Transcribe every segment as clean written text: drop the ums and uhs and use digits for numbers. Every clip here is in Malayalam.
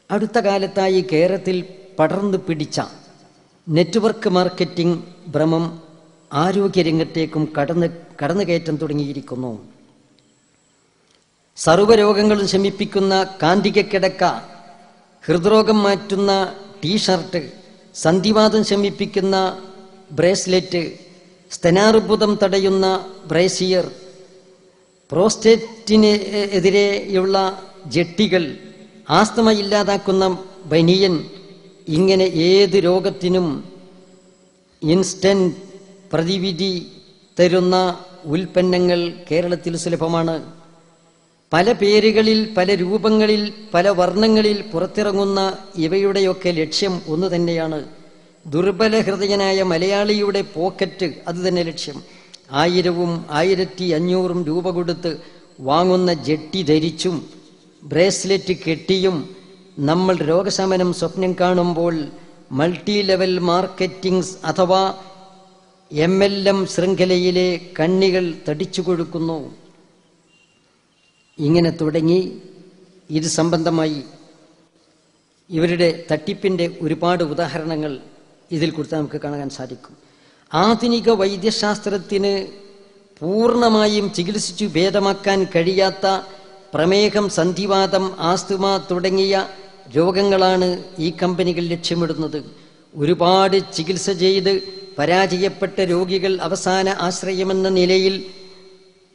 അടുത്ത കാലത്തായി കേരളത്തിൽ പടർന്നു പിടിച്ച നെറ്റ്വർക്ക് മാർക്കറ്റിംഗ് ഭ്രമം ആരോഗ്യരംഗത്തേക്കും കടന്നുകയറ്റം തുടങ്ങിയിരിക്കുന്നു. സർവ്വരോഗങ്ങളും ശമിപ്പിക്കുന്ന കാന്തിക കിടക്ക, ഹൃദ്രോഗം മാറ്റുന്ന ടീഷർട്ട്, സന്ധിവാതം ശമിപ്പിക്കുന്ന ബ്രേസ്ലെറ്റ്, സ്തനാർബുദം തടയുന്ന ബ്രേസിയർ, പ്രോസ്റ്റേറ്റിന് എതിരെയുള്ള ജെട്ടികൾ, ആസ്തമ ഇല്ലാതാക്കുന്ന ബനിയൻ, ഇങ്ങനെ ഏത് രോഗത്തിനും ഇൻസ്റ്റന്റ് പ്രതിവിധി തരുന്ന ഉൽപ്പന്നങ്ങൾ കേരളത്തിൽ സുലഭമാണ്. പല പേരുകളിൽ, പല രൂപങ്ങളിൽ, പല വർണ്ണങ്ങളിൽ പുറത്തിറങ്ങുന്ന ഇവയുടെയൊക്കെ ലക്ഷ്യം ഒന്നു തന്നെയാണ്. ദുർബല ഹൃദയനായ മലയാളിയുടെ പോക്കറ്റ് അത് തന്നെ ലക്ഷ്യം. 1000ഉം 1500ഉം രൂപ കൊടുത്ത് വാങ്ങുന്ന ജെട്ടി ധരിച്ചും ബ്രേസ്ലെറ്റ് കെട്ടിയും നമ്മൾ രോഗശമനം സ്വപ്നം കാണുമ്പോൾ മൾട്ടി ലെവൽ മാർക്കറ്റിംഗ് അഥവാ MLM ശൃംഖലയിലെ കണ്ണികൾ തടിച്ചു കൊടുക്കുന്നു. ഇങ്ങനെ തുടങ്ങി ഇത് സംബന്ധമായി ഇവരുടെ തട്ടിപ്പിൻ്റെ ഒരുപാട് ഉദാഹരണങ്ങൾ ഇതിൽ കുറിച്ച് നമുക്ക് കാണാൻ സാധിക്കും. ആധുനിക വൈദ്യശാസ്ത്രത്തിന് പൂർണ്ണമായും ചികിത്സിച്ചു ഭേദമാക്കാൻ കഴിയാത്ത പ്രമേഹം, സന്ധിവാതം, ആസ്തമ തുടങ്ങിയ രോഗങ്ങളാണ് ഈ കമ്പനികൾ ലക്ഷ്യമിടുന്നത്. ഒരുപാട് ചികിത്സ ചെയ്ത് പരാജയപ്പെട്ട രോഗികൾ അവസാന ആശ്രയമെന്ന നിലയിൽ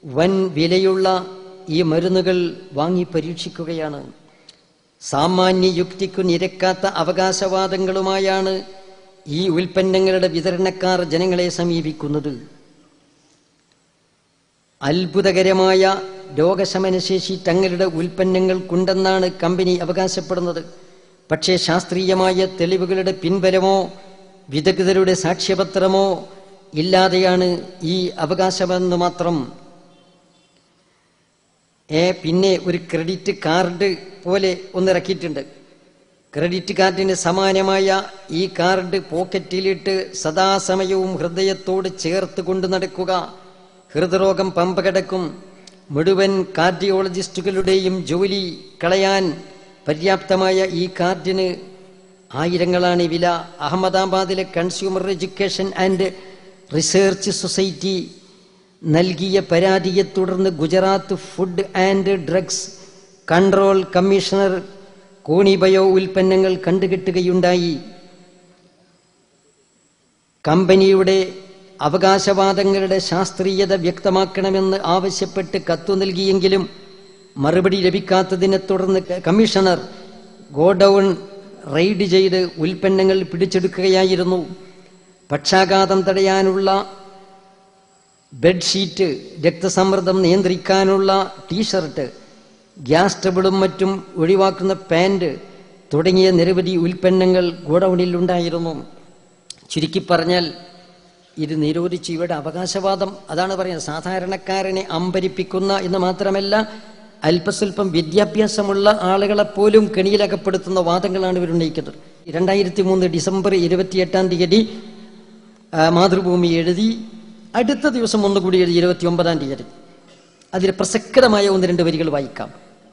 വൻ വിലയുള്ള ഈ മരുന്നുകൾ വാങ്ങി പരീക്ഷിക്കുകയാണ്. സാമാന്യ യുക്തിക്കു നിരക്കാത്ത അവകാശവാദങ്ങളുമായാണ് ഈ ഉൽപ്പന്നങ്ങളുടെ വിതരണക്കാർ ജനങ്ങളെ സമീപിക്കുന്നത്. അത്ഭുതകരമായ രോഗശമനശേഷി തങ്ങളുടെ ഉൽപ്പന്നങ്ങൾക്കുണ്ടെന്നാണ് കമ്പനി അവകാശപ്പെടുന്നത്. പക്ഷേ ശാസ്ത്രീയമായ തെളിവുകളുടെ പിൻബലമോ വിദഗ്ധരുടെ സാക്ഷ്യപത്രമോ ഇല്ലാതെയാണ് ഈ അവകാശമെന്ന് മാത്രം. പിന്നെ ഒരു ക്രെഡിറ്റ് കാർഡ് പോലെ ഒന്നിറക്കിയിട്ടുണ്ട്. ക്രെഡിറ്റ് കാർഡിന് സമാനമായ ഈ കാർഡ് പോക്കറ്റിലിട്ട് സദാസമയവും ഹൃദയത്തോട് ചേർത്ത് കൊണ്ടു നടക്കുക. ഹൃദ്രോഗം പമ്പ കിടക്കും. മുഴുവൻ കാർഡിയോളജിസ്റ്റുകളുടെയും ജോലി കളയാൻ പര്യാപ്തമായ ഈ കാർഡിന് 1000ങ്ങളാണ് വില. അഹമ്മദാബാദിലെ consumer education and research society നൽകിയ പരാതിയെ തുടർന്ന് Gujarat food and drugs control commissioner കോണി ബയോ ഉൽപ്പന്നങ്ങൾ കണ്ടുകെട്ടുകയുണ്ടായി. കമ്പനിയുടെ അവകാശവാദങ്ങളുടെ ശാസ്ത്രീയത വ്യക്തമാക്കണമെന്ന് ആവശ്യപ്പെട്ട് കത്തു നൽകിയെങ്കിലും മറുപടി ലഭിക്കാത്തതിനെ തുടർന്ന് കമ്മീഷണർ ഗോഡൌൺ റെയ്ഡ് ചെയ്ത് ഉൽപ്പന്നങ്ങൾ പിടിച്ചെടുക്കുകയായിരുന്നു. പക്ഷാഘാതം തടയാനുള്ള ബെഡ്ഷീറ്റ്, രക്തസമ്മർദ്ദം നിയന്ത്രിക്കാനുള്ള ടീഷർട്ട്, ഗ്യാസ് ട്രബിളും മറ്റും ഒഴിവാക്കുന്ന പാൻറ് തുടങ്ങിയ നിരവധി ഉൽപ്പന്നങ്ങൾ ഗോഡൌണിൽ ഉണ്ടായിരുന്നു. ചുരുക്കി പറഞ്ഞാൽ ഇത് നിരോധിച്ച് ഇവരുടെ അവകാശവാദം അതാണ് പറയുന്നത്. സാധാരണക്കാരനെ അമ്പരിപ്പിക്കുന്ന എന്ന് മാത്രമല്ല, അല്പസ്വല്പം വിദ്യാഭ്യാസമുള്ള ആളുകളെപ്പോലും കെണിയിലകപ്പെടുത്തുന്ന വാദങ്ങളാണ് ഇവരുന്നയിക്കുന്നത്. 2003 ഡിസംബർ 28 മാതൃഭൂമി എഴുതി. അടുത്ത ദിവസം ഒന്നുകൂടി എഴുതി 29 അതിൽ പ്രസക്തമായ 1-2 വരികൾ വായിക്കാം.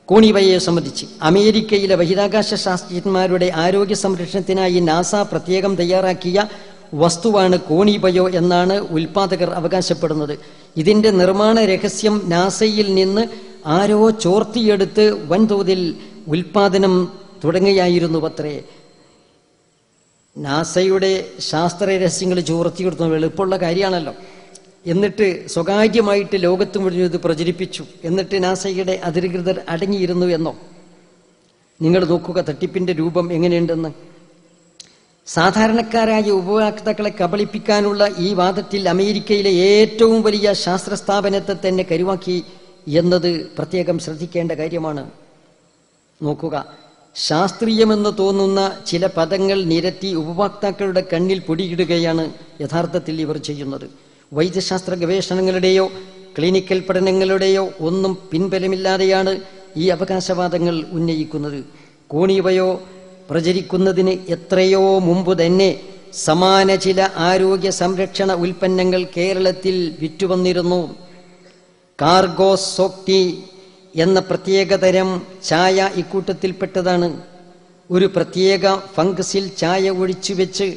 കോണി ബയോയെ സംബന്ധിച്ച് അമേരിക്കയിലെ ബഹിരാകാശ ശാസ്ത്രജ്ഞന്മാരുടെ ആരോഗ്യ സംരക്ഷണത്തിനായി നാസ പ്രത്യേകം തയ്യാറാക്കിയ വസ്തുവാണ് കോണി ബയോ എന്നാണ് ഉൽപാദകർ അവകാശപ്പെടുന്നത്. ഇതിന്റെ നിർമ്മാണ രഹസ്യം നാസയിൽ നിന്ന് ആരോ ചോർത്തിയെടുത്ത് വൻതോതിൽ ഉൽപാദനം തുടങ്ങുകയായിരുന്നു അത്രേ. നാസയുടെ ശാസ്ത്ര രഹസ്യങ്ങൾ ചോർത്തിയെടുത്തു എളുപ്പമുള്ള കാര്യമാണല്ലോ. എന്നിട്ട് സ്വകാര്യമായിട്ട് ലോകത്ത് മുഴുവൻ ഇത് പ്രചരിപ്പിച്ചു. എന്നിട്ട് നാസയുടെ അധികൃതർ അടങ്ങിയിരുന്നു എന്നോ? നിങ്ങൾ നോക്കുക തട്ടിപ്പിന്റെ രൂപം എങ്ങനെയുണ്ടെന്ന്. സാധാരണക്കാരായ ഉപഭോക്താക്കളെ കബളിപ്പിക്കാനുള്ള ഈ വാദത്തിൽ അമേരിക്കയിലെ ഏറ്റവും വലിയ ശാസ്ത്ര സ്ഥാപനത്തെ തന്നെ കരുവാക്കി എന്നത് പ്രത്യേകം ശ്രദ്ധിക്കേണ്ട കാര്യമാണ്. നോക്കുക, ശാസ്ത്രീയമെന്ന് തോന്നുന്ന ചില പദങ്ങൾ നിരത്തി ഉപഭോക്താക്കളുടെ കണ്ണിൽ പൊടിയിടുകയാണ് യഥാർത്ഥത്തിൽ ഇവർ ചെയ്യുന്നത്. വൈദ്യശാസ്ത്ര ഗവേഷണങ്ങളുടെയോ ക്ലിനിക്കൽ പഠനങ്ങളുടെയോ ഒന്നും പിൻബലമില്ലാതെയാണ് ഈ അവകാശവാദങ്ങൾ ഉന്നയിക്കുന്നത്. കോണി ബയോ പ്രചരിക്കുന്നതിന് എത്രയോ മുമ്പ് തന്നെ സമാന ചില ആരോഗ്യ സംരക്ഷണ ഉൽപ്പന്നങ്ങൾ കേരളത്തിൽ വിറ്റുവന്നിരുന്നു. കാർഗോസോക്ടി എന്ന പ്രത്യേകതരം ചായ ഇക്കൂട്ടത്തിൽപ്പെട്ടതാണ്. ഒരു പ്രത്യേക ഫംഗസിൽ ചായ ഒഴിച്ചു വെച്ച്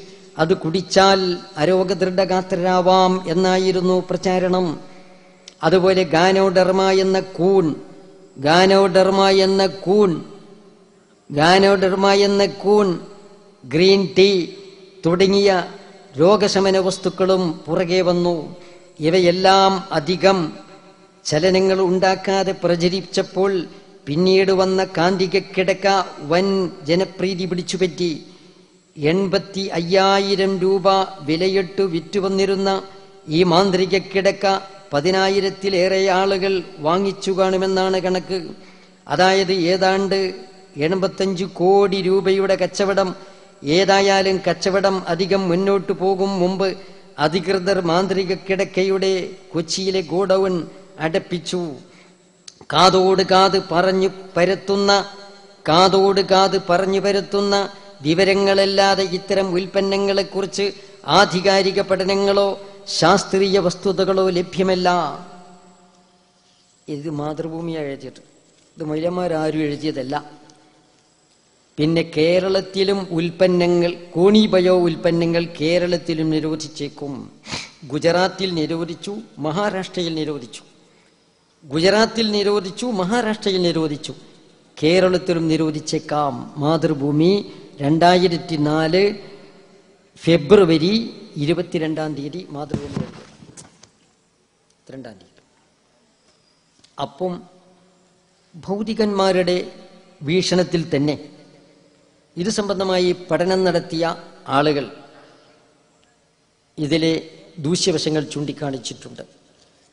അത് കുടിച്ചാൽ അരോഗദൃഢഗാത്രരാവാം എന്നായിരുന്നു പ്രചാരണം. അതുപോലെ ഗാനോഡർമ എന്ന കൂൺ, ഗ്രീൻ ടീ തുടങ്ങിയ രോഗശമന വസ്തുക്കളും പുറകെ വന്നു. ഇവയെല്ലാം അധികം ചലനങ്ങൾ ഉണ്ടാക്കാതെ പ്രചരിച്ചപ്പോൾ പിന്നീട് വന്ന കാന്തിക കിടക്ക വൻ ജനപ്രീതി പിടിച്ചുപറ്റി. 85,000 രൂപ വിലയിട്ട് വിറ്റുവന്നിരുന്ന ഈ മാന്ത്രിക കിടക്ക 10,000-ലേറെ ആളുകൾ വാങ്ങിച്ചു കാണുമെന്നാണ് കണക്ക്. അതായത് ഏതാണ്ട് 85 കോടി രൂപയുടെ കച്ചവടം. ഏതായാലും കച്ചവടം അധികം മുന്നോട്ടു പോകും മുമ്പ് അധികൃതർ മാന്ത്രിക കിടക്കയുടെ കൊച്ചിയിലെ ഗോഡൌൺ അടപ്പിച്ചു. കാതോട് കാത് പറഞ്ഞു പരത്തുന്ന വിവരങ്ങളല്ലാതെ ഇത്തരം ഉൽപ്പന്നങ്ങളെക്കുറിച്ച് ആധികാരിക പഠനങ്ങളോ ശാസ്ത്രീയ വസ്തുതകളോ ലഭ്യമല്ല. ഇത് മാതൃഭൂമിയാണ് എഴുതിയത്, ഇത് മൗലന്മാരാരും എഴുതിയതല്ല. പിന്നെ കേരളത്തിലും കോണിബയോ ഉൽപ്പന്നങ്ങൾ കേരളത്തിലും നിരോധിച്ചേക്കും. ഗുജറാത്തിൽ നിരോധിച്ചു, മഹാരാഷ്ട്രയിൽ നിരോധിച്ചു. മഹാരാഷ്ട്രയിൽ നിരോധിച്ചു, കേരളത്തിലും നിരോധിച്ചേക്കാം. മാതൃഭൂമി 2004 ഫെബ്രുവരി 22 മാതൃഭൂമി 2 അപ്പം ഭൗതികന്മാരുടെ വീക്ഷണത്തിൽ തന്നെ ഇത് സംബന്ധമായി പഠനം നടത്തിയ ആളുകൾ ഇതിലെ ദൂഷ്യവശങ്ങൾ ചൂണ്ടിക്കാണിച്ചിട്ടുണ്ട്.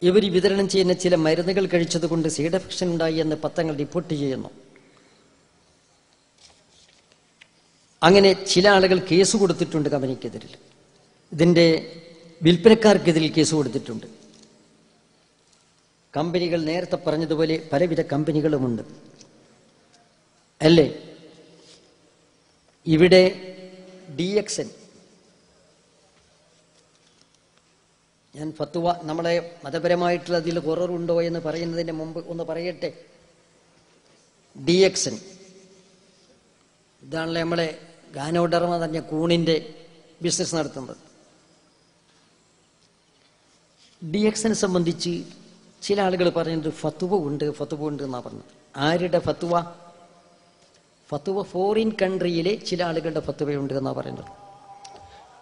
ഇവർ വിതരണം ചെയ്യുന്ന ചില മരുന്നുകൾ കഴിച്ചതുകൊണ്ട് സൈഡ് എഫക്ഷൻ ഉണ്ടായി എന്ന് പത്രങ്ങൾ റിപ്പോർട്ട് ചെയ്യുന്നു. അങ്ങനെ ചില ആളുകൾ കേസ് കൊടുത്തിട്ടുണ്ട് കമ്പനിക്കെതിരിൽ, ഇതിൻ്റെ വിൽപ്പനക്കാർക്കെതിരിൽ കേസ് കൊടുത്തിട്ടുണ്ട്. കമ്പനികൾ നേരത്തെ പറഞ്ഞതുപോലെ പലവിധ കമ്പനികളുമുണ്ട് അല്ലേ. ഇവിടെ DXN, ഞാൻ ഫത്വ നമ്മളെ മതപരമായിട്ടുള്ള അതിൽ കുറവുണ്ടോ എന്ന് പറയുന്നതിന് മുമ്പ് ഒന്ന് പറയട്ടെ. DXN ഇതാണല്ലോ നമ്മളെ ഗാനോഡർമ തന്നെ കൂണിൻ്റെ ബിസിനസ് നടത്തുന്നത്. DXN സംബന്ധിച്ച് ചില ആളുകൾ പറയുന്നത് ഫത്വ ഉണ്ട് എന്നാണ് പറഞ്ഞത്. ആരുടെ ഫത്വ? ഫോറിൻ കൺട്രിയിലെ ചില ആളുകളുടെ ഫത്വയുണ്ട് എന്നാണ് പറയുന്നത്.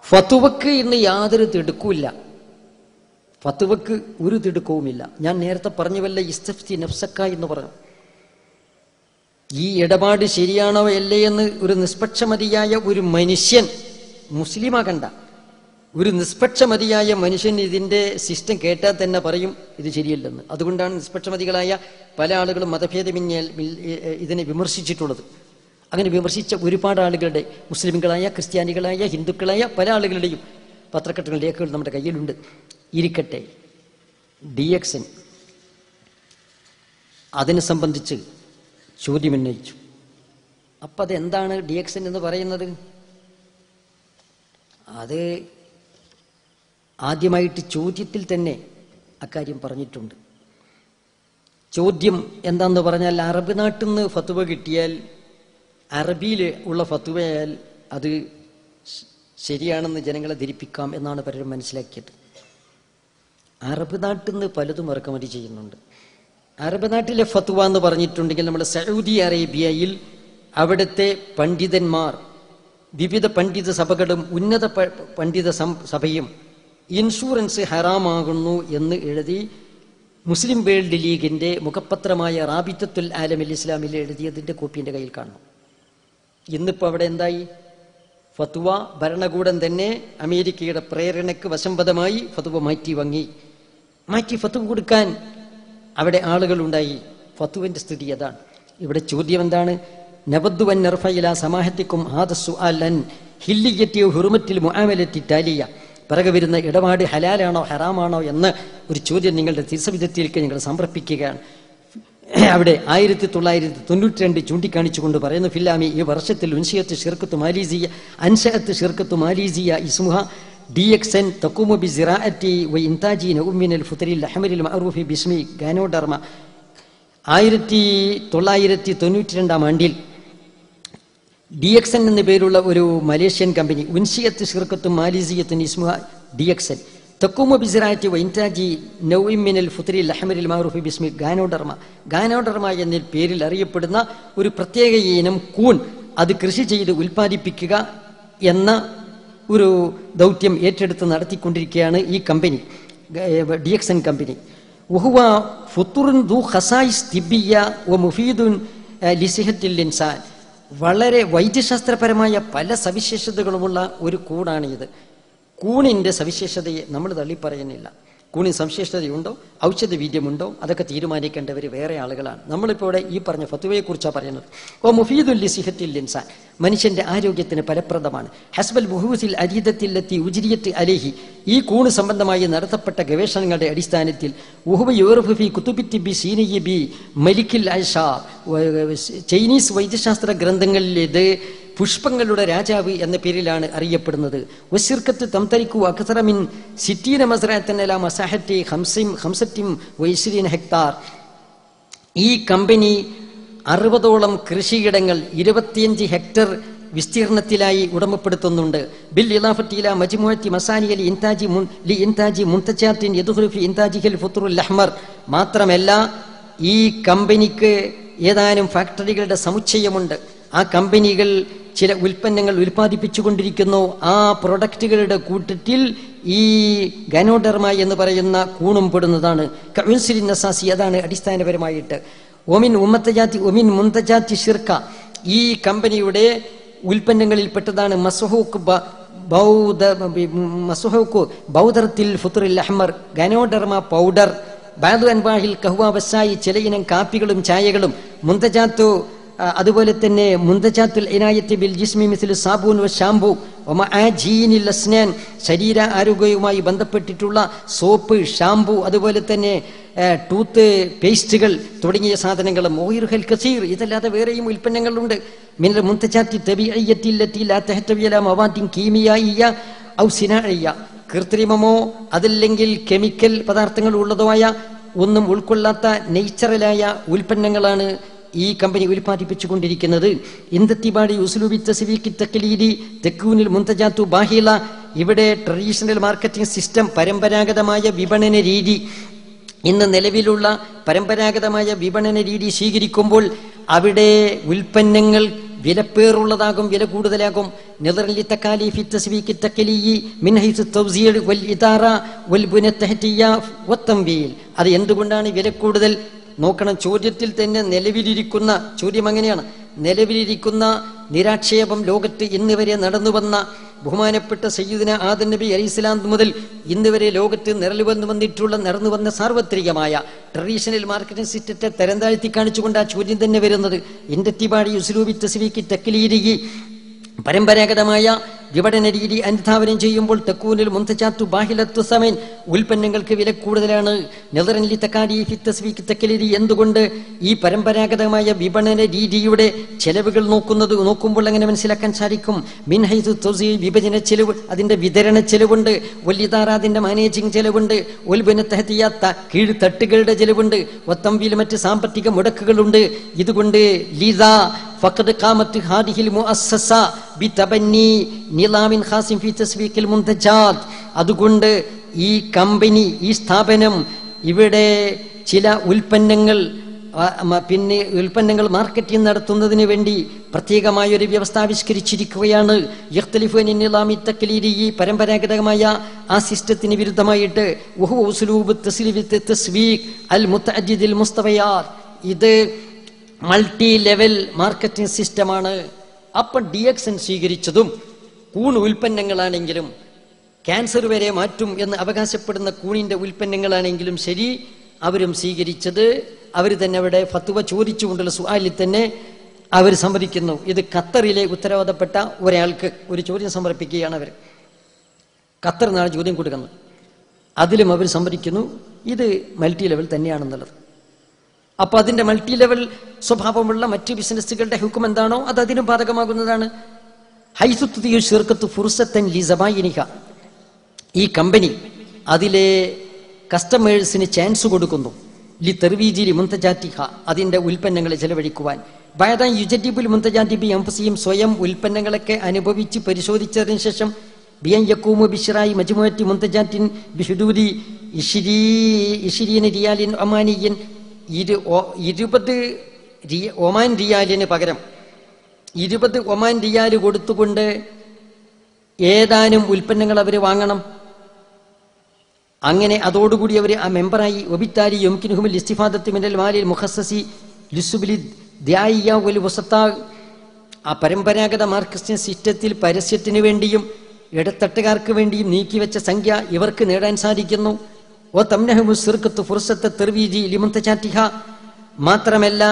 ഫത്വക്ക് ഇന്ന് യാതൊരു തിടുക്കുമില്ല, ഫത്വക്ക് ഒരു തിടുക്കവുമില്ല. ഞാൻ നേരത്തെ പറഞ്ഞുവല്ല, ഇസ്തഫ്തി നഫ്സക്ക എന്ന് പറഞ്ഞു. ഈ ഇടപാട് ശരിയാണോ അല്ലേ എന്ന് ഒരു നിഷ്പക്ഷമതിയായ ഒരു മനുഷ്യൻ, മുസ്ലിമാകണ്ട, ഒരു നിഷ്പക്ഷമതിയായ മനുഷ്യൻ ഇതിൻ്റെ സിസ്റ്റം കേട്ടാൽ തന്നെ പറയും ഇത് ശരിയല്ലെന്ന്. അതുകൊണ്ടാണ് നിഷ്പക്ഷമതികളായ പല ആളുകളും മതഭേദമന്യേ ഇതിനെ വിമർശിച്ചിട്ടുള്ളത്. അങ്ങനെ വിമർശിച്ച ഒരുപാട് ആളുകളുടെ, മുസ്ലിംകളായ, ക്രിസ്ത്യാനികളായ, ഹിന്ദുക്കളായ പല ആളുകളുടെയും പത്രക്കട്ടുകൾ, രേഖകൾ നമ്മുടെ കയ്യിലുണ്ട്. ഇരിക്കട്ടെ, DXN അതിനെ സംബന്ധിച്ച് ചോദ്യമുന്നയിച്ചു. അപ്പം അതെന്താണ് DXN എന്ന് പറയുന്നത്? അത് ആദ്യമായിട്ട് ചോദ്യത്തിൽ തന്നെ അക്കാര്യം പറഞ്ഞിട്ടുണ്ട്. ചോദ്യം എന്താന്ന് പറഞ്ഞാൽ, അറബ് നാട്ടിൽ നിന്ന് ഫത്വ കിട്ടിയാൽ, അറബിയിൽ ഉള്ള ഫത്വയാൽ അത് ശരിയാണെന്ന് ജനങ്ങളെ ധരിപ്പിക്കാം എന്നാണ് പലരും മനസ്സിലാക്കിയത്. അറബ് നാട്ടിൽ നിന്ന് പലതും ഇറക്കുമതി ചെയ്യുന്നുണ്ട്. അറബ് നാട്ടിലെ ഫത്വ എന്ന് പറഞ്ഞിട്ടുണ്ടെങ്കിൽ, നമ്മുടെ സൗദി അറേബ്യയിൽ അവിടുത്തെ പണ്ഡിതന്മാർ, വിവിധ പണ്ഡിത സഭകളും ഉന്നത പണ്ഡിത സഭയും ഇൻഷുറൻസ് ഹറാമാകുന്നു എന്ന് എഴുതി മുസ്ലിം വേൾഡ് ലീഗിന്റെ മുഖപത്രമായ റാബിത്തത്തുൽ ആലമിൽ ഇസ്ലാമിൽ എഴുതിയതിന്റെ കോപ്പി എൻ്റെ കയ്യിൽ കാണും. ഇന്നിപ്പോൾ അവിടെ എന്തായി? ഫത്വ ഭരണകൂടം തന്നെ അമേരിക്കയുടെ പ്രേരണയ്ക്ക് വശംവദമായി ഫത്വ മാറ്റി ഫത്വ കൊടുക്കാൻ അവിടെ ആളുകളുണ്ടായി. ഫത്വന്റെ സ്ഥിതി അതാണ്. ഇവിടെ ചോദ്യം എന്താണ്? നവദ്ദുവൻ നർഫയില സമാഹത്തിക്കും ഹാദസുഅലൻ ഹില്ലിയത്തി ഹുർമത്തിൽ മുആമലത്തി താലിയ. പിറകെ വരുന്ന ഇടപാട് ഹലാലാണോ ഹറാമാണോ എന്ന ഒരു ചോദ്യം നിങ്ങളുടെ തീർച്ചവിധത്തിലേക്ക് നിങ്ങൾ സമർപ്പിക്കുകയാണ്. അവിടെ 1992 ചൂണ്ടിക്കാണിച്ചുകൊണ്ട് പറയുന്നു, ഫില്ലാമി ഈ വർഷത്തിൽ അൻഷഅത്ത് ഷിർക്കത്ത് മാലീസിയ ഇസ്മുഹ DXN തഖൂമു ബിസിറാഅത്തി വഇൻതാജി നഉമിനൽ ഫുത്രിൽ അഹ്മരിൽ മഅറൂഫി ബിസ്മി ഗാനോഡർമ. 1992 ആണ്ടിൽ DXN എന്ന പേരുള്ള ഒരു മലേഷ്യൻ കമ്പനി, ഉൻഷിയത്ത് ഷിർക്കത്തും മാലിസിയത്തും ഇസ്മുഹ DXN, തക്കുമ ബിസിറാറ്റി വൈൻതാജി നൗഇമിനൽ ഫുത്രിൽ അഹ്മരിൽ മാറൂഫി ബിസ്മി ഗാനോഡർമ. ഗാനോഡർമ എന്ന പേരിൽ അറിയപ്പെടുന്ന ഒരു പ്രത്യേക ഇനം കൂൺ അത് കൃഷി ചെയ്ത് ഉൽപ്പാദിപ്പിക്കുക എന്ന ഒരു ദൗത്യം ഏറ്റെടുത്ത് നടത്തിക്കൊണ്ടിരിക്കുകയാണ് ഈ കമ്പനി, DXN കമ്പനി. വഹുവ ഫുത്തുറുൻ ദു ഖസായിസ് തിബ്ബിയ്യ വ മുഫീദുൻ ലിസിഹത്തിൽ ഇൻസാൻ. വളരെ വൈദ്യശാസ്ത്രപരമായ പല സവിശേഷതകളുമുള്ള ഒരു കൂടാണ് ഇത്. കൂണിൻ്റെ സവിശേഷതയെ നമ്മൾ തള്ളിപ്പറയുന്നില്ല. കൂണിന് സവിശേഷതയുണ്ടോ, ഔഷധ വീര്യമുണ്ടോ, അതൊക്കെ തീരുമാനിക്കേണ്ടവർ വേറെ ആളുകളാണ്. നമ്മളിപ്പോൾ ഇവിടെ ഈ പറഞ്ഞ ഫത്വയെക്കുറിച്ചാണ് പറയുന്നത്. ഓ മുഫീദുൽ ലിസിഹത്തിൽ ഇൻസാൻ, മനുഷ്യന്റെ ആരോഗ്യത്തിന് ഫലപ്രദമാണ്. ഹസ്ബൽ മുഹൂസിൽ അരീദത്തിലെത്തി ഉജിരിയത്ത് അലേഹി, ഈ കൂണ് സംബന്ധമായി നടത്തപ്പെട്ട ഗവേഷണങ്ങളുടെ അടിസ്ഥാനത്തിൽ ഉഹുബി കുത്തുബിത്തി ബി സീനിയി ബി മലിക്കിൽ ഐഷ, ചൈനീസ് വൈദ്യശാസ്ത്ര ഗ്രന്ഥങ്ങളിൽ ഇത് പുഷ്പങ്ങളുടെ രാജാവ് എന്ന പേരിലാണ് അറിയപ്പെടുന്നത്. വശിർക്കത്ത് തംതരിക്കു അക്സറമിൻ സിറ്റീന മസ്റഅത്തൻ അലാ മസാഹത്തി 25 ഹെക്ടാർ. ഈ കമ്പനി 60ഓളം കൃഷിയിടങ്ങൾ 25 ഹെക്ടർ വിസ്തീർണത്തിലായി ഉടമപ്പെടുത്തുന്നുണ്ട്. ബിൽ ഇലാഫത്തില മജ്മുഅത്തി മസാനിയ ഇൻതാജി മുൻതജാത്തിൻ യദ്ഖുലു ഫി ഇൻതാജിഹിൽ ഫുത്റുൽ അഹ്മർ. മാത്രമല്ല ഈ കമ്പനിക്ക് ഏതാനും ഫാക്ടറികളുടെ സമുച്ചയമുണ്ട്. ആ കമ്പനികൾ ചില ഉൽപ്പന്നങ്ങൾ ഉൽപ്പാദിപ്പിച്ചുകൊണ്ടിരിക്കുന്നു. ആ പ്രൊഡക്റ്റുകളുടെ കൂട്ടത്തിൽ ഈ ഗാനോഡർമ എന്ന് പറയുന്ന കൂണും പെടുന്നതാണ്. കൗൻസിലിൻ നസാസി, അതാണ് അടിസ്ഥാനപരമായിട്ട്. ഒമിൻ മുന്തജാത്തി ഷിർക്ക, ഈ കമ്പനിയുടെ ഉൽപ്പന്നങ്ങളിൽ പെട്ടതാണ് മസ്ഹൂക്ക് ബൗദറത്തിൽ ഫുത്റുൽ അഹ്മർ, ഗാനോഡർമ പൗഡർ, ബാദു അൻവാഹിൽ കഹ്വ വസായി, ചിലയിനം കാപ്പികളും ചായകളും, മുന്തജാത്തു അതുപോലെ തന്നെ മുന്തജാത്തുൽ ഇനായത്തി ബിൽ ജിസ്മി മിസ്ലു സാബൂൻ വ ഷാംപൂ വമആജീനിൽ അസ്നാൻ, ശരീര ആരോഗ്യവുമായി ബന്ധപ്പെട്ടിട്ടുള്ള സോപ്പ്, ഷാംപൂ, അതുപോലെ തന്നെ ടൂത്ത് പേസ്റ്റുകൾ തുടങ്ങിയ സാധനങ്ങളും. ഓയിറുഹൽ കസീർ, ഇതല്ലാതെ വേറെയും ഉൽപ്പന്നങ്ങളുണ്ട്. മിനൽ മുന്തജാത്തി തബീഇയ്യത്തി ലത്തി ലാ തഹ്തവി അലാ മവാദിൻ കീമിയായിയ ഔ സിനാഇയ്യ, കൃത്രിമമോ അതല്ലെങ്കിൽ കെമിക്കൽ പദാർത്ഥങ്ങൾ ഉള്ളതുമായ ഒന്നും ഉൾക്കൊള്ളാത്ത നേച്ചറലായ ഉൽപ്പന്നങ്ങളാണ് ഈ കമ്പനി ഉൽപ്പാദിപ്പിച്ചുകൊണ്ടിരിക്കുന്നത്. ഇന്ദത്തിബാടി ഉസ്ലൂബി തസ്വീഖി തഖ്ലീദി തക്കൂനിൽ മുന്തജാത്തു ബാഹില, ഇവിടെ ട്രഡീഷണൽ മാർക്കറ്റിംഗ് സിസ്റ്റം, പരമ്പരാഗതമായ വിപണന രീതി, ഇന്ന് നിലവിലുള്ള പരമ്പരാഗതമായ വിപണന രീതി സ്വീകരിക്കുമ്പോൾ അവിടെ ഉൽപ്പന്നങ്ങൾ വിലപ്പേറുള്ളതാകും, വില കൂടുതലാകും. നിദർലി തകാലീഫി തസ്വീഖി തഖ്ലീദി മിൻ ഹൈസു തൗസീഅ് വൽ ഇദാറ വൽ ബുനത്തഹ്തിയ വത്തംവീൽ. അത് എന്തുകൊണ്ടാണ് വില കൂടുതൽ നോക്കണം. ചോദ്യത്തിൽ തന്നെ നിലവിലിരിക്കുന്ന ചോദ്യം അങ്ങനെയാണ്. നിലവിലിരിക്കുന്ന നിരാക്ഷേപം ലോകത്ത് ഇന്ന് വരെ നടന്നു വന്ന ബഹുമാനപ്പെട്ട സയ്യിദുന ആദം നബി അലൈഹിസ്സലാം മുതൽ ഇന്ന് വരെ ലോകത്ത് നടന്നു വന്ന സാർവത്രികമായ ട്രഡീഷണൽ മാർക്കറ്റിംഗ് സിസ്റ്റത്തെ തരം താഴ്ത്തി കാണിച്ചുകൊണ്ട് ആ ചോദ്യം തന്നെ വരുന്നത്. ഇന്ദത്തിബാടി ഉസ്ലൂബി തസ്വീഖി തഖ്ലീദി, പരമ്പരാഗതമായ വിപണന രീതി അനുധാവനം ചെയ്യുമ്പോൾ തക്കൂനിൽ മുന്തജാത്തു ബാഹിലത്തു സമൻ, ഉൽപ്പന്നങ്ങൾക്ക് വില കൂടുതലാണ്. നെദറൻലി തകാലീഫി തസ്വീഖി തഖ്ലീദി, എന്തുകൊണ്ട് ഈ പരമ്പരാഗതമായ വിപണന രീതിയുടെ ചെലവുകൾ നോക്കുമ്പോൾ അങ്ങനെ മനസ്സിലാക്കാൻ സാധിക്കും. മിൻ ഹൈസു തൗസീ, വിഭജന ചെലവ്, അതിന്റെ വിതരണ ചെലവുണ്ട്. വല്ലിദാറ, അതിന്റെ മാനേജിംഗ് ചെലവുണ്ട്. ഉൽബനത്തഹ്തിയ, കീഴ്ത്തട്ടുകളുടെ ചെലവുണ്ട്. വത്തംവീൽ, മറ്റ് സാമ്പത്തിക മുടക്കുകളുണ്ട്. ഇതുകൊണ്ട് ലിദാ ഫഖദ് ഖാമത്ത് ഹാദിഹിൽ മുഅസ്സസ ബിതബന്നി നിലാമിൻ ഖാസിം ഫി തസ്വീഖിൽ മുന്തജാത്ത്. അതുകൊണ്ട് ഈ കമ്പനി, ഈ സ്ഥാപനം ഇവിടെ ചില ഉൽപ്പന്നങ്ങൾ മാർക്കറ്റിംഗ് നടത്തുന്നതിന് വേണ്ടി പ്രത്യേകമായ ഒരു വ്യവസ്ഥ ആവിഷ്കരിച്ചിരിക്കുകയാണ്. യഖ്തലിഫു അൻ നിലാമി തഖ്ലീദി, ഈ പരമ്പരാഗതമായ ആ സിസ്റ്റത്തിന് വിരുദ്ധമായിട്ട്. വഹുവ ഉസ്ലൂബ് തസ്വീഖ് അൽ മുതഅദ്ദിദിൽ മുസ്തവയാത്ത്, ഇത് മൾട്ടി ലെവൽ മാർക്കറ്റിംഗ് സിസ്റ്റമാണ്. അപ്പം DXN സ്വീകരിച്ചതും കൂൺ ഉൽപ്പന്നങ്ങളാണെങ്കിലും ക്യാൻസർ വരെ മാറ്റും എന്ന് അവകാശപ്പെടുന്ന കൂണിന്റെ ഉൽപ്പന്നങ്ങളാണെങ്കിലും ശരി, അവരും സ്വീകരിച്ചത്, അവർ തന്നെ അവിടെ ഫത്വ ചോദിച്ചുകൊണ്ടുള്ള സുആലിൽ തന്നെ അവർ സമ്മതിക്കുന്നു. ഇത് ഖത്തറിലെ ഉത്തരവാദപ്പെട്ട ഒരാൾക്ക് ഒരു ചോദ്യം സമർപ്പിക്കുകയാണ്. അവർ ഖത്തറിനാണ് ചോദ്യം കൊടുക്കുന്നത്. അതിലും അവർ സമ്മതിക്കുന്നു ഇത് മൾട്ടി ലെവൽ തന്നെയാണെന്നുള്ളത്. അപ്പൊ അതിന്റെ മൾട്ടി ലെവൽ സ്വഭാവമുള്ള മറ്റു ബിസിനസ്സുകളുടെ ഹുക്കം എന്താണോ അത് അതിനും ബാധകമാകുന്നതാണ്. ഹൈസുത്തുതിയു ഷിർക്കത്തു ഫുർസത്തൻ ലിസബായിനിഹ, ഈ കമ്പനി അതിലെ കസ്റ്റമേഴ്സിന് ചാൻസ് കൊടുക്കുന്നു. ലി തെർവീജിലി മുന്തജാറ്റിഹ അതിൻ്റെ ഉൽപ്പന്നങ്ങൾ ചെലവഴിക്കുവാൻ. ബഅദ യുജദ്ദിബുൽ മുന്തജാറ്റി ബി അൻഫുസിഹിം സ്വയം ഉൽപ്പന്നങ്ങളൊക്കെ അനുഭവിച്ച് പരിശോധിച്ചതിന് ശേഷം ബിയൻ യഖൂമു ബിശ്റായി മജ്മുഅത്തി മുന്തജാറ്റിൻ ബിഹുദൂദി 20 റിയാലിൻ ഒമാനിയൻ 20 ഒമാൻ റിയാലിന് പകരം 20 ഒമാൻ റിയാൽ കൊടുത്തുകൊണ്ട് ഏതാനും ഉൽപ്പന്നങ്ങൾ അവർ വാങ്ങണം. അങ്ങനെ അതോടുകൂടി അവർ ആ മെമ്പറായി. ഒബിത്താലി യുംകിനുഹുൽ ഇസ്തിഫാദത്തി മിനൽ മാലിൽ മുഖസ്സസി ലിസുബിലി ദായിയ വൽ വസത്താ ആ പരമ്പരാഗത മാർക്സിസ്റ്റ് സിസ്റ്റത്തിൽ പരസ്യത്തിന് വേണ്ടിയും ഇടത്തട്ടുകാർക്ക് വേണ്ടിയും നീക്കിവെച്ച സംഖ്യ ഇവർക്ക് നേടാൻ സാധിക്കുന്നു. ഓ തംനഹു സിർഖത്തു ഫുർസത്ത് തെർവീജി ലിമുന്തജാറ്റിഹ മാത്രമല്ല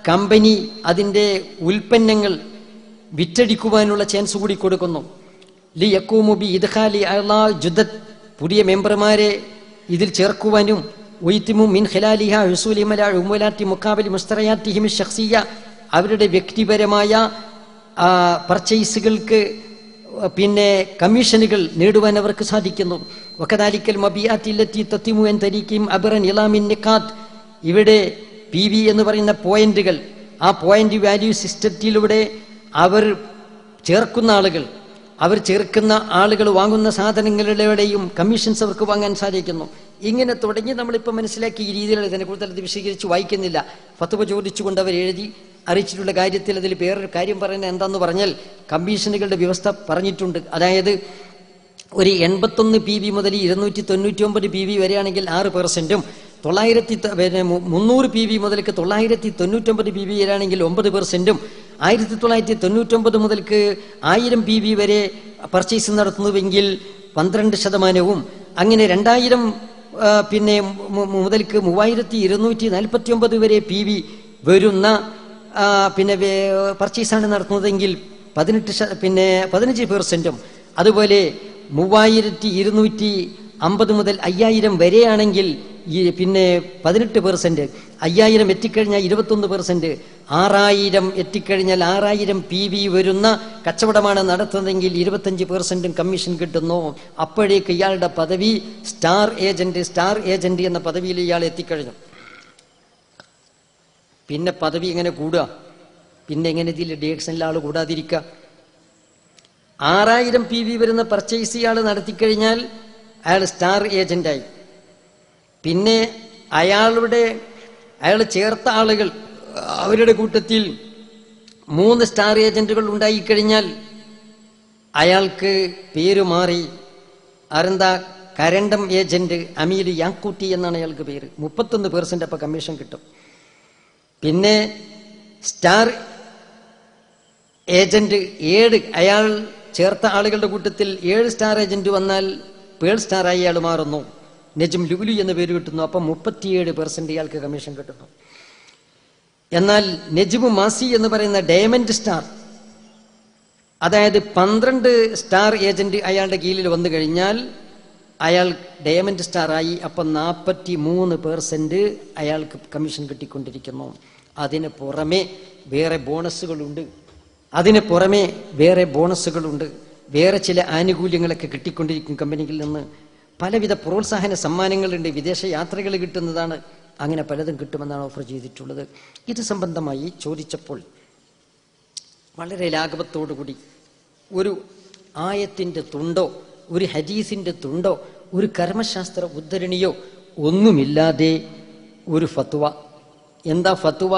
കമ്പനി അതിൻ്റെ ഉൽപ്പന്നങ്ങൾ വിറ്റഴിക്കുവാനുള്ള ചാൻസ് കൂടി കൊടുക്കുന്നു. ലി യഖൂമു ബി ഇദ്ഖാലി അഅ്ളാ ജുദദ് പുതിയ മെമ്പർമാരെ ഇതിൽ ചേർക്കുവാനും ഉയ്തിമു മിൻ ഖിലാലിഹ ഹുസൂലിഹിം അലാ ഉമുലാത്തി മുഖാബിൽ മുസ്തറയാത്തിഹിം ശഖ്സിയ്യ അവരുടെ വ്യക്തിപരമായ പർച്ചേസുകൾക്ക് പിന്നെ കമ്മീഷനുകൾ നേടുവാൻ അവർക്ക് സാധിക്കുന്നു. വകദാലിക്കൽ മബിയാത്തി ലത്തി തത്തിമു അൻ തരീഖിം അബ്റൻ ഇലാമിൻ നിഖാത്ത് ഇവിടെ PV എന്ന് പറയുന്ന പോയിന്റുകൾ ആ പോയിന്റ് വാല്യൂ സിസ്റ്റത്തിലൂടെ അവർ ചേർക്കുന്ന ആളുകൾ വാങ്ങുന്ന സാധനങ്ങളുടെയും കമ്മീഷൻസ് അവർക്ക് വാങ്ങാൻ സാധിക്കുന്നു. ഇങ്ങനെ തുടങ്ങി നമ്മളിപ്പോൾ മനസ്സിലാക്കി ഈ രീതിയിൽ ഇതിനെക്കുറിച്ച് അത് വിശദീകരിച്ച് വായിക്കുന്നില്ല. ഫത്വ ചോദിച്ചുകൊണ്ട് അവർ എഴുതി അറിയിച്ചിട്ടുള്ള കാര്യത്തിൽ അതിൽ വേറൊരു കാര്യം പറയുന്നത് എന്താണെന്ന് പറഞ്ഞാൽ കമ്മീഷനുകളുടെ വ്യവസ്ഥ പറഞ്ഞിട്ടുണ്ട്. അതായത് ഒരു 81 PV മുതൽ 299 PV വരെയാണെങ്കിൽ 6%, 300 PV മുതൽക്ക് 999 PV വരെയാണെങ്കിൽ 9%, 1999 മുതൽക്ക് 1000 PV വരെ പർച്ചേസ് നടത്തുന്നുവെങ്കിൽ 12%, അങ്ങനെ 2000 പിന്നെ മുതൽക്ക് 3249 വരെ PV വരുന്ന പിന്നെ പർച്ചേസാണ് നടത്തുന്നതെങ്കിൽ 15%, അതുപോലെ 3250 മുതൽ 5000 വരെയാണെങ്കിൽ പിന്നെ 18%, 5000 എത്തിക്കഴിഞ്ഞാൽ 21%, 6000 എത്തിക്കഴിഞ്ഞാൽ 6000 PV വരുന്ന കച്ചവടമാണ് നടത്തുന്നതെങ്കിൽ 25% കമ്മീഷൻ കിട്ടുന്നു. അപ്പോഴേക്ക് ഇയാളുടെ പദവി സ്റ്റാർ ഏജന്റ് എന്ന പദവിയിൽ ഇയാൾ എത്തിക്കഴിഞ്ഞു. പിന്നെ പദവി എങ്ങനെ കൂടുക? പിന്നെ എങ്ങനെ ഇതിൽ ഡിഎക്ഷനിൽ ആൾ കൂടാതിരിക്കുക? 6000 PV വരുന്ന പർച്ചേസ് ഇയാൾ നടത്തിക്കഴിഞ്ഞാൽ അയാൾ സ്റ്റാർ ഏജന്റായി. പിന്നെ അയാൾ ചേർത്ത ആളുകൾ അവരുടെ കൂട്ടത്തിൽ 3 സ്റ്റാർ ഏജന്റുകൾ ഉണ്ടായിക്കഴിഞ്ഞാൽ അയാൾക്ക് പേര് മാറി ആരെന്താ കരണ്ടം ഏജന്റ് അമീർ യാക്കൂട്ടി എന്നാണ് അയാൾക്ക് പേര്. 31% അപ്പം കമ്മീഷൻ കിട്ടും. പിന്നെ സ്റ്റാർ ഏജന്റ് 7 അയാൾ ചേർത്ത ആളുകളുടെ കൂട്ടത്തിൽ 7 സ്റ്റാർ ഏജന്റ് വന്നാൽ പേൾ സ്റ്റാറായി അയാൾ മാറുന്നു. നജം ലുലു എന്ന പേര് കിട്ടുന്നു. അപ്പം 37% ഇയാൾക്ക് കമ്മീഷൻ കിട്ടുന്നു. എന്നാൽ നജ്മു മാസി എന്ന് പറയുന്ന ഡയമണ്ട് സ്റ്റാർ, അതായത് 12 സ്റ്റാർ ഏജന്റ് അയാളുടെ കീഴിൽ വന്നു കഴിഞ്ഞാൽ അയാൾ ഡയമണ്ട് സ്റ്റാറായി. അപ്പം 43% അയാൾക്ക് കമ്മീഷൻ കിട്ടിക്കൊണ്ടിരിക്കുന്നു. അതിന് പുറമെ വേറെ ബോണസുകളുണ്ട്, വേറെ ചില ആനുകൂല്യങ്ങളൊക്കെ കിട്ടിക്കൊണ്ടിരിക്കും കമ്പനികളിൽ നിന്ന്. പലവിധ പ്രോത്സാഹന സമ്മാനങ്ങളുണ്ട്, വിദേശ യാത്രകൾ കിട്ടുന്നതാണ്, അങ്ങനെ പലതും കിട്ടുമെന്നാണ് ഓഫർ ചെയ്തിട്ടുള്ളത്. ഇത് സംബന്ധമായി ചോദിച്ചപ്പോൾ വളരെ ലാഘവത്തോടുകൂടി ഒരു ആയത്തിൻ്റെ തുണ്ടോ ഒരു ഹദീസിൻ്റെ തുണ്ടോ ഒരു കർമ്മശാസ്ത്ര ഉദ്ധരണിയോ ഒന്നുമില്ലാതെ ഒരു ഫത്വ. എന്താ ഫത്വ?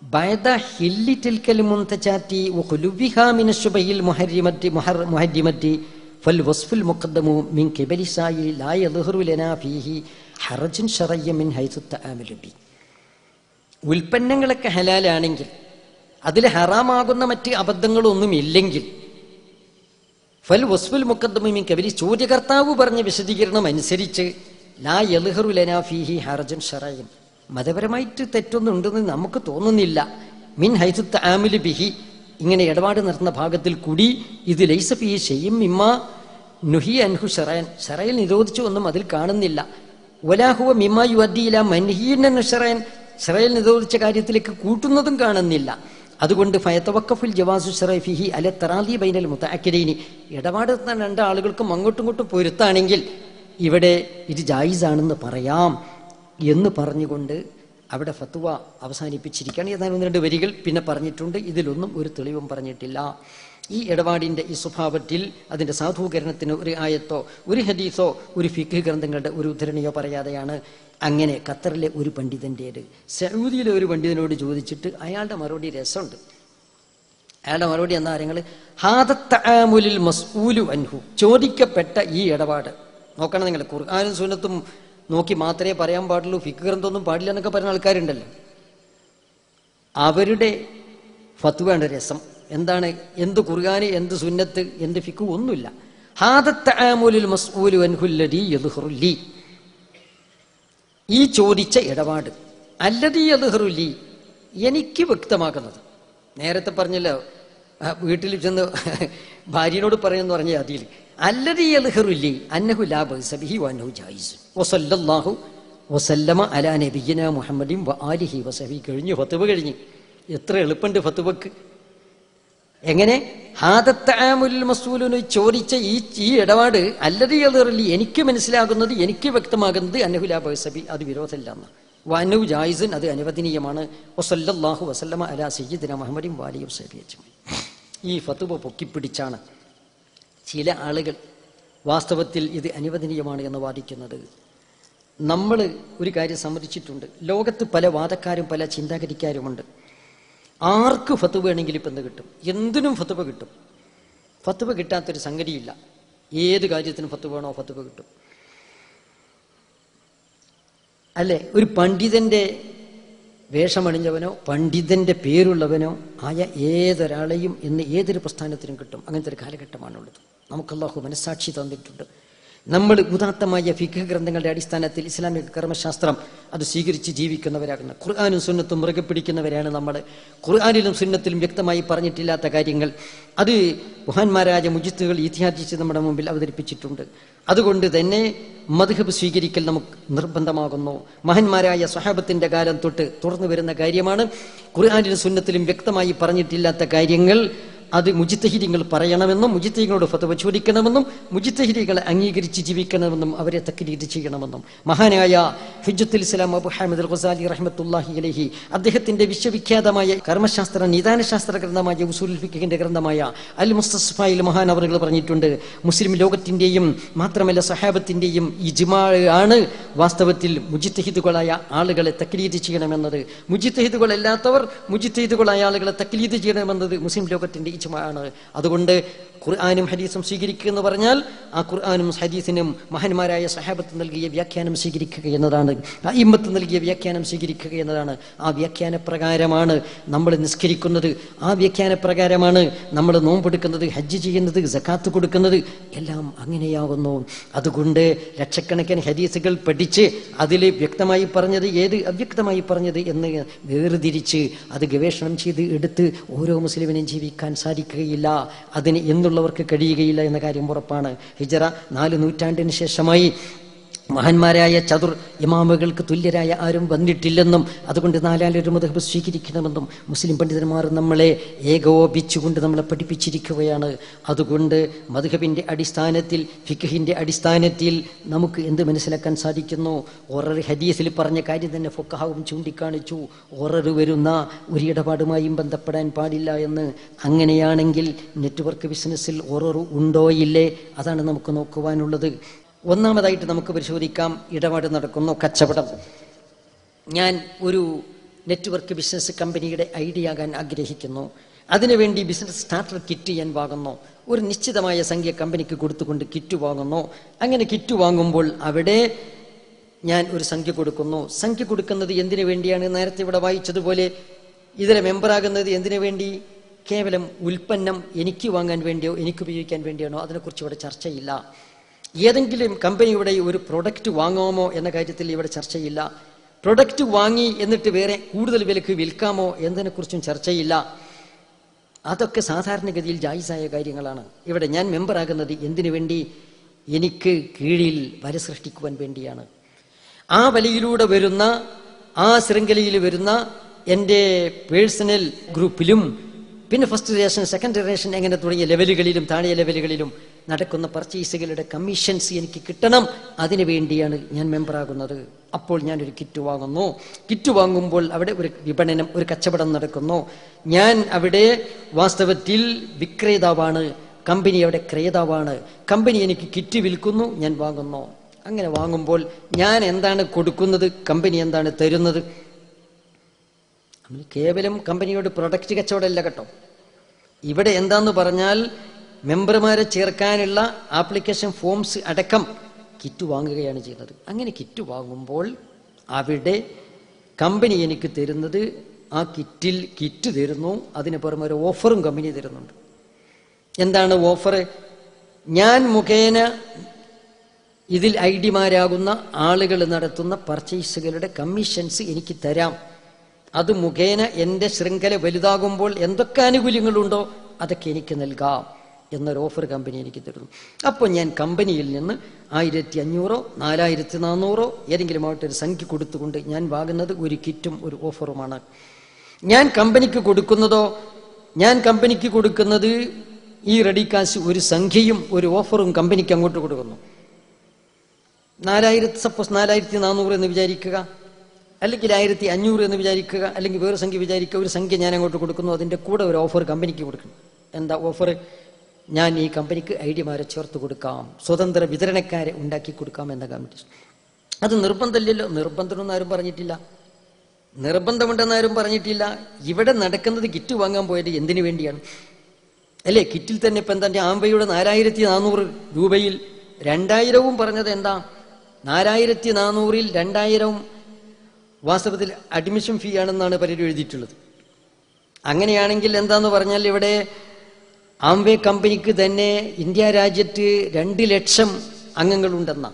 ബഅദ ഹില്ലി തിൽകൽ മുൻതജാത്തി വഖുലുബിഹാ മിന ശുബഹിൽ മുഹർരിമത്തി ഫൽ വസ്ഫുൽ മുഖദ്ദമു മിൻ ഖിബലി സായി ലാ യദ്ഹുറു ലനാ ഫീഹി ഹറജുൻ ശറയ്യ മിൻ ഹൈസു തആമലു ബി. ഉൽപ്പന്നങ്ങളൊക്കെ ഹലാലാണെങ്കിൽ അതിൽ ഹറാമാകുന്ന മറ്റ് അബദ്ധങ്ങളൊന്നും ഇല്ലെങ്കിൽ ഫൽ വസ്ഫുൽ മുഖദ്ദമു മിൻ ഖിബലി ചോദ്യകർത്താവ് പറഞ്ഞ വിശദീകരണം അനുസരിച്ച് ലാ യദ്ഹുറു ലനാ ഫീഹി ഹറജുൻ ശറയ്യ മതപരമായിട്ട് തെറ്റൊന്നും ഉണ്ടെന്ന് നമുക്ക് തോന്നുന്നില്ല. മിൻ ഹൈസു തആമലു ബിഹി ഇങ്ങനെ ഇടപാട് നടത്തുന്ന ഭാഗത്തിൽ കൂടി ഇത് ലൈസ ഫീഹി ശൈഉം മിമ്മാ നുഹി അൻഹു ശറഅൻ ശറയിൽ നിരോധിച്ചു ഒന്നും അതിൽ കാണുന്നില്ല. വലാ ഹുവ മിമ്മാ യുഅദ്ദി ഇലാ മൻഹിയൻ അൻഹു ശറഅൻ ശറയിൽ നിരോധിച്ച കാര്യത്തിലേക്ക് കൂട്ടുന്നതും കാണുന്നില്ല. അതുകൊണ്ട് ഫയതവഖഫുൽ ജവാസു ശറഇ ഫീഹി അല തറാദി ബൈനൽ മുതഅക്കിദൈനി ഇടപാട് നടത്തുന്ന രണ്ട് ആളുകൾക്കും അങ്ങോട്ടും ഇങ്ങോട്ടും പൊരുത്താണെങ്കിൽ ഇവിടെ ഇത് ജായിസാണെന്ന് പറയാം. എന്ന് പറഞ്ഞുകൊണ്ട് അവിടെ ഫത്വ അവസാനിപ്പിച്ചിരിക്കുകയാണ്. ഏതാനും 1-2 വരികൾ പിന്നെ പറഞ്ഞിട്ടുണ്ട്. ഇതിലൊന്നും ഒരു തെളിവും പറഞ്ഞിട്ടില്ല. ഈ ഇടപാടിൻ്റെ ഈ സ്വഭാവത്തിൽ അതിൻ്റെ സാധൂകരണത്തിന് ഒരു ആയത്തോ ഒരു ഹദീസോ ഒരു ഫിഖ് ഗ്രന്ഥങ്ങളുടെ ഒരു ഉദ്ധരണിയോ പറയാതെയാണ് അങ്ങനെ ഖത്തറിലെ ഒരു പണ്ഡിതൻ്റേത് സൗദിയിലെ ഒരു പണ്ഡിതനോട് ചോദിച്ചിട്ട് അയാളുടെ മറുപടി രസമുണ്ട്. അയാളുടെ മറുപടി എന്താ കാര്യങ്ങൾ ഹാദത്തആമുലിൽ മസ്ഊലു അൻഹു, ചോദിക്കപ്പെട്ട ഈ ഇടപാട് നോക്കണം നിങ്ങൾ. ഖുർആനും സുന്നത്തും നോക്കി മാത്രമേ പറയാൻ പാടുള്ളൂ, ഫിഖ് ഗ്രന്ഥമൊന്നും പാടില്ല എന്നൊക്കെ പറയുന്ന ആൾക്കാരുണ്ടല്ലോ. അവരുടെ ഫത്വയുടെ രസം എന്താണ്? എന്ത് ഖുർആന്, എന്ത് സുന്നത്ത്, എന്ത് ഫിഖ് ഒന്നുമില്ല. ഹാദത്തആമുലിൽ മസ്ഊലു അൻഹു അല്ലദീ യദ്ഹുറു ലി, ഈ ചോദിച്ച ഇടപാട് അല്ലദീ യദ്ഹുറു ലി, എനിക്ക് വ്യക്തമാക്കുന്നത്. നേരത്തെ പറഞ്ഞല്ലോ വീട്ടിൽ ചെന്ന് ഭാര്യനോട് പറയുമെന്ന് പറഞ്ഞ അതിൽ അല്ലദീ യദ്ഹുറു ലി അന്നഹു ലാ ബഅസ ബിഹി വഅന്നഹു ജായിസ് വസല്ലല്ലാഹു വസല്ലമ അലാ നബിയിനാ മുഹമ്മദിൻ വആലിഹി വസഹബി. കഴിഞ്ഞു, ഫത്വ കഴിഞ്ഞു. എത്ര എളുപ്പമുണ്ട് ഫത്വക്ക്. എങ്ങനെ? ഹാദത്തആമുൽ മസ്ഊലുന് ചോദിച്ച ഈ ഇടപാട് അല്ലദീ യദ്ഹുറു ലി, എനിക്ക് മനസ്സിലാകുന്നത്, എനിക്ക് വ്യക്തമാകുന്നത് അന്നഹു ലാ ബഅസ ബി, അത് വിരോധമില്ല എന്ന്. വഅന്നഹു ജായിസുൻ, അത് അനുവദനീയമാണ്. വസല്ലല്ലാഹു വസല്ലമ അലാ സയ്യിദിനാ മുഹമ്മദിൻ വആലിഹി വസഹബി അജ്മഈൻ. ഈ ഫത്വ പൊക്കിപ്പിടിച്ചാണ് ചില ആളുകൾ വാസ്തവത്തിൽ ഇത് അനുവദനീയമാണ് എന്ന് വാദിക്കുന്നത്. നമ്മൾ ഒരു കാര്യം സമ്മതിച്ചിട്ടുണ്ട്, ലോകത്ത് പല വാദക്കാരും പല ചിന്താഗതിക്കാരുമുണ്ട്. ആർക്ക് ഫത്വ വേണമെങ്കിലും ഇപ്പം എന്ത് കിട്ടും? എന്തിനും ഫത്വ കിട്ടും. ഫത്വ കിട്ടാത്തൊരു സംഗതിയില്ല. ഏത് കാര്യത്തിനും ഫത്വ വേണോ ഫത്വ കിട്ടും. അല്ലേ? ഒരു പണ്ഡിതന്റെ വേഷമണിഞ്ഞവനോ പണ്ഡിതന്റെ പേരുള്ളവനോ ആയ ഏതൊരാളെയും ഇന്ന് ഏതൊരു പ്രസ്ഥാനത്തിനും കിട്ടും. അങ്ങനത്തെ ഒരു കാലഘട്ടമാണുള്ളത്. നമുക്ക് അല്ലാഹു മനസ്സാക്ഷി തന്നിട്ടുണ്ട്. നമ്മൾ ഉദാത്തമായ ഫിഖ് ഗ്രന്ഥങ്ങളുടെ അടിസ്ഥാനത്തിൽ ഇസ്ലാമിക കർമ്മശാസ്ത്രം അത് സ്വീകരിച്ച് ജീവിക്കുന്നവരാകുന്ന, ഖുർആനും സുന്നത്തും മുറുകെ പിടിക്കുന്നവരാണ് നമ്മൾ. ഖുർആനിലും സുന്നത്തിലും വ്യക്തമായി പറഞ്ഞിട്ടില്ലാത്ത കാര്യങ്ങൾ അത് മഹാന്മാരായ മുജിത്തുകൾ ഇത്തിഹാദിച്ച് നമ്മുടെ മുമ്പിൽ അവതരിപ്പിച്ചിട്ടുണ്ട്. അതുകൊണ്ട് തന്നെ മദ്ഹബ് സ്വീകരിക്കൽ നമുക്ക് നിർബന്ധമാകുന്നു. മഹാന്മാരായ സ്വഹാബത്തിന്റെ കാലം തൊട്ട് തുടർന്നു വരുന്ന കാര്യമാണ്. ഖുർആനിലും സുന്നത്തിലും വ്യക്തമായി പറഞ്ഞിട്ടില്ലാത്ത കാര്യങ്ങൾ അത് മുജിത്തഹിദികൾ പറയണമെന്നും മുജിത്തഹിദികളോട് ഫത്വ ചോദിക്കണമെന്നും മുജിത്തഹിദികളെ അംഗീകരിച്ച് ജീവിക്കണമെന്നും അവരെ തക്ലീദ് ചെയ്യണമെന്നും മഹാനായ ഹുജ്ജത്തുൽ ഇസ്ലാം അബൂ ഹാമിദ് അൽ ഗസാലി റഹ്മത്തുള്ളാഹി അലൈഹി അദ്ദേഹത്തിന്റെ വിശ്വവിഖ്യാതമായ കർമ്മശാസ്ത്ര നിദാനശാസ്ത്ര ഗ്രന്ഥമായ ഉസൂലുൽ ഫിഖിന്റെ ഗ്രന്ഥമായ അൽ മുസ്തസ്ഫയിൽ മഹാനവറുകൾ പറഞ്ഞിട്ടുണ്ട്, മുസ്ലിം ലോകത്തിന്റെയും മാത്രമല്ല സഹാബത്തിന്റെയും ഇജ്മാ ആണ് വാസ്തവത്തിൽ മുജിത്തഹിദുകളായ ആളുകളെ തക്ലീദ് ചെയ്യണമെന്നത്. മുജിത്തഹിദുകളല്ലാത്തവർ മുജിത്തഹിദുകളായ ആളുകളെ തക്ലീദ് ചെയ്യണമെന്നത് മുസ്ലിം ലോകത്തിന്റെ ആണ്. അതുകൊണ്ട് ഖുർആനും ഹദീസും സ്വീകരിക്കുക എന്ന് പറഞ്ഞാൽ ആ ഖുർആനും ഹദീസിനും മഹാന്മാരായ സഹാബത്ത് നൽകിയ വ്യാഖ്യാനം സ്വീകരിക്കുക എന്നതാണ്, അഇമ്മത്ത് നൽകിയ വ്യാഖ്യാനം സ്വീകരിക്കുക എന്നതാണ്. ആ വ്യാഖ്യാന പ്രകാരമാണ് നമ്മൾ നിസ്കരിക്കുന്നത്, ആ വ്യാഖ്യാന പ്രകാരമാണ് നമ്മൾ നോമ്പെടുക്കുന്നത്, ഹജ്ജ് ചെയ്യുന്നത്, സക്കാത്ത് കൊടുക്കുന്നത്, എല്ലാം അങ്ങനെയാകുന്നു. അതുകൊണ്ട് ലക്ഷക്കണക്കിന് ഹദീസുകൾ പഠിച്ച് അതിൽ വ്യക്തമായി പറഞ്ഞത് ഏത് അവ്യക്തമായി പറഞ്ഞത് എന്ന് വേർതിരിച്ച് അത് ഗവേഷണം ചെയ്ത് എടുത്ത് ഓരോ മുസ്ലിമിനും ജീവിക്കാൻ സാധിക്കുകയില്ല. അതിന് എന്നുള്ളവർക്ക് കഴിയുകയില്ല എന്ന കാര്യം ഉറപ്പാണ്. ഹിജറ 4 നൂറ്റാണ്ടിന് ശേഷമായി മഹാന്മാരായ ചതുർ ഇമാമുകൾക്ക് തുല്യരായ ആരും വന്നിട്ടില്ലെന്നും അതുകൊണ്ട് 4 മദ്ഹബ് സ്വീകരിക്കണമെന്നും മുസ്ലിം പണ്ഡിതന്മാർ നമ്മളെ ഏകോപിച്ചുകൊണ്ട് നമ്മളെ പഠിപ്പിച്ചിരിക്കുകയാണ്. അതുകൊണ്ട് മദ്ഹബിന്റെ അടിസ്ഥാനത്തിൽ ഫിഖ്ഹിന്റെ അടിസ്ഥാനത്തിൽ നമുക്ക് എന്ത് മനസ്സിലാക്കാൻ സാധിക്കുന്നു? ഓരോ ഹദീസിൽ പറഞ്ഞ കാര്യം തന്നെ ഫുഖഹാവും ചൂണ്ടിക്കാണിച്ചു. ഓരോ വരുന്ന ഒരു ഇടപാടുമായും ബന്ധപ്പെടാൻ പാടില്ല എന്ന്. അങ്ങനെയാണെങ്കിൽ നെറ്റ്വർക്ക് ബിസിനസ്സിൽ ഓരോ ഉണ്ടോ ഇല്ലേ? അതാണ് നമുക്ക് നോക്കുവാനുള്ളത്. ഒന്നാമതായിട്ട് നമുക്ക് പരിശോധിക്കാം, ഇടപാട് നടക്കുന്നു, കച്ചവടം. ഞാൻ ഒരു നെറ്റ്വർക്ക് ബിസിനസ് കമ്പനിയുടെ ഐഡിയ ആകാൻ ആഗ്രഹിക്കുന്നു. അതിനുവേണ്ടി ബിസിനസ് സ്റ്റാർട്ടർ കിറ്റ് ഞാൻ വാങ്ങുന്നു. ഒരു നിശ്ചിതമായ സംഖ്യ കമ്പനിക്ക് കൊടുത്തുകൊണ്ട് കിറ്റ് വാങ്ങുന്നു. അങ്ങനെ കിറ്റ് വാങ്ങുമ്പോൾ അവിടെ ഞാൻ ഒരു സംഖ്യ കൊടുക്കുന്നു. സംഖ്യ കൊടുക്കുന്നത് എന്തിനു വേണ്ടിയാണ്? നേരത്തെ ഇവിടെ വായിച്ചതുപോലെ ഇതിലെ മെമ്പറാകുന്നത് എന്തിനു വേണ്ടി? കേവലം ഉൽപ്പന്നം എനിക്ക് വാങ്ങാൻ വേണ്ടിയോ എനിക്ക് ഉപയോഗിക്കാൻ വേണ്ടിയാണോ? അതിനെക്കുറിച്ച് ഇവിടെ ചർച്ചയില്ല. ഏതെങ്കിലും കമ്പനിയുടെ ഒരു പ്രൊഡക്റ്റ് വാങ്ങാമോ എന്ന കാര്യത്തിൽ ഇവിടെ ചർച്ചയില്ല. പ്രൊഡക്റ്റ് വാങ്ങി എന്നിട്ട് വേറെ കൂടുതൽ വിലക്ക് വിൽക്കാമോ എന്നതിനെക്കുറിച്ചും ചർച്ചയില്ല. അതൊക്കെ സാധാരണഗതിയിൽ ജായിസായ കാര്യങ്ങളാണ്. ഇവിടെ ഞാൻ മെമ്പറാകുന്നത് എന്തിനു വേണ്ടി? എനിക്ക് കീഴിൽ വല സൃഷ്ടിക്കുവാൻ വേണ്ടിയാണ്. ആ വലയിലൂടെ വരുന്ന, ആ ശൃംഖലയിൽ വരുന്ന എൻ്റെ പേഴ്സണൽ ഗ്രൂപ്പിലും പിന്നെ ഫസ്റ്റ് ജനറേഷൻ, സെക്കൻഡ് ജനറേഷൻ എങ്ങനെ തുടങ്ങിയ ലെവലുകളിലും താഴെ ലെവലുകളിലും നടക്കുന്ന പർച്ചേസുകളുടെ കമ്മീഷൻസ് എനിക്ക് കിട്ടണം. അതിനു വേണ്ടിയാണ് ഞാൻ മെമ്പറാകുന്നത്. അപ്പോൾ ഞാനൊരു കിറ്റ് വാങ്ങുന്നു. കിറ്റ് വാങ്ങുമ്പോൾ അവിടെ ഒരു വിപണനം, ഒരു കച്ചവടം നടക്കുന്നു. ഞാൻ അവിടെ വാസ്തവത്തിൽ വിക്രേതാവാണ്, കമ്പനി അവിടെ ക്രേതാവാണ്. കമ്പനി എനിക്ക് കിറ്റ് വിൽക്കുന്നു, ഞാൻ വാങ്ങുന്നു. അങ്ങനെ വാങ്ങുമ്പോൾ ഞാൻ എന്താണ് കൊടുക്കുന്നത്, കമ്പനി എന്താണ് തരുന്നത്? കേവലം കമ്പനിയോട് പ്രൊഡക്റ്റ് കച്ചവടമല്ല കേട്ടോ. ഇവിടെ എന്താന്ന് പറഞ്ഞാൽ മെമ്പർമാരെ ചേർക്കാനുള്ള ആപ്ലിക്കേഷൻ ഫോംസ് അടക്കം കിറ്റ് വാങ്ങുകയാണ് ചെയ്യുന്നത്. അങ്ങനെ കിറ്റ് വാങ്ങുമ്പോൾ അവിടെ കമ്പനി എനിക്ക് തരുന്നത്, ആ കിറ്റിൽ കിറ്റ് തരുന്നു, അതിന് പുറമെ ഒരു ഓഫറും കമ്പനി തരുന്നുണ്ട്. എന്താണ് ഓഫർ? ഞാൻ മുഖേന ഇതിൽ ഐഡിമാരാകുന്ന ആളുകൾ നടത്തുന്ന പർച്ചേസുകളുടെ കമ്മീഷൻസ് എനിക്ക് തരാം. അത് മുഖേന എൻ്റെ ശൃംഖല വലുതാകുമ്പോൾ എന്തൊക്കെ ആനുകൂല്യങ്ങളുണ്ടോ അതൊക്കെ എനിക്ക് നൽകാം എന്നൊരു ഓഫർ കമ്പനി എനിക്ക് തരുന്നു. അപ്പോൾ ഞാൻ കമ്പനിയിൽ നിന്ന് 1500 4400 ഏതെങ്കിലും ആയിട്ട് ഒരു സംഖ്യ കൊടുത്തുകൊണ്ട് ഞാൻ വാങ്ങുന്നത് ഒരു കിറ്റും ഒരു ഓഫറുമാണ്. ഞാൻ കമ്പനിക്ക് കൊടുക്കുന്നത് ഈ റെഡി കാശ് ഒരു സംഖ്യയും ഒരു ഓഫറും കമ്പനിക്ക് അങ്ങോട്ട് കൊടുക്കുന്നു. 4400 എന്ന് വിചാരിക്കുക, അല്ലെങ്കിൽ 1500 എന്ന് വിചാരിക്കുക, അല്ലെങ്കിൽ വേറെ സംഖ്യ വിചാരിക്കുക. ഒരു സംഖ്യ ഞാൻ അങ്ങോട്ട് കൊടുക്കുന്നു, അതിൻ്റെ കൂടെ ഒരു ഓഫർ കമ്പനിക്ക് കൊടുക്കണം. എന്താ ഓഫർ? ഞാൻ ഈ കമ്പനിക്ക് ഐഡിമാരെ ചേർത്ത് കൊടുക്കാം, സ്വതന്ത്ര വിതരണക്കാരെ ഉണ്ടാക്കി കൊടുക്കാം എന്ന കമ്പനി. അത് നിർബന്ധമില്ലല്ലോ, നിർബന്ധമൊന്നും ആരും പറഞ്ഞിട്ടില്ല, നിർബന്ധമുണ്ടെന്ന് ആരും പറഞ്ഞിട്ടില്ല. ഇവിടെ നടക്കുന്നത് കിറ്റ് വാങ്ങാൻ പോയത് എന്തിനു വേണ്ടിയാണ് അല്ലേ? കിറ്റിൽ തന്നെ ഇപ്പം എന്താ, ആമ്പയുടെ 4400 രൂപയിൽ 2000 പറഞ്ഞത് എന്താ? 4400-ൽ 2000 വാസ്തവത്തിൽ അഡ്മിഷൻ ഫീ ആണെന്നാണ് പലരും എഴുതിയിട്ടുള്ളത്. അങ്ങനെയാണെങ്കിൽ എന്താന്ന് പറഞ്ഞാൽ ഇവിടെ ആംവേ കമ്പനിക്ക് തന്നെ ഇന്ത്യ രാജ്യത്ത് 2 ലക്ഷം അംഗങ്ങളുണ്ടെന്ന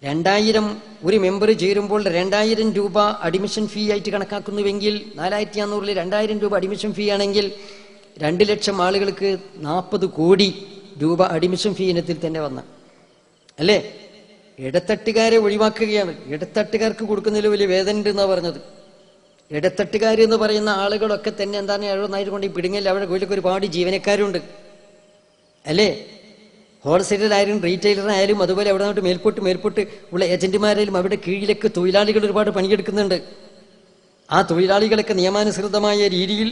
2000 ഒരു മെമ്പർ ചേരുമ്പോൾ 2000 രൂപ അഡ്മിഷൻ ഫീ ആയിട്ട് കണക്കാക്കുന്നുവെങ്കിൽ 4400-ൽ 2000 രൂപ അഡ്മിഷൻ ഫീ ആണെങ്കിൽ 2 ലക്ഷം ആളുകൾക്ക് 40 കോടി രൂപ അഡ്മിഷൻ ഫീ ഇനത്തിൽ തന്നെ വന്ന അല്ലേ? ഇടത്തട്ടുകാരെ ഒഴിവാക്കുകയാണ്. ഇടത്തട്ടുകാർക്ക് കൊടുക്കുന്നതിൽ വലിയ വേദന ഉണ്ട് എന്നാണ് പറഞ്ഞത്. ഇടത്തട്ടുകാർ എന്ന് പറയുന്ന ആളുകളൊക്കെ തന്നെ എന്താണ് 70,000 കൊണ്ട് ഈ പിടുങ്ങില്ല. അവിടെ വീട്ടിലേക്ക് ഒരുപാട് ജീവനക്കാരുണ്ട് അല്ലേ? ഹോൾസെയിലറായാലും റീറ്റെയിലറായാലും അതുപോലെ അവിടെ നിന്നിട്ട് മേൽപോട്ട് ഉള്ള ഏജന്റുമാരായാലും അവിടെ കീഴിലേക്ക് തൊഴിലാളികൾ ഒരുപാട് പണിയെടുക്കുന്നുണ്ട്. ആ തൊഴിലാളികളൊക്കെ നിയമാനുസൃതമായ രീതിയിൽ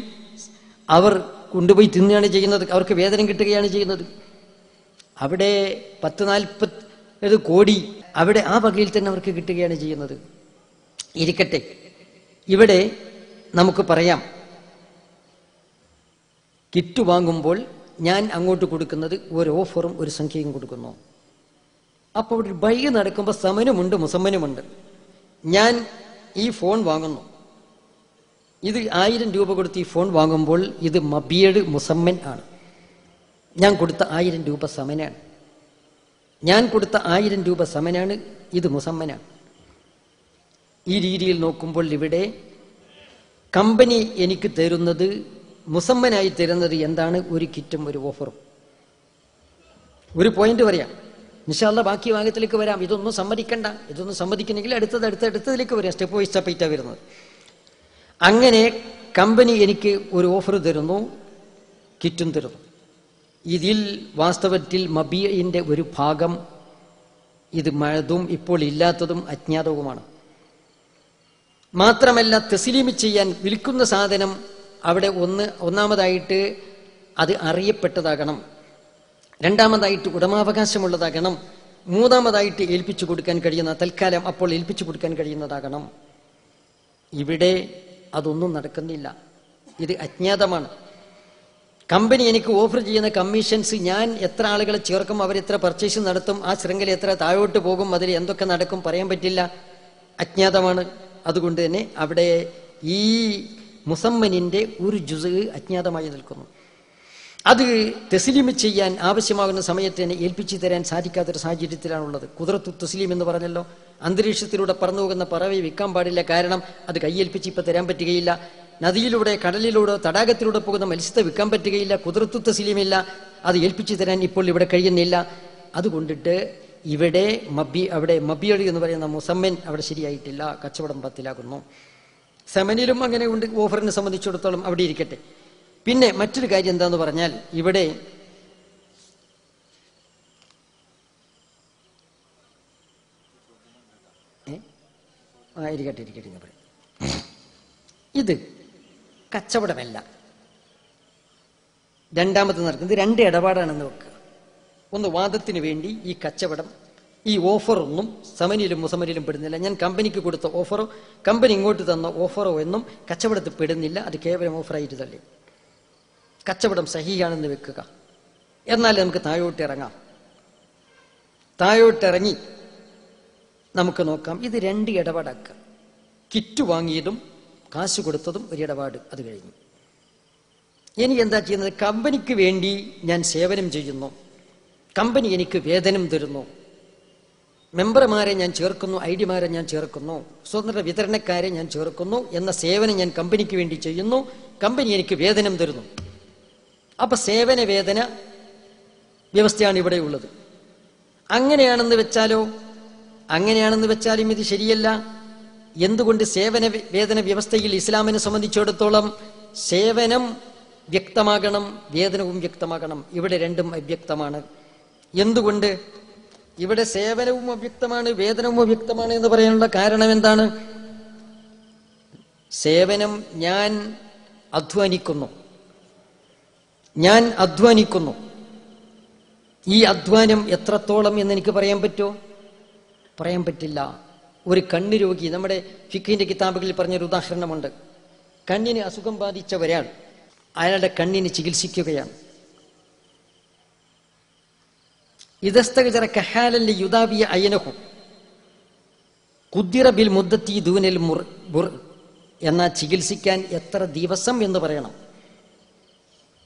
അവർ കൊണ്ടുപോയി തിന്നുകയാണ് ചെയ്യുന്നത്, അവർക്ക് വേതനം കിട്ടുകയാണ് ചെയ്യുന്നത്. അവിടെ 10-40 കോടി അവിടെ ആ വകയിൽ തന്നെ അവർക്ക് കിട്ടുകയാണ് ചെയ്യുന്നത്. ഇരിക്കട്ടെ, ഇവിടെ നമുക്ക് പറയാം, കിറ്റ് വാങ്ങുമ്പോൾ ഞാൻ അങ്ങോട്ട് കൊടുക്കുന്നത് ഒരു ഓഫറും ഒരു സംഖ്യയും കൊടുക്കുന്നു. അപ്പോൾ ഒരു ബൈ നടക്കുമ്പോൾ സമനുമുണ്ട് മുസമ്മനുമുണ്ട്. ഞാൻ ഈ ഫോൺ വാങ്ങുന്നു, ഇത് 1000 രൂപ കൊടുത്ത് ഈ ഫോൺ വാങ്ങുമ്പോൾ ഇത് മബിയഡ് മുസമ്മൻ ആണ്. ഞാൻ കൊടുത്ത 1000 രൂപ സമനാണ്. ഞാൻ കൊടുത്ത 1000 രൂപ സമനാണ്, ഇത് മുസമ്മനാണ്. ഈ രീതിയിൽ നോക്കുമ്പോൾ ഇവിടെ കമ്പനി എനിക്ക് തരുന്നത്, മുസമ്മനായി തരുന്നത് എന്താണ്? ഒരു കിറ്റും ഒരു ഓഫറും. ഒരു പോയിന്റ് പറയാം, ഇൻഷാ അല്ലാഹ് ബാക്കി ഭാഗത്തിലേക്ക് വരാം. ഇതൊന്നും സമ്മതിക്കണ്ട, ഇതൊന്നും സമ്മതിക്കണമെങ്കിൽ അടുത്തതിലേക്ക് വരാം. സ്റ്റെപ്പ് ബൈ സ്റ്റെപ്പായിട്ടാണ് വരുന്നത്. അങ്ങനെ കമ്പനി എനിക്ക് ഒരു ഓഫർ തരുന്നു, കിറ്റും തരുന്നു. ഇതിൽ വാസ്തവത്തിൽ മബിയിന്റെ ഒരു ഭാഗം ഇത് മഴതും ഇപ്പോൾ ഇല്ലാത്തതും അജ്ഞാതവുമാണ്. മാത്രമല്ല തസ്ലീമ് ചെയ്യാൻ വിൽക്കുന്ന സാധനം അവിടെ ഒന്നാമതായിട്ട് അത് അറിയപ്പെട്ടതാകണം, രണ്ടാമതായിട്ട് ഉടമാവകാശമുള്ളതാകണം, മൂന്നാമതായിട്ട് ഏൽപ്പിച്ചു കൊടുക്കാൻ കഴിയുന്ന, തൽക്കാലം അപ്പോൾ ഏൽപ്പിച്ചു കൊടുക്കാൻ കഴിയുന്നതാകണം. ഇവിടെ അതൊന്നും നടക്കുന്നില്ല, ഇത് അജ്ഞാതമാണ്. കമ്പനി എനിക്ക് ഓഫർ ചെയ്യുന്ന കമ്മീഷൻസ്, ഞാൻ എത്ര ആളുകളെ ചേർക്കും, അവരെത്ര പർച്ചേസ് നടത്തും, ആ ശൃംഖല എത്ര താഴോട്ട് പോകും, അതിൽ എന്തൊക്കെ നടക്കും പറയാൻ പറ്റില്ല, അജ്ഞാതമാണ്. അതുകൊണ്ട് തന്നെ അവിടെ ഈ മുസമ്മനിന്റെ ഒരു ജുസ് അജ്ഞാതമായി നിൽക്കുന്നു. അത് തസ്ലീമ് ചെയ്യാൻ ആവശ്യമാകുന്ന സമയത്ത് തന്നെ ഏൽപ്പിച്ചു തരാൻ സാധിക്കാത്തൊരു സാഹചര്യത്തിലാണുള്ളത്. കുദറത്തു തസ്ലീം എന്ന് പറഞ്ഞല്ലോ, അന്തരീക്ഷത്തിലൂടെ പറന്നു പോകുന്ന പറവയെ വിൽക്കാൻ പാടില്ല, കാരണം അത് കൈയേൽപ്പിച്ച് ഇപ്പം തരാൻ പറ്റുകയില്ല. നദിയിലൂടെ, കടലിലൂടെ, തടാകത്തിലൂടെ പോകുന്ന മത്സ്യത്തെ വിൽക്കാൻ പറ്റുകയില്ല, കുദറത്തു തസ്ലീമില്ല, അത് ഏൽപ്പിച്ചു തരാൻ ഇപ്പോൾ ഇവിടെ കഴിയുന്നില്ല. അതുകൊണ്ടിട്ട് ഇവിടെ മബിയടി എന്ന് പറയുന്ന മുസമ്മൻ അവിടെ ശരിയായിട്ടില്ല, കച്ചവടം പത്തിലാകുന്നു. സമനിലും അങ്ങനെ ഉണ്ട്, ഓഫറിനെ സംബന്ധിച്ചിടത്തോളം അവിടെ ഇരിക്കട്ടെ. പിന്നെ മറ്റൊരു കാര്യം എന്താന്ന് പറഞ്ഞാൽ, ഇവിടെ ഇരിക്കട്ടെ ഞാൻ പറയാം. ഇത് കച്ചവടമല്ല. രണ്ടാമത് നടക്കുന്നത് 2 ഇടപാടാണെന്ന് വെക്കുക. ഒന്ന്, വാദത്തിന് വേണ്ടി ഈ കച്ചവടം, ഈ ഓഫറൊന്നും സമനിലും മുസമനിലും പെടുന്നില്ല. ഞാൻ കമ്പനിക്ക് കൊടുത്ത ഓഫറോ കമ്പനി ഇങ്ങോട്ട് തന്ന ഓഫറോ എന്നും കച്ചവടത്തിൽ പെടുന്നില്ല. അത് കേവലം ഓഫറായിട്ട് തള്ളി. കച്ചവടം സഹിയാണെന്ന് വെക്കുക. എന്നാൽ നമുക്ക് താഴോട്ടിറങ്ങാം. താഴോട്ടിറങ്ങി നമുക്ക് നോക്കാം. ഇത് 2 ഇടപാടാക്കുക. കിറ്റ് വാങ്ങിയതും കാശ് കൊടുത്തതും ഒരു ഇടപാട്, അത് കഴിഞ്ഞു. ഇനി എന്താ ചെയ്യുന്നത്? കമ്പനിക്ക് വേണ്ടി ഞാൻ സേവനം ചെയ്യുന്നു, കമ്പനി എനിക്ക് വേതനം തരുന്നു, മെമ്പർമാരെ ഞാൻ ചേർക്കുന്നു, ഐഡിമാരെ ഞാൻ ചേർക്കുന്നു, സ്വതന്ത്ര വിതരണക്കാരെ ഞാൻ ചേർക്കുന്നു എന്ന സേവനം ഞാൻ കമ്പനിക്ക് വേണ്ടി ചെയ്യുന്നു, കമ്പനി എനിക്ക് വേതനം തരുന്നു. അപ്പൊ സേവന വേതന വ്യവസ്ഥയാണ് ഇവിടെ ഉള്ളത്. അങ്ങനെയാണെന്ന് വെച്ചാലും ഇത് ശരിയല്ല. എന്തുകൊണ്ട്? സേവന വേതന വ്യവസ്ഥയിൽ ഇസ്ലാമിനെ സംബന്ധിച്ചിടത്തോളം സേവനം വ്യക്തമാകണം, വേതനവും വ്യക്തമാകണം. ഇവിടെ രണ്ടും അവ്യക്തമാണ്. എന്തുകൊണ്ട്? ഇവിടെ സേവനവും അവ്യക്തമാണ്, വേതനവും അവ്യക്തമാണ് എന്ന് പറയാനുള്ള കാരണം എന്താണ്? സേവനം ഞാൻ അധ്വാനിക്കുന്നു. ഈ അധ്വാനം എത്രത്തോളം എന്നെനിക്ക് പറയാൻ പറ്റുമോ? പറയാൻ പറ്റില്ല. ഒരു കണ്ണ് രോഗി, നമ്മുടെ ഫിഖിന്റെ കിതാബുകളിൽ പറഞ്ഞൊരു ഉദാഹരണമുണ്ട്. കണ്ണിന് അസുഖം ബാധിച്ച ഒരാൾ അയാളുടെ കണ്ണിന് ചികിത്സിക്കുകയാണ്. ഇദസ്തഗ്ജറ കഹാലൻ ലിയുദാവിയ അയനഹു ഖുദ്ദിറ ബിൽ മുദ്ദത്തി ദൂനൽ മുർ എന്ന ചികിത്സിക്കാൻ എത്ര ദിവസം എന്ന് പറയണം.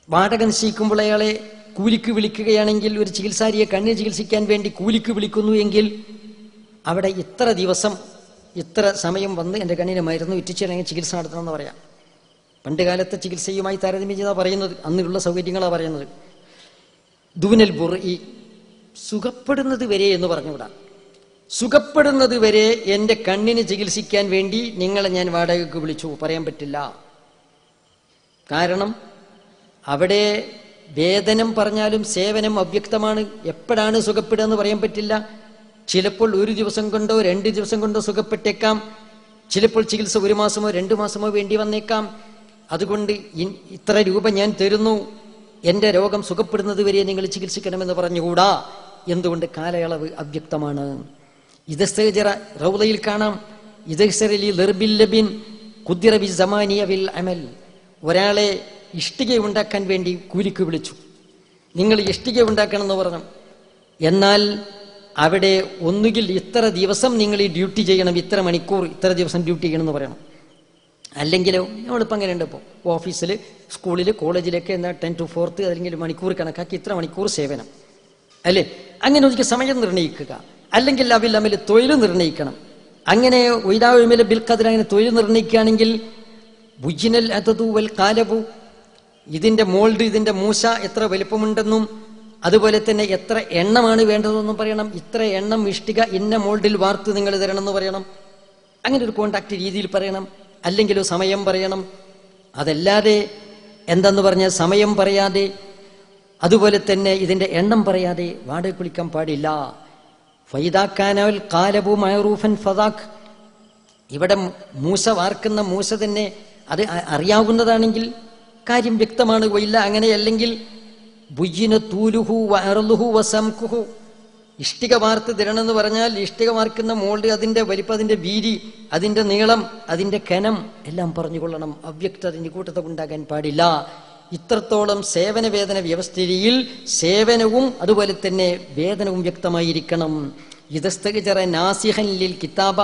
വാടക നിശ്ചയിക്കുമ്പോൾ അയാളെ കൂലിക്ക് വിളിക്കുകയാണെങ്കിൽ, ഒരു ചികിത്സാരിയെ കണ്ണിന് ചികിത്സിക്കാൻ വേണ്ടി കൂലിക്ക് വിളിക്കുന്നു എങ്കിൽ അവിടെ ഇത്ര ദിവസം ഇത്ര സമയം വന്ന് എൻ്റെ കണ്ണിന് മരുന്ന് വിറ്റിച്ചില്ലെങ്കിൽ ചികിത്സ നടത്തണമെന്ന് പറയാം. പണ്ട് കാലത്തെ ചികിത്സയുമായി താരതമ്യം ചെയ്താൽ പറയുന്നത്, അന്നിലുള്ള സൗകര്യങ്ങളാണ് പറയുന്നത്. ദൂനൽ ബുർ, ഈ സുഖപ്പെടുന്നത് വരെ എന്ന് പറഞ്ഞുകൂടാ. സുഖപ്പെടുന്നത് വരെ എൻ്റെ കണ്ണിന് ചികിത്സിക്കാൻ വേണ്ടി നിങ്ങളെ ഞാൻ വാടകയ്ക്ക് വിളിച്ചു പറയാൻ പറ്റില്ല. കാരണം അവിടെ വേതനം പറഞ്ഞാലും സേവനം അവ്യക്തമാണ്. എപ്പോഴാണ് സുഖപ്പെടുക എന്ന് പറയാൻ പറ്റില്ല. ചിലപ്പോൾ 1 ദിവസം കൊണ്ടോ 2 ദിവസം കൊണ്ടോ സുഖപ്പെട്ടേക്കാം. ചിലപ്പോൾ ചികിത്സ 1 മാസമോ 2 മാസമോ വേണ്ടി വന്നേക്കാം. അതുകൊണ്ട് ഇത്ര രൂപ ഞാൻ തരുന്നു, എൻ്റെ രോഗം സുഖപ്പെടുന്നത് വരെ നിങ്ങൾ ചികിത്സിക്കണമെന്ന് പറഞ്ഞുകൂടാ. എന്തുകൊണ്ട്? കാലയളവ് അവ്യക്തമാണ്. ഇദസ്തഗ്ജറ റൗളയിൽ കാണാം, ഇദസ്തഗ്ജറലി ളിർബിൽ ലബിൻ ഖുദ്ദിറ ബിസ്സമാനിയ ബിൽ അമൽ. ഒരാളെ ഇഷ്ടിക ഉണ്ടാക്കാൻ വേണ്ടി കൂലിക്ക് വിളിച്ചു, നിങ്ങൾ ഇഷ്ടിക ഉണ്ടാക്കണം എന്ന് പറഞ്ഞു. എന്നാൽ അവിടെ ഒന്നുകിൽ ഇത്ര ദിവസം നിങ്ങൾ ഈ ഡ്യൂട്ടി ചെയ്യണം, ഇത്ര മണിക്കൂർ ഇത്ര ദിവസം ഡ്യൂട്ടി ചെയ്യണം എന്ന് പറയണം. അല്ലെങ്കിലോ നമ്മളിപ്പോൾ അങ്ങനെ ഉണ്ട്, ഇപ്പോൾ ഓഫീസിൽ, സ്കൂളിൽ, കോളേജിലൊക്കെ എന്നാൽ 10 to 4 അല്ലെങ്കിൽ മണിക്കൂർ കണക്കാക്കി ഇത്ര മണിക്കൂർ സേവനം അല്ലേ. അങ്ങനെ ഒരിക്കൽ സമയം നിർണ്ണയിക്കുക. അല്ലെങ്കിൽ അവിൽ തൊഴിൽ നിർണ്ണയിക്കണം. അങ്ങനെ ഒയ്താവിൽ ബിൽഖദർ അങ്ങനെ തൊഴിൽ നിർണ്ണയിക്കുകയാണെങ്കിൽ ബുജിനൽ അതതു വൽ കാലബു, ഇതിന്റെ മോൾഡ്, ഇതിന്റെ മൂശ എത്ര വലുപ്പമുണ്ടെന്നും അതുപോലെ തന്നെ എത്ര എണ്ണമാണ് വേണ്ടതെന്നും പറയണം. ഇത്ര എണ്ണം ഇഷ്ടിക ഇന്ന മോൾഡിൽ വാർത്ത് നിങ്ങൾ തരണമെന്ന് പറയണം. അങ്ങനെ ഒരു കോണ്ടാക്ട് രീതിയിൽ പറയണം. അല്ലെങ്കിലോ സമയം പറയണം. അതല്ലാതെ എന്തെന്ന് പറഞ്ഞാൽ സമയം പറയാതെ അതുപോലെ തന്നെ ഇതിന്റെ എണ്ണം പറയാതെ വാടക കുളിക്കാൻ പാടില്ല. ഫൈദാക്കാനൽ കാലബു മഅറൂഫൻ ഫദാഖ്, ഇവിടെ മൂസ വാർക്കുന്ന മൂസ തന്നെ അത് അറിയാവുന്നതാണെങ്കിൽ കാര്യം വ്യക്തമാണ്. ഇല്ല അങ്ങനെയല്ലെങ്കിൽ ബുയ്യിന തൂലുഹു വഅർളുഹു വസംകുഹു, ഇഷ്ടിക വാർത്ത് തരണമെന്ന് പറഞ്ഞാൽ ഇഷ്ടിക വാർക്കുന്ന മോൾഡ്, അതിന്റെ വലിപ്പം, അതിന്റെ വീതി, അതിന്റെ നീളം, അതിന്റെ കനം എല്ലാം പറഞ്ഞുകൊള്ളണം. അവ്യക്തത ഇനി കൂട്ടത്തെ ഉണ്ടാകാൻ പാടില്ല. ഇത്രത്തോളം സേവന വേതന വ്യവസ്ഥയിൽ സേവനവും അതുപോലെ തന്നെ വേതനവും വ്യക്തമായിരിക്കണം. ഇദസ്തഗ്ജറ നാസിഖൻ ലിൽ കിതാബ,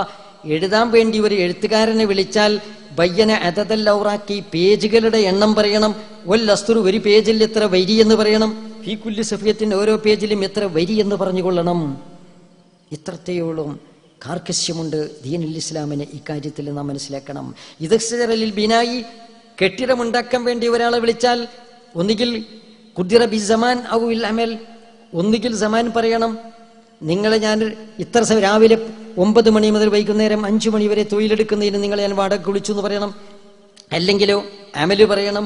എഴുതാൻ വേണ്ടി ഒരു എഴുത്തുകാരനെ വിളിച്ചാൽ ബയ്യന അദദൽ ഔറാഖി, പേജുകളുടെ എണ്ണം പറയണം. വൽ അസ്തുർ, ഒരു പേജിൽ എത്ര വരി എന്ന് പറയണം. ഫീ കുല്ലി സഫിയത്തിന്, ഓരോ പേജിലും എത്ര വരി എന്ന് പറഞ്ഞുകൊള്ളണം. ഇത്രത്തോളം കാർക്കശ്യമുണ്ട് ദീനുൽ ഇസ്ലാമിന്. ഇക്കാര്യത്തിൽ നാം മനസ്സിലാക്കണം. ഇദസ്തഗ്ജറലിൽ ബിനായി, കെട്ടിടമുണ്ടാക്കാൻ വേണ്ടി ഒരാളെ വിളിച്ചാൽ ഒന്നുകിൽ ഖുദ്ദിറ ബിസ്സമാൻ ഔ ഇൽ അമൽ, ഒന്നുകിൽ സമാൻ പറയണം. നിങ്ങളെ ഞാൻ ഇത്ര രാവിലെ 9 മണി മുതൽ വൈകുന്നേരം 5 മണി വരെ തൊഴിലെടുക്കുന്നതിന് നിങ്ങളെ ഞാൻ വാടക വിളിച്ചു എന്ന് പറയണം. അല്ലെങ്കിലോ അമല് പറയണം.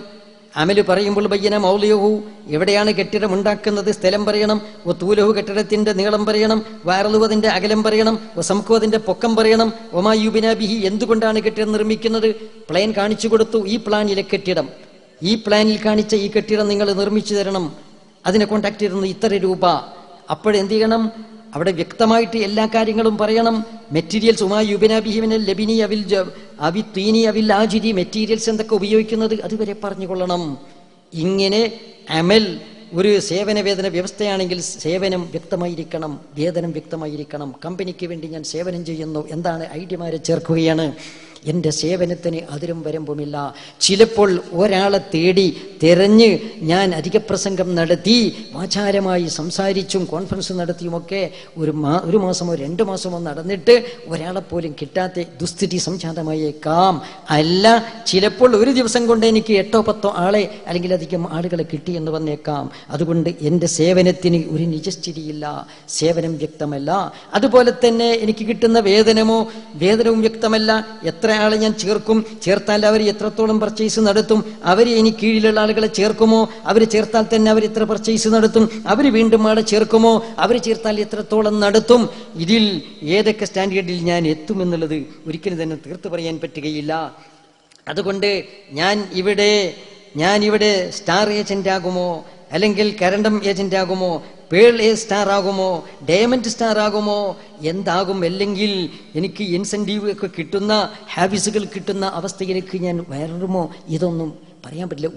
അമല് പറയുമ്പോൾ ബയ്യന മൗലിയഹു, എവിടെയാണ് കെട്ടിടം ഉണ്ടാക്കുന്നത് സ്ഥലം പറയണം. തൂലഹു, കെട്ടിടത്തിന്റെ നീളം പറയണം. വയറലു, അതിന്റെ അകലം പറയണം. സംഖു, അതിന്റെ പൊക്കം പറയണം. ഒമായുബിന ബിഹി, എന്തുകൊണ്ടാണ് കെട്ടിടം നിർമ്മിക്കുന്നത്? പ്ലാൻ കാണിച്ചു കൊടുത്തു. ഈ പ്ലാനിലെ കെട്ടിടം, ഈ പ്ലാനിൽ കാണിച്ച ഈ കെട്ടിടം നിങ്ങൾ നിർമ്മിച്ചു തരണം, അതിനെ കോണ്ടാക്ട് ചെയ്യുന്നത് ഇത്ര രൂപ. അപ്പോഴെന്ത് ചെയ്യണം? അവിടെ വ്യക്തമായിട്ട് എല്ലാ കാര്യങ്ങളും പറയണം. മെറ്റീരിയൽസ് ഉമായുബിനാബിഹിമിനൽ ലബിനി അവിൽ അവി തീനി അവിൽ ആജിരി, മെറ്റീരിയൽസ് എന്തൊക്കെ ഉപയോഗിക്കുന്നത് അതുവരെ പറഞ്ഞുകൊള്ളണം. ഇങ്ങനെ അമൽ ഒരു സേവന വേതന വ്യവസ്ഥയാണെങ്കിൽ സേവനം വ്യക്തമായിരിക്കണം, വേതനം വ്യക്തമായിരിക്കണം. കമ്പനിക്ക് വേണ്ടി ഞാൻ സേവനം ചെയ്യുന്നു, എന്താണ് ഐഡിയമാരെ ചേർക്കുകയാണ്. എൻ്റെ സേവനത്തിന് അതിരും വരമ്പുമില്ല. ചിലപ്പോൾ ഒരാളെ തിരഞ്ഞ് ഞാൻ അധിക പ്രസംഗം നടത്തി, വാചാരമായി സംസാരിച്ചും കോൺഫറൻസ് നടത്തിയുമൊക്കെ ഒരു മാസമോ 2 മാസമോ നടന്നിട്ട് ഒരാളെപ്പോലും കിട്ടാത്ത ദുസ്ഥിതി സംജാതമായേക്കാം. അല്ല, ചിലപ്പോൾ ഒരു ദിവസം കൊണ്ട് എനിക്ക് 8 or 10 ആളെ അല്ലെങ്കിൽ അധികം ആളുകളെ കിട്ടി എന്ന് വന്നേക്കാം. അതുകൊണ്ട് എൻ്റെ സേവനത്തിന് ഒരു നിജസ്ഥിതിയില്ല, സേവനം വ്യക്തമല്ല. അതുപോലെ തന്നെ എനിക്ക് കിട്ടുന്ന വേതനവും വ്യക്തമല്ല. എത്ര ആളെ ഞാൻ ചേർത്താൽ അവർ എത്രത്തോളം പർച്ചേസ് നടത്തും? അവർ എനിക്ക് കീഴിലുള്ള ആളുകളെ ചേർക്കുമോ? അവർ ചേർത്താൽ തന്നെ അവർ എത്ര പർച്ചേസ് നടത്തും? അവർ വീണ്ടും ആളെ ചേർക്കുമോ? അവർ ചേർത്താൽ എത്രത്തോളം നടത്തും? ഇതിൽ ഏതൊക്കെ സ്റ്റാൻഡേർഡിൽ ഞാൻ എത്തുമെന്നുള്ളത് ഒരിക്കലും തന്നെ തീർത്ത് പറയാൻ പറ്റുകയില്ല. അതുകൊണ്ട് ഞാൻ ഇവിടെ സ്റ്റാർ ഏജന്റ് ആകുമോ, അല്ലെങ്കിൽ കരണ്ടം ഏജന്റ് ആകുമോ, പേൾ എ സ്റ്റാർ ആകുമോ, ഡയമണ്ട് സ്റ്റാർ ആകുമോ, എന്താകും? അല്ലെങ്കിൽ എനിക്ക് ഇൻസെന്റീവ് ഒക്കെ കിട്ടുന്ന, ഹാബിസുകൾ കിട്ടുന്ന അവസ്ഥയിലേക്ക് ഞാൻ വളരുമോ? ഇതൊന്നും പറയാൻ പറ്റില്ല.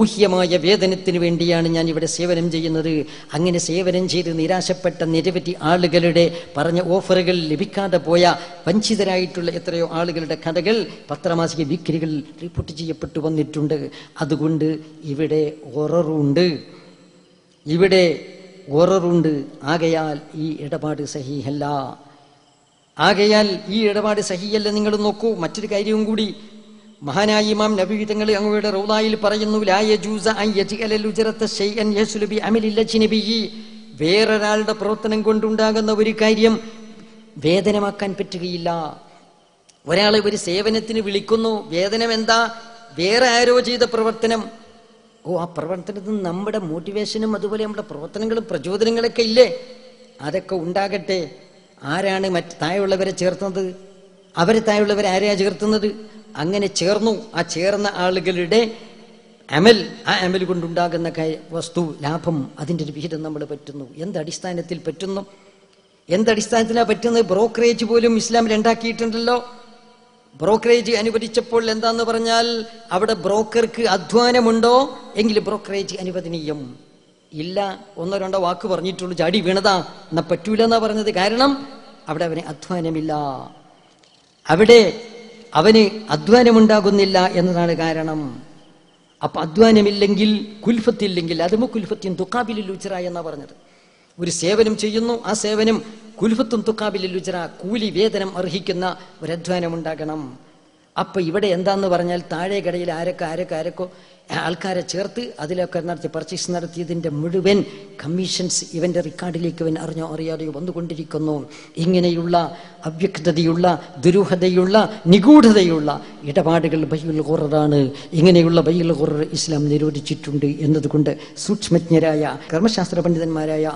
ഊഹ്യമായ വേതനത്തിന് വേണ്ടിയാണ് ഞാൻ ഇവിടെ സേവനം ചെയ്യുന്നത്. അങ്ങനെ സേവനം ചെയ്ത് നിരാശപ്പെട്ട നിരവധി ആളുകളുടെ പറഞ്ഞ ഓഫറുകൾ ലഭിക്കാതെ പോയ വഞ്ചിതരായിട്ടുള്ള എത്രയോ ആളുകളുടെ കഥകൾ പത്രമാസിക വീക്കിലികൾ റിപ്പോർട്ട് ചെയ്യപ്പെട്ടു വന്നിട്ടുണ്ട്. അതുകൊണ്ട് ഇവിടെ ഒററുണ്ട്. ആകയാൽ ഈ ഇടപാട് സഹിയല്ല. നിങ്ങൾ നോക്കൂ, മറ്റൊരു കാര്യവും കൂടി മഹാനായ ഇമാം നബവി തങ്ങൾ അങ്ങയുടെ റൗളായിൽ പറയുന്നു, ലാ യജൂസ അൻ യജ്അലൽ ഉജ്റത ശൈഅൻ യസ്ലു ബി അമലിൽ അജ്നബി. വേറൊരാളുടെ പ്രവർത്തനം കൊണ്ടുണ്ടാകുന്ന ഒരു കാര്യം വേതനമാക്കാൻ പറ്റുകയില്ല. ഒരാളെ ഒരു സേവനത്തിന് വിളിക്കുന്നു, വേതനം എന്താ? വേറെ ആരോ ചെയ്ത പ്രവർത്തനം. ആ പ്രവർത്തനത്തിന് നമ്മുടെ മോട്ടിവേഷനും അതുപോലെ നമ്മുടെ പ്രവർത്തനങ്ങളും പ്രചോദനങ്ങളൊക്കെ ഇല്ലേ? അതൊക്കെ ഉണ്ടാകട്ടെ. ആരാണ് താഴെയുള്ളവരെ ചേർത്തുന്നത്? അവരെ താഴെയുള്ളവരെ ആരെയാ ചേർത്തുന്നത്? അങ്ങനെ ചേർന്നു. ആ ചേർന്ന ആളുകളുടെ ആ അമൽ കൊണ്ടുണ്ടാകുന്ന വസ്തു ലാഭം, അതിൻ്റെ ഒരു വിഹിതം നമ്മൾ പറ്റുന്നു. എന്തടിസ്ഥാനത്തിൽ പറ്റുന്നു? എന്തടിസ്ഥാനത്തിലാണ് പറ്റുന്നത്? ബ്രോക്കറേജ് പോലും ഇസ്ലാമിൽ ഉണ്ടാക്കിയിട്ടുണ്ടല്ലോ. ബ്രോക്കറേജ് അനുവദിച്ചപ്പോൾ എന്താന്ന് പറഞ്ഞാൽ, അവിടെ ബ്രോക്കർക്ക് അധ്വാനമുണ്ടോ എങ്കിൽ ബ്രോക്കറേജ് അനുവദനീയം. ഇല്ല, 1-2 വാക്ക് പറഞ്ഞിട്ടുള്ളൂ, ചാടി വീണതാ, എന്നാ പറ്റൂല എന്നാ പറഞ്ഞത്. കാരണം അവിടെ അവന് അധ്വാനമില്ല, അവിടെ അവന് അധ്വാനമുണ്ടാകുന്നില്ല എന്നതാണ് കാരണം. അപ്പൊ അധ്വാനമില്ലെങ്കിൽ, കുൽഫത്തില്ലെങ്കിൽ, അതും കുൽഫത്തിൻ തുക്കാബിലുൽ ഉജ്റ എന്നാ പറഞ്ഞത്. ഒരു സേവനം ചെയ്യുന്നു, ആ സേവനം കുൽഫത്തും തുക്കാബിലുൽ ഉജ്റ, കൂലി വേതനം അർഹിക്കുന്ന ഒരു അധ്വാനം ഉണ്ടാകണം. അപ്പൊ ഇവിടെ എന്താന്ന് പറഞ്ഞാൽ, താഴെ കടയിൽ ആരൊക്കെ ആൾക്കാരെ ചേർത്ത് അതിലൊക്കെ നടത്തി പർച്ചേസ് നടത്തിയതിൻ്റെ മുഴുവൻ കമ്മീഷൻസ് ഇവന്റെ റെക്കോർഡിലേക്ക് ഇവൻ അറിഞ്ഞോ അറിയാതെയോ വന്നുകൊണ്ടിരിക്കുന്നു. ഇങ്ങനെയുള്ള അവ്യക്തതയുള്ള, ദുരൂഹതയുള്ള, നിഗൂഢതയുള്ള ഇടപാടുകൾ ബൈഉൽ ഖുററാണ്. ഇങ്ങനെയുള്ള ബൈഉൽ ഖുറർ ഇസ്ലാം നിരോധിച്ചിട്ടുണ്ട് എന്നതുകൊണ്ട് സൂക്ഷ്മജ്ഞരായ കർമ്മശാസ്ത്ര പണ്ഡിതന്മാരായ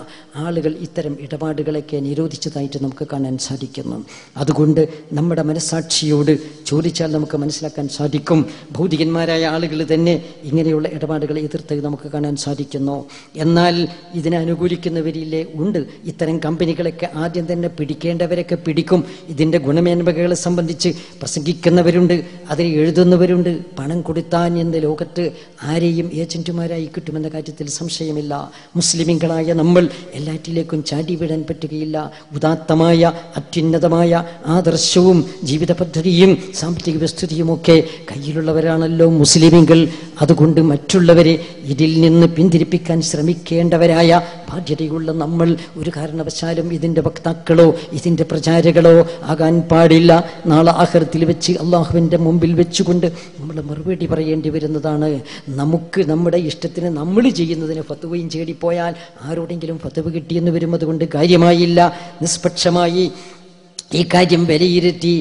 ആളുകൾ ഇത്തരം ഇടപാടുകളൊക്കെ നിരോധിച്ചതായിട്ട് നമുക്ക് കാണാൻ സാധിക്കുന്നു. അതുകൊണ്ട് നമ്മുടെ മനസ്സാക്ഷിയോട് ചോദിച്ചാൽ നമുക്ക് മനസ്സിലാക്കാൻ സാധിക്കും. ഭൗതികന്മാരായ ആളുകൾ തന്നെ ഇങ്ങനെയുള്ള ഇടപാടുകളെ എതിർത്ത് നമുക്ക് കാണാൻ സാധിക്കുന്നു. എന്നാൽ ഇതിനെ അനുകൂലിക്കുന്നവരില്ലേ ഉണ്ട്. ഇത്തരം കമ്പനികളൊക്കെ ആദ്യം തന്നെ പിടിക്കേണ്ടവരൊക്കെ പിടിക്കും. ഇതിൻ്റെ ഗുണമേന്മകളെ സംബന്ധിച്ച് പ്രസംഗിക്കുന്നവരുണ്ട്, അതിൽ എഴുതുന്നവരുണ്ട്. പണം കൊടുത്താൻ എന്ന ലോകത്ത് ആരെയും ഏജന്റുമാരായി കിട്ടുമെന്ന കാര്യത്തിൽ സംശയമില്ല. മുസ്ലിമീങ്ങളായ നമ്മൾ എല്ലാറ്റിലേക്കും ചാടി വീഴാൻ പറ്റുകയില്ല. ഉദാത്തമായ അത്യുന്നതമായ ആദർശവും ജീവിത പദ്ധതിയും സാമ്പത്തിക വ്യവസ്ഥിതിയുമൊക്കെ കയ്യിലുള്ളവരാണല്ലോ മുസ്ലിമീങ്ങൾ. അതുകൊണ്ട് മറ്റുള്ളവരെ ഇതിൽ നിന്ന് പിന്തിരിപ്പിക്കാൻ ശ്രമിക്കേണ്ടവരായ ബാധ്യതയുള്ള നമ്മൾ ഒരു കാരണവശാലും ഇതിൻ്റെ വക്താക്കളോ ഇതിൻ്റെ പ്രചാരകളോ ആകാൻ പാടില്ല. നാളെ ആഖിറത്തിൽ വെച്ച് അള്ളാഹുവിൻ്റെ മുമ്പിൽ വെച്ചുകൊണ്ട് നമ്മൾ മറുപടി പറയേണ്ടി വരുന്നതാണ്. നമുക്ക് നമ്മുടെ ഇഷ്ടത്തിന് നമ്മൾ ചെയ്യുന്നതിന് ഫത്വയും ചേടിപ്പോയാൽ ആരോടെങ്കിലും ഫത്വ കിട്ടിയെന്ന് വരും. അതുകൊണ്ട് കാര്യമായില്ല. നിഷ്പക്ഷമായി ഈ കാര്യം വിലയിരുത്തി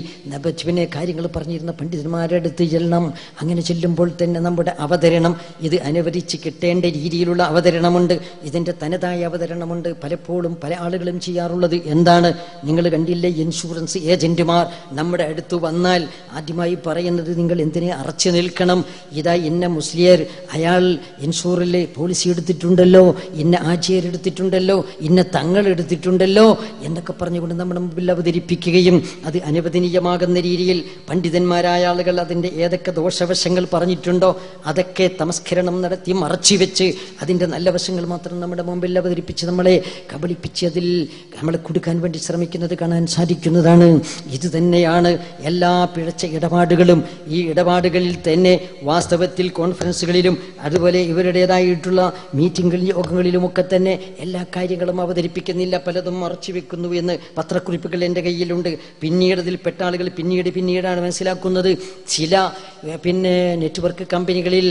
പിന്നെ കാര്യങ്ങൾ പറഞ്ഞിരുന്ന പണ്ഡിതന്മാരുടെ അടുത്ത് ചെല്ലണം. അങ്ങനെ ചെല്ലുമ്പോൾ തന്നെ നമ്മുടെ അവതരണം ഇത് അനുവദിച്ച് കിട്ടേണ്ട രീതിയിലുള്ള അവതരണമുണ്ട്, ഇതിൻ്റെ തനതായ അവതരണമുണ്ട്. പലപ്പോഴും പല ആളുകളും ചെയ്യാറുള്ളത് എന്താണ്, നിങ്ങൾ കണ്ടില്ലേ, ഇൻഷുറൻസ് ഏജന്റുമാർ നമ്മുടെ അടുത്ത് വന്നാൽ ആദ്യമായി പറയുന്നത് നിങ്ങൾ എന്തിനെ അറച്ചു നിൽക്കണം, ഇതാ ഇന്ന മുസ്ലിയർ അയാൾ ഇൻഷൂറിൽ പോളിസി എടുത്തിട്ടുണ്ടല്ലോ, ഇന്ന ആചാര്യർ എടുത്തിട്ടുണ്ടല്ലോ, ഇന്ന തങ്ങൾ എടുത്തിട്ടുണ്ടല്ലോ എന്നൊക്കെ പറഞ്ഞുകൊണ്ട് നമ്മുടെ മുമ്പിൽ അവതരിപ്പിക്കുകയും അത് അനുവദനീയമാകുന്ന രീതിയിൽ പണ്ഡിതന്മാരായ ആളുകൾ അതിൻ്റെ ഏതൊക്കെ ദോഷവശങ്ങൾ പറഞ്ഞിട്ടുണ്ടോ അതൊക്കെ തമസ്കരണം നടത്തി മറച്ചുവെച്ച് അതിൻ്റെ നല്ല വശങ്ങൾ മാത്രം നമ്മുടെ മുമ്പിൽ അവതരിപ്പിച്ച് നമ്മളെ കബളിപ്പിച്ച് അതിൽ നമ്മളെ കൊടുക്കാൻ വേണ്ടി ശ്രമിക്കുന്നത് കാണാൻ സാധിക്കുന്നതാണ്. ഇത് തന്നെയാണ് എല്ലാ പിഴച്ച ഇടപാടുകളും. ഈ ഇടപാടുകളിൽ തന്നെ വാസ്തവത്തിൽ കോൺഫറൻസുകളിലും അതുപോലെ ഇവരുടേതായിട്ടുള്ള മീറ്റിങ്ങുകളിലും യോഗങ്ങളിലുമൊക്കെ തന്നെ എല്ലാ കാര്യങ്ങളും അവതരിപ്പിക്കുന്നില്ല, പലതും മറച്ചു വെക്കുന്നു എന്ന് പത്രക്കുറിപ്പുകൾ എൻ്റെ കയ്യിലുണ്ട്. പിന്നീട് അതിൽപ്പെട്ട ആളുകൾ പിന്നീടാണ് മനസ്സിലാക്കുന്നത് ചില നെറ്റ്വർക്ക് കമ്പനികളിൽ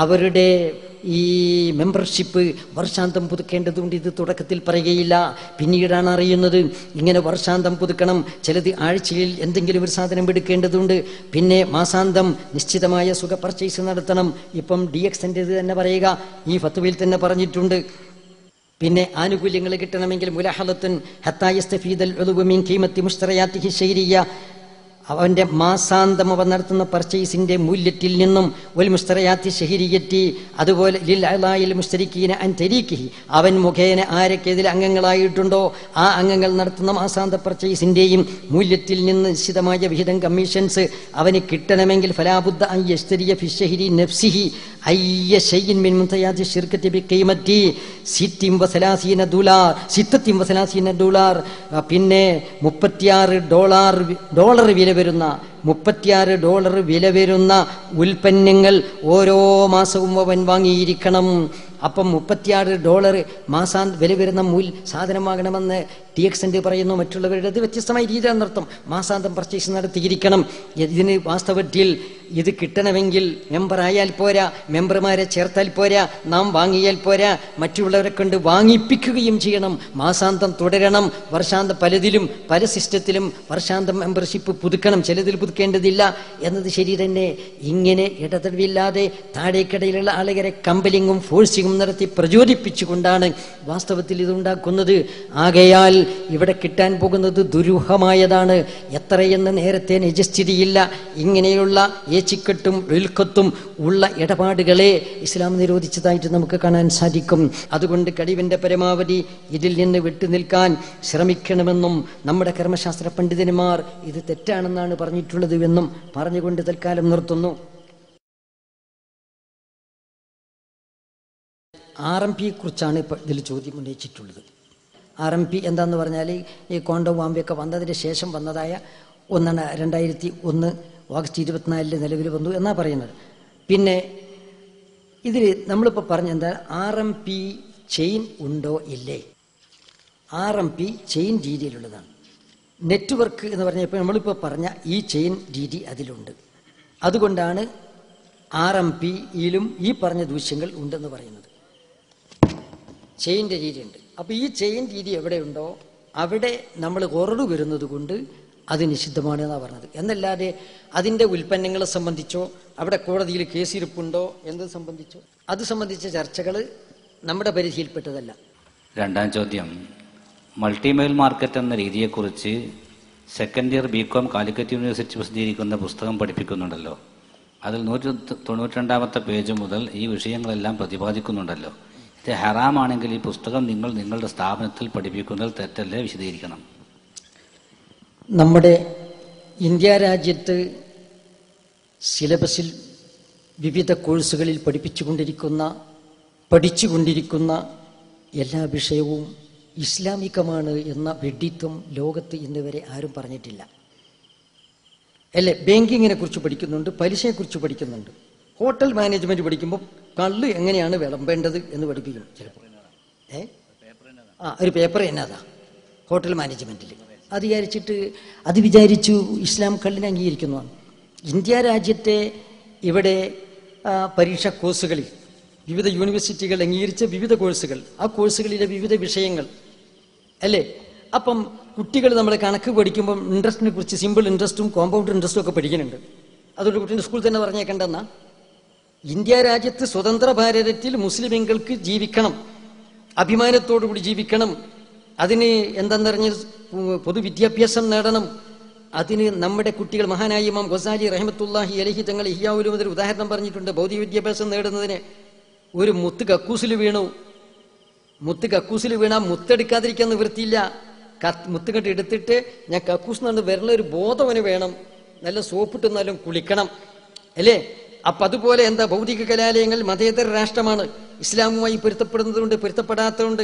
അവരുടെ ഈ മെമ്പർഷിപ്പ് വർഷാന്തം പുതുക്കേണ്ടതുകൊണ്ട് ഇത് തുടക്കത്തിൽ പറയുകയില്ല, പിന്നീടാണ് അറിയുന്നത് ഇങ്ങനെ വർഷാന്തം പുതുക്കണം, ചിലത് ആഴ്ചയിൽ എന്തെങ്കിലും ഒരു സാധനം എടുക്കേണ്ടതുണ്ട്, പിന്നെ മാസാന്തം നിശ്ചിതമായ സുഖ പർച്ചേസ് നടത്തണം. ഇപ്പം DXൻ്റെ തന്നെ പറയുക, ഈ ഫത്വയിൽ തന്നെ പറഞ്ഞിട്ടുണ്ട്. പിന്നെ ആനുകൂല്യങ്ങൾ കിട്ടണമെങ്കിൽ മുലഹലത്തുൻ ഹത്താ യസ്തഫീദൽ ഉളുവ മിൻ ഖീമത്തി മുശ്തറയാത്തിഹി ശൈരിയ, അവൻ്റെ മാസാന്തം അവ നടത്തുന്ന പർച്ചേസിൻ്റെ മൂല്യത്തിൽ നിന്നും വൽ മുസ്തറയാത്തി ഷഹിരിയറ്റി, അതുപോലെ ലിൽ അലായിൽ മുസ്തരിക്കീന അൻ തരീക്കിഹി, അവൻ മുഖേന ആരൊക്കെ ഇതിൽ അംഗങ്ങളായിട്ടുണ്ടോ ആ അംഗങ്ങൾ നടത്തുന്ന മാസാന്ത പർച്ചേസിൻ്റെയും മൂല്യത്തിൽ നിന്ന് നിശ്ചിതമായ വിഹിതം കമ്മീഷൻസ് അവന് കിട്ടണമെങ്കിൽ ഫലാബുദ്ധ അൻ യസ്തരിയ ഫി ഷഹരി നഫ്സിഹി അയ്യ ഷൈഇൻ മിൻ മുൻതയാത്തി ശിർക്കത്തി ബിഖീമത്തി $36, പിന്നെ $36 വില വരുന്ന $36 വില വരുന്ന ഉൽപ്പന്നങ്ങൾ ഓരോ മാസവും അവൻ വാങ്ങിയിരിക്കണം. അപ്പം $36 വില വരുന്ന സാധനം വാങ്ങണമെന്ന് DXൻ്റെ പറയുന്നു. മറ്റുള്ളവരുടെ അത് വ്യത്യസ്തമായ രീതിയാണ് നടത്തും. മാസാന്തം പർച്ചേസ് നടത്തിയിരിക്കണം. ഇതിന് വാസ്തവത്തിൽ ഇത് കിട്ടണമെങ്കിൽ മെമ്പറായാൽ പോരാ, മെമ്പർമാരെ ചേർത്താൽ പോരാ, നാം വാങ്ങിയാൽ പോരാ, മറ്റുള്ളവരെ കൊണ്ട് വാങ്ങിപ്പിക്കുകയും ചെയ്യണം. മാസാന്തം തുടരണം. വർഷാന്തം പലതിലും പല സിസ്റ്റത്തിലും വർഷാന്തം മെമ്പർഷിപ്പ് പുതുക്കണം, ചിലതിൽ പുതുക്കേണ്ടതില്ല എന്നത് ശരി തന്നെ. ഇങ്ങനെ ഇടതടവില്ലാതെ താഴേക്കിടയിലുള്ള ആളുകളെ കമ്പലിങ്ങും ഫോഴ്സിങ്ങും നടത്തി പ്രചോദിപ്പിച്ചുകൊണ്ടാണ് വാസ്തവത്തിൽ ഇതുണ്ടാക്കുന്നത്. ആകയാൽ ഇവിടെ കിട്ടാൻ പോകുന്നത് ദുരൂഹമായതാണ്. എത്രയെന്ന് നേരത്തെ നിജസ്ഥിതിയില്ല. ഇങ്ങനെയുള്ള ഏച്ചിക്കെട്ടും ഒഴുക്കത്തും ഉള്ള ഇടപാടുകളെ ഇസ്ലാം നിരോധിച്ചതായിട്ട് നമുക്ക് കാണാൻ സാധിക്കും. അതുകൊണ്ട് കഴിവിൻ്റെ പരമാവധി ഇതിൽ നിന്ന് വിട്ടുനിൽക്കാൻ ശ്രമിക്കണമെന്നും നമ്മുടെ കർമ്മശാസ്ത്ര പണ്ഡിതന്മാർ ഇത് തെറ്റാണെന്നാണ് പറഞ്ഞിട്ടുള്ളത് എന്നും പറഞ്ഞുകൊണ്ട് തൽക്കാലം നിർത്തുന്നു. RMP കുറിച്ചാണ് ഇപ്പോൾ ഇതിൽ ചോദ്യം ഉന്നയിച്ചിട്ടുള്ളത്. RMP എന്താന്ന് പറഞ്ഞാൽ ഈ കോണ്ടോ വാമ്പിയൊക്കെ വന്നതിന് ശേഷം വന്നതായ ഒന്നാണ്. 2001 ഓഗസ്റ്റ് 24 നിലവിൽ വന്നു എന്നാണ് പറയുന്നത്. പിന്നെ ഇതിൽ നമ്മളിപ്പോൾ പറഞ്ഞെന്താ, RMP ചെയിൻ ഉണ്ടോ ഇല്ലേ? RMP ചെയിൻ രീതിയിലുള്ളതാണ്. നെറ്റ്വർക്ക് എന്ന് പറഞ്ഞപ്പോൾ നമ്മളിപ്പോൾ പറഞ്ഞ ഈ ചെയിൻ രീതി അതിലുണ്ട്. അതുകൊണ്ടാണ് RMPയിലും ഈ പറഞ്ഞ ദൂഷ്യങ്ങൾ ഉണ്ടെന്ന് പറയുന്നത്. ചെയിൻ്റെ രീതിയുണ്ട്. അപ്പോൾ ഈ ചെയിൻ രീതി എവിടെയുണ്ടോ അവിടെ നമ്മൾ കുറവ് വരുന്നത് കൊണ്ട് അത് നിഷിദ്ധമാണ് എന്നാണ് പറഞ്ഞത്. എന്നല്ലാതെ അതിൻ്റെ ഉൽപ്പന്നങ്ങളെ സംബന്ധിച്ചോ അവിടെ കോടതിയിൽ കേസിരിപ്പുണ്ടോ എന്നത് സംബന്ധിച്ചോ അത് സംബന്ധിച്ച ചർച്ചകൾ നമ്മുടെ പരിധിയിൽപ്പെട്ടതല്ല. രണ്ടാം ചോദ്യം, മൾട്ടിമെയിൽ മാർക്കറ്റ് എന്ന രീതിയെക്കുറിച്ച് second year BCom Calicut university പ്രസിദ്ധീകരിക്കുന്ന പുസ്തകം പഠിപ്പിക്കുന്നുണ്ടല്ലോ. അതിൽ 192 പേജ് മുതൽ ഈ വിഷയങ്ങളെല്ലാം പ്രതിപാദിക്കുന്നുണ്ടല്ലോ. ഇത് ഹറാമാണെങ്കിൽ ഈ പുസ്തകം നിങ്ങളുടെ സ്ഥാപനത്തിൽ പഠിപ്പിക്കുന്നതിൽ തെറ്റല്ലേ? വിശദീകരിക്കണം. നമ്മുടെ ഇന്ത്യ രാജ്യത്ത് സിലബസിൽ വിവിധ കോഴ്സുകളിൽ പഠിച്ചുകൊണ്ടിരിക്കുന്ന എല്ലാ വിഷയവും ഇസ്ലാമികമാണ് എന്ന വിഡ്ഢിത്വം ലോകത്ത് ഇന്ന് വരെ ആരും പറഞ്ഞിട്ടില്ല. അല്ലേ? ബാങ്കിങ്ങിനെ കുറിച്ച് പഠിക്കുന്നുണ്ട്, പലിശയെക്കുറിച്ച് പഠിക്കുന്നുണ്ട്, ഹോട്ടൽ മാനേജ്മെന്റ് പഠിക്കുമ്പോൾ കള്ള് എങ്ങനെയാണ് വിളമ്പേണ്ടത് എന്ന് പഠിപ്പിക്കും ചിലപ്പോൾ. ഒരു പേപ്പർ എന്നതാ ഹോട്ടൽ മാനേജ്മെന്റിൽ അത് വിചാരിച്ചു ഇസ്ലാം കള്ളിനെ അംഗീകരിക്കുന്നതാണ്. ഇന്ത്യ രാജ്യത്തെ ഇവിടെ പരീക്ഷാ കോഴ്സുകളിൽ വിവിധ യൂണിവേഴ്സിറ്റികൾ അംഗീകരിച്ച വിവിധ കോഴ്സുകൾ, ആ കോഴ്സുകളിലെ വിവിധ വിഷയങ്ങൾ അല്ലേ, അപ്പം കുട്ടികൾ നമ്മൾ കണക്ക് പഠിക്കുമ്പം ഇൻട്രസ്റ്റിനെ കുറിച്ച് സിമ്പിൾ ഇൻട്രസ്റ്റും കോമ്പൗണ്ട് ഇൻട്രസ്റ്റും ഒക്കെ പഠിക്കുന്നുണ്ട്. അതുകൊണ്ട് കുട്ടീൻ്റെ സ്കൂളിൽ തന്നെ പറഞ്ഞേക്കണ്ടെന്നാ. ഇന്ത്യ രാജ്യത്ത് സ്വതന്ത്ര ഭാരതത്തിൽ മുസ്ലിമുകൾക്ക് ജീവിക്കണം, അഭിമാനത്തോടുകൂടി ജീവിക്കണം, അതിന് എന്താണെന്നറിഞ്ഞ് പൊതുവിദ്യാഭ്യാസം നേടണം. അതിന് നമ്മുടെ കുട്ടികൾ, മഹാനായ ഇമാം ഗസാലി റഹ്മത്തുള്ളാഹി അലൈഹി തങ്ങൾ ഇഹ്യാ ഉലൂമിൽ ഉദാഹരണം പറഞ്ഞിട്ടുണ്ട്. ഭൗതിക വിദ്യാഭ്യാസം നേടുന്നതിന് ഒരു മുത്ത് കക്കൂസിൽ വീണു, മുത്ത് കക്കൂസിൽ വീണാൽ മുത്തെടുക്കാതിരിക്കാൻ നിവൃത്തിയില്ല. മുത്ത് കെട്ടി എടുത്തിട്ട് ഞാൻ കക്കൂസ് നിന്ന് വരുന്ന ഒരു ബോധവന് വേണം, നല്ല സോപ്പിട്ട് എന്നാലും കുളിക്കണം അല്ലേ? അപ്പൊ അതുപോലെ എന്താ, ഭൗതിക കലാലയങ്ങൾ മതേതര രാഷ്ട്രമാണ്, ഇസ്ലാമുമായി പൊരുത്തപ്പെടുന്നതുകൊണ്ട് പൊരുത്തപ്പെടാത്തതുകൊണ്ട്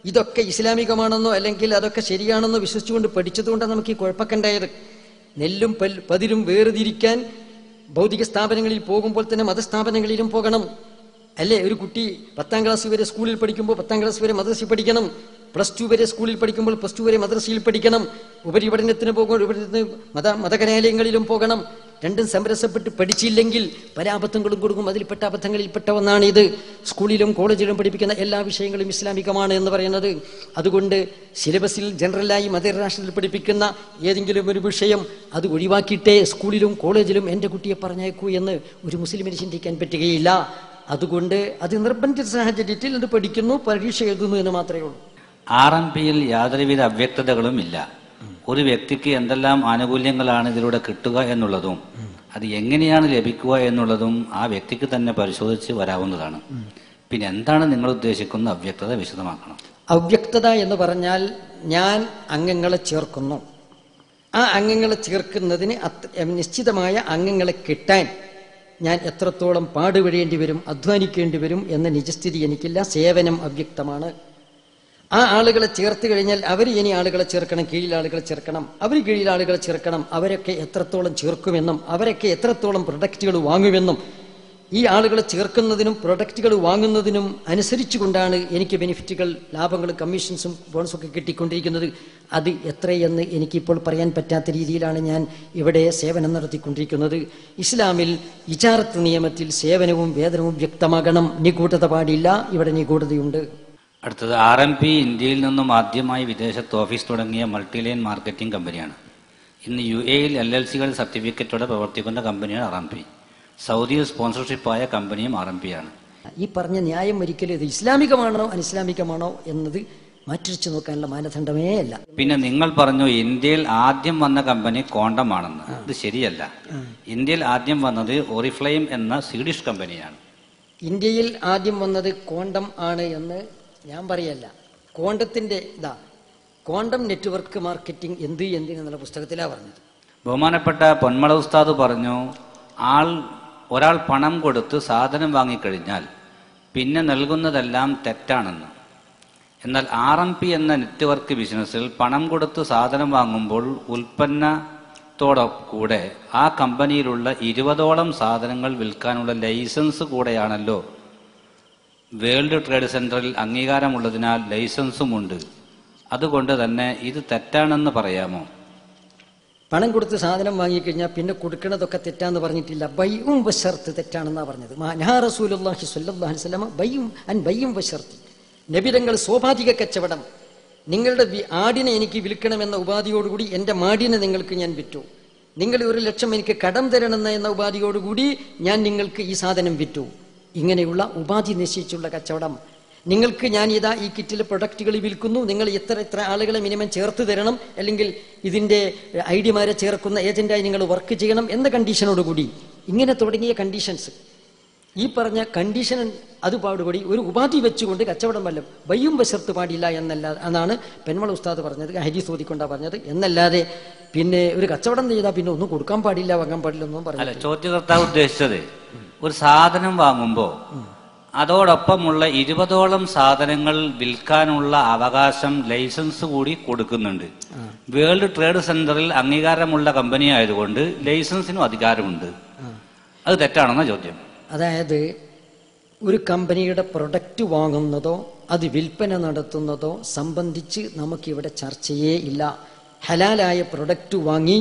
ഇതൊക്കെ ഇസ്ലാമികമാണെന്നോ അല്ലെങ്കിൽ അതൊക്കെ ശരിയാണെന്നോ വിശ്വസിച്ചുകൊണ്ട് പഠിച്ചതുകൊണ്ടാണ് നമുക്ക് ഈ കുഴപ്പമൊക്കെ ഉണ്ടായത്. നെല്ലും പതിരും വേർതിരിക്കാൻ ഭൗതിക സ്ഥാപനങ്ങളിൽ പോകുമ്പോൾ തന്നെ മതസ്ഥാപനങ്ങളിലും പോകണം അല്ലേ? ഒരു കുട്ടി 10ാം ക്ലാസ് വരെ സ്കൂളിൽ പഠിക്കുമ്പോൾ 10ാം ക്ലാസ് വരെ മദ്രസയിൽ പഠിക്കണം, +2 വരെ സ്കൂളിൽ പഠിക്കുമ്പോൾ +2 വരെ മദ്രസയിൽ പഠിക്കണം, ഉപരിപഠനത്തിന് പോകുമ്പോൾ ഉപരിപഠനത്തിന് മതകലാലയങ്ങളിലും പോകണം. രണ്ടും സമരസപ്പെട്ട് പഠിച്ചില്ലെങ്കിൽ പല അബദ്ധങ്ങളും കൊടുക്കും. അതിൽപ്പെട്ട അബദ്ധങ്ങളിൽപ്പെട്ട ഒന്നാണ് ഇത്. സ്കൂളിലും കോളേജിലും പഠിപ്പിക്കുന്ന എല്ലാ വിഷയങ്ങളും ഇസ്ലാമികമാണ് എന്ന് പറയുന്നത്. അതുകൊണ്ട് സിലബസിൽ ജനറലായി മതരാഷ്ട്രത്തിൽ പഠിപ്പിക്കുന്ന ഏതെങ്കിലും ഒരു വിഷയം അത് ഒഴിവാക്കിയിട്ടേ സ്കൂളിലും കോളേജിലും എൻ്റെ കുട്ടിയെ പറഞ്ഞേക്കൂ എന്ന് ഒരു മുസ്ലിമിന് ചിന്തിക്കാൻ പറ്റുകയില്ല. അതുകൊണ്ട് അത് നിർബന്ധിത സാഹചര്യത്തിൽ അത് പഠിക്കുന്നു, പരീക്ഷ എഴുതുന്നു എന്ന് മാത്രമേ ഉള്ളൂ. RMPയിൽ യാതൊരുവിധ അവ്യക്തതകളും ഇല്ല. ഒരു വ്യക്തിക്ക് എന്തെല്ലാം ആനുകൂല്യങ്ങളാണ് ഇതിലൂടെ കിട്ടുക എന്നുള്ളതും അത് എങ്ങനെയാണ് ലഭിക്കുക എന്നുള്ളതും ആ വ്യക്തിക്ക് തന്നെ പരിശോധിച്ച് വരാവുന്നതാണ്. പിന്നെ എന്താണ് നിങ്ങൾ ഉദ്ദേശിക്കുന്ന അവ്യക്തത വിശദമാക്കണം. അവ്യക്തത എന്ന് പറഞ്ഞാൽ ഞാൻ അംഗങ്ങളെ ചേർക്കുന്നു, ആ അംഗങ്ങളെ ചേർക്കുന്നതിന് നിശ്ചിതമായ അംഗങ്ങളെ കിട്ടാൻ ഞാൻ എത്രത്തോളം പാടുപെടേണ്ടി വരും, അധ്വാനിക്കേണ്ടി വരും എന്ന നിജസ്ഥിതി എനിക്കില്ല. സേവനം അവ്യക്തമാണ്. ആ ആളുകളെ ചേർത്ത് കഴിഞ്ഞാൽ അവർ ഇനി ആളുകളെ ചേർക്കണം, കീഴിൽ ആളുകളെ ചേർക്കണം, അവർ കീഴിൽ ആളുകളെ ചേർക്കണം, അവരൊക്കെ എത്രത്തോളം ചേർക്കുമെന്നും അവരൊക്കെ എത്രത്തോളം പ്രൊഡക്റ്റുകൾ വാങ്ങുമെന്നും ഈ ആളുകളെ ചേർക്കുന്നതിനും പ്രൊഡക്റ്റുകൾ വാങ്ങുന്നതിനും അനുസരിച്ചു കൊണ്ടാണ് എനിക്ക് ബെനിഫിറ്റുകൾ, ലാഭങ്ങളും കമ്മീഷൻസും ബോണസും ഒക്കെ കിട്ടിക്കൊണ്ടിരിക്കുന്നത്. അത് എത്രയെന്ന് എനിക്കിപ്പോൾ പറയാൻ പറ്റാത്ത രീതിയിലാണ് ഞാൻ ഇവിടെ സേവനം നടത്തിക്കൊണ്ടിരിക്കുന്നത്. ഇസ്ലാമിൽ ഇജാറത്ത് നിയമത്തിൽ സേവനവും വേതനവും വ്യക്തമാകണം, നിഗൂഢത പാടില്ല. ഇവിടെ നിഗൂഢതയുണ്ട്. അടുത്തത് RMP ഇന്ത്യയിൽ നിന്നും ആദ്യമായി വിദേശത്ത് ഓഫീസ് തുടങ്ങിയ മൾട്ടിലൈൻ മാർക്കറ്റിംഗ് കമ്പനിയാണ്. ഇന്ന് UAEയിൽ LLCകൾ സർട്ടിഫിക്കറ്റോടെ പ്രവർത്തിക്കുന്ന കമ്പനിയാണ് RMP. സൗദിയിൽ സ്പോൺസർഷിപ്പായ കമ്പനിയും RMPയാണ്. ഈ പറഞ്ഞ ന്യായം ഒരിക്കലും ഇത് ഇസ്ലാമികമാണോ അനിസ്ലാമികമാണോ എന്നത് മാറ്റിവെച്ച് നോക്കാനുള്ള മാനദണ്ഡമേ അല്ല. പിന്നെ നിങ്ങൾ പറഞ്ഞു ഇന്ത്യയിൽ ആദ്യം വന്ന കമ്പനി കോണ്ടം ആണെന്ന്. ഇത് ശരിയല്ല. ഇന്ത്യയിൽ ആദ്യം വന്നത് ഓറിഫ്ലെയിം എന്ന സ്വീഡിഷ് കമ്പനിയാണ്. ഇന്ത്യയിൽ ആദ്യം വന്നത് കോണ്ടം ആണ് എന്ന് ഞാൻ പറയല്ല. കോണ്ടത്തിന്റെ കോണ്ടം നെറ്റ്വർക്ക് മാർക്കറ്റിംഗ് എന്തിനെന്നുള്ള പുസ്തകത്തിലാണ് പറഞ്ഞത്. ബഹുമാനപ്പെട്ട പൊന്മള ഉസ്താദ് പറഞ്ഞു, ഒരാൾ പണം കൊടുത്ത് സാധനം വാങ്ങിക്കഴിഞ്ഞാൽ പിന്നെ നൽകുന്നതെല്ലാം തെറ്റാണെന്ന്. എന്നാൽ RMP എന്ന നെറ്റ്വർക്ക് ബിസിനസ്സിൽ പണം കൊടുത്ത് സാധനം വാങ്ങുമ്പോൾ ഉൽപ്പന്നത്തോടൊപ്പം ആ കമ്പനിയിലുള്ള 20ഓളം സാധനങ്ങൾ വിൽക്കാനുള്ള ലൈസൻസ് കൂടെയാണല്ലോ. വേൾഡ് ട്രേഡ് സെന്ററിൽ അംഗീകാരമുള്ളതിനാൽ ലൈസൻസുമുണ്ട്. അതുകൊണ്ട് തന്നെ ഇത് തെറ്റാണെന്ന് പറയാമോ? പണം കൊടുത്ത് സാധനം വാങ്ങിക്കഴിഞ്ഞാൽ പിന്നെ കൊടുക്കണതൊക്കെ തെറ്റാന്ന് പറഞ്ഞിട്ടില്ല. ബൈഉം വശർത്ത് തെറ്റാണെന്നാണ് പറഞ്ഞത്. റസൂലുള്ളാഹി സ്വല്ലല്ലാഹു അലൈഹി വസല്ലം ബൈഉം വശർത്ത്. നബിതങ്ങൾ സ്വാഭാവിക കച്ചവടം. നിങ്ങളുടെ ആടിനെ എനിക്ക് വിൽക്കണമെന്ന ഉപാധിയോടുകൂടി എൻ്റെ മാടിനെ നിങ്ങൾക്ക് ഞാൻ വിറ്റു. നിങ്ങൾ 1,00,000 എനിക്ക് കടം തരണമെന്ന എന്ന ഉപാധിയോടുകൂടി ഞാൻ നിങ്ങൾക്ക് ഈ സാധനം വിറ്റു. ഇങ്ങനെയുള്ള ഉപാധി നിശ്ചയിച്ചുള്ള കച്ചവടം. നിങ്ങൾക്ക് ഞാൻ ഈ കിറ്റിലെ പ്രൊഡക്റ്റുകൾ വിൽക്കുന്നു, നിങ്ങൾ എത്ര ആളുകളെ മിനിമം ചേർത്ത് തരണം, അല്ലെങ്കിൽ ഇതിൻ്റെ ഐഡിമാരെ ചേർക്കുന്ന ഏജന്റായി നിങ്ങൾ വർക്ക് ചെയ്യണം എന്ന കണ്ടീഷനോടുകൂടി, ഇങ്ങനെ തുടങ്ങിയ കണ്ടീഷൻസ്, ഈ പറഞ്ഞ കണ്ടീഷൻ അതുപാടുകൂടി ഒരു ഉപാധി വെച്ചുകൊണ്ട് കച്ചവടം വല്ല ബയ്യും വശർത്ത് പാടില്ല എന്നാണ് പെൺമള ഉസ്താദ് പറഞ്ഞത്. ഹദീസ് ഓതിക്കൊണ്ടാണ് പറഞ്ഞത്. എന്നല്ലാതെ പിന്നെ ഒരു കച്ചവടം ചെയ്താൽ പിന്നെ ഒന്നും കൊടുക്കാൻ പാടില്ല, വാങ്ങാൻ പാടില്ല ഒന്നും പറഞ്ഞില്ല. ചോദ്യകർത്താവ് ഉദ്ദേശിച്ചത് ഒരു സാധനം വാങ്ങുമ്പോൾ അതോടൊപ്പമുള്ള 20ഓളം സാധനങ്ങൾ വിൽക്കാനുള്ള അവകാശം, ലൈസൻസ് കൂടി കൊടുക്കുന്നുണ്ട്. വേൾഡ് ട്രേഡ് സെന്ററിൽ അംഗീകാരമുള്ള കമ്പനി ആയതുകൊണ്ട് ലൈസൻസിനും അധികാരമുണ്ട്. അത് തെറ്റാണെന്ന ചോദ്യം. അതായത് ഒരു കമ്പനിയുടെ പ്രൊഡക്റ്റ് വാങ്ങുന്നതോ അത് വിൽപ്പന നടത്തുന്നതോ സംബന്ധിച്ച് നമുക്കിവിടെ ചർച്ചയേ ഇല്ല. ഹലാലായ പ്രൊഡക്റ്റ് വാങ്ങി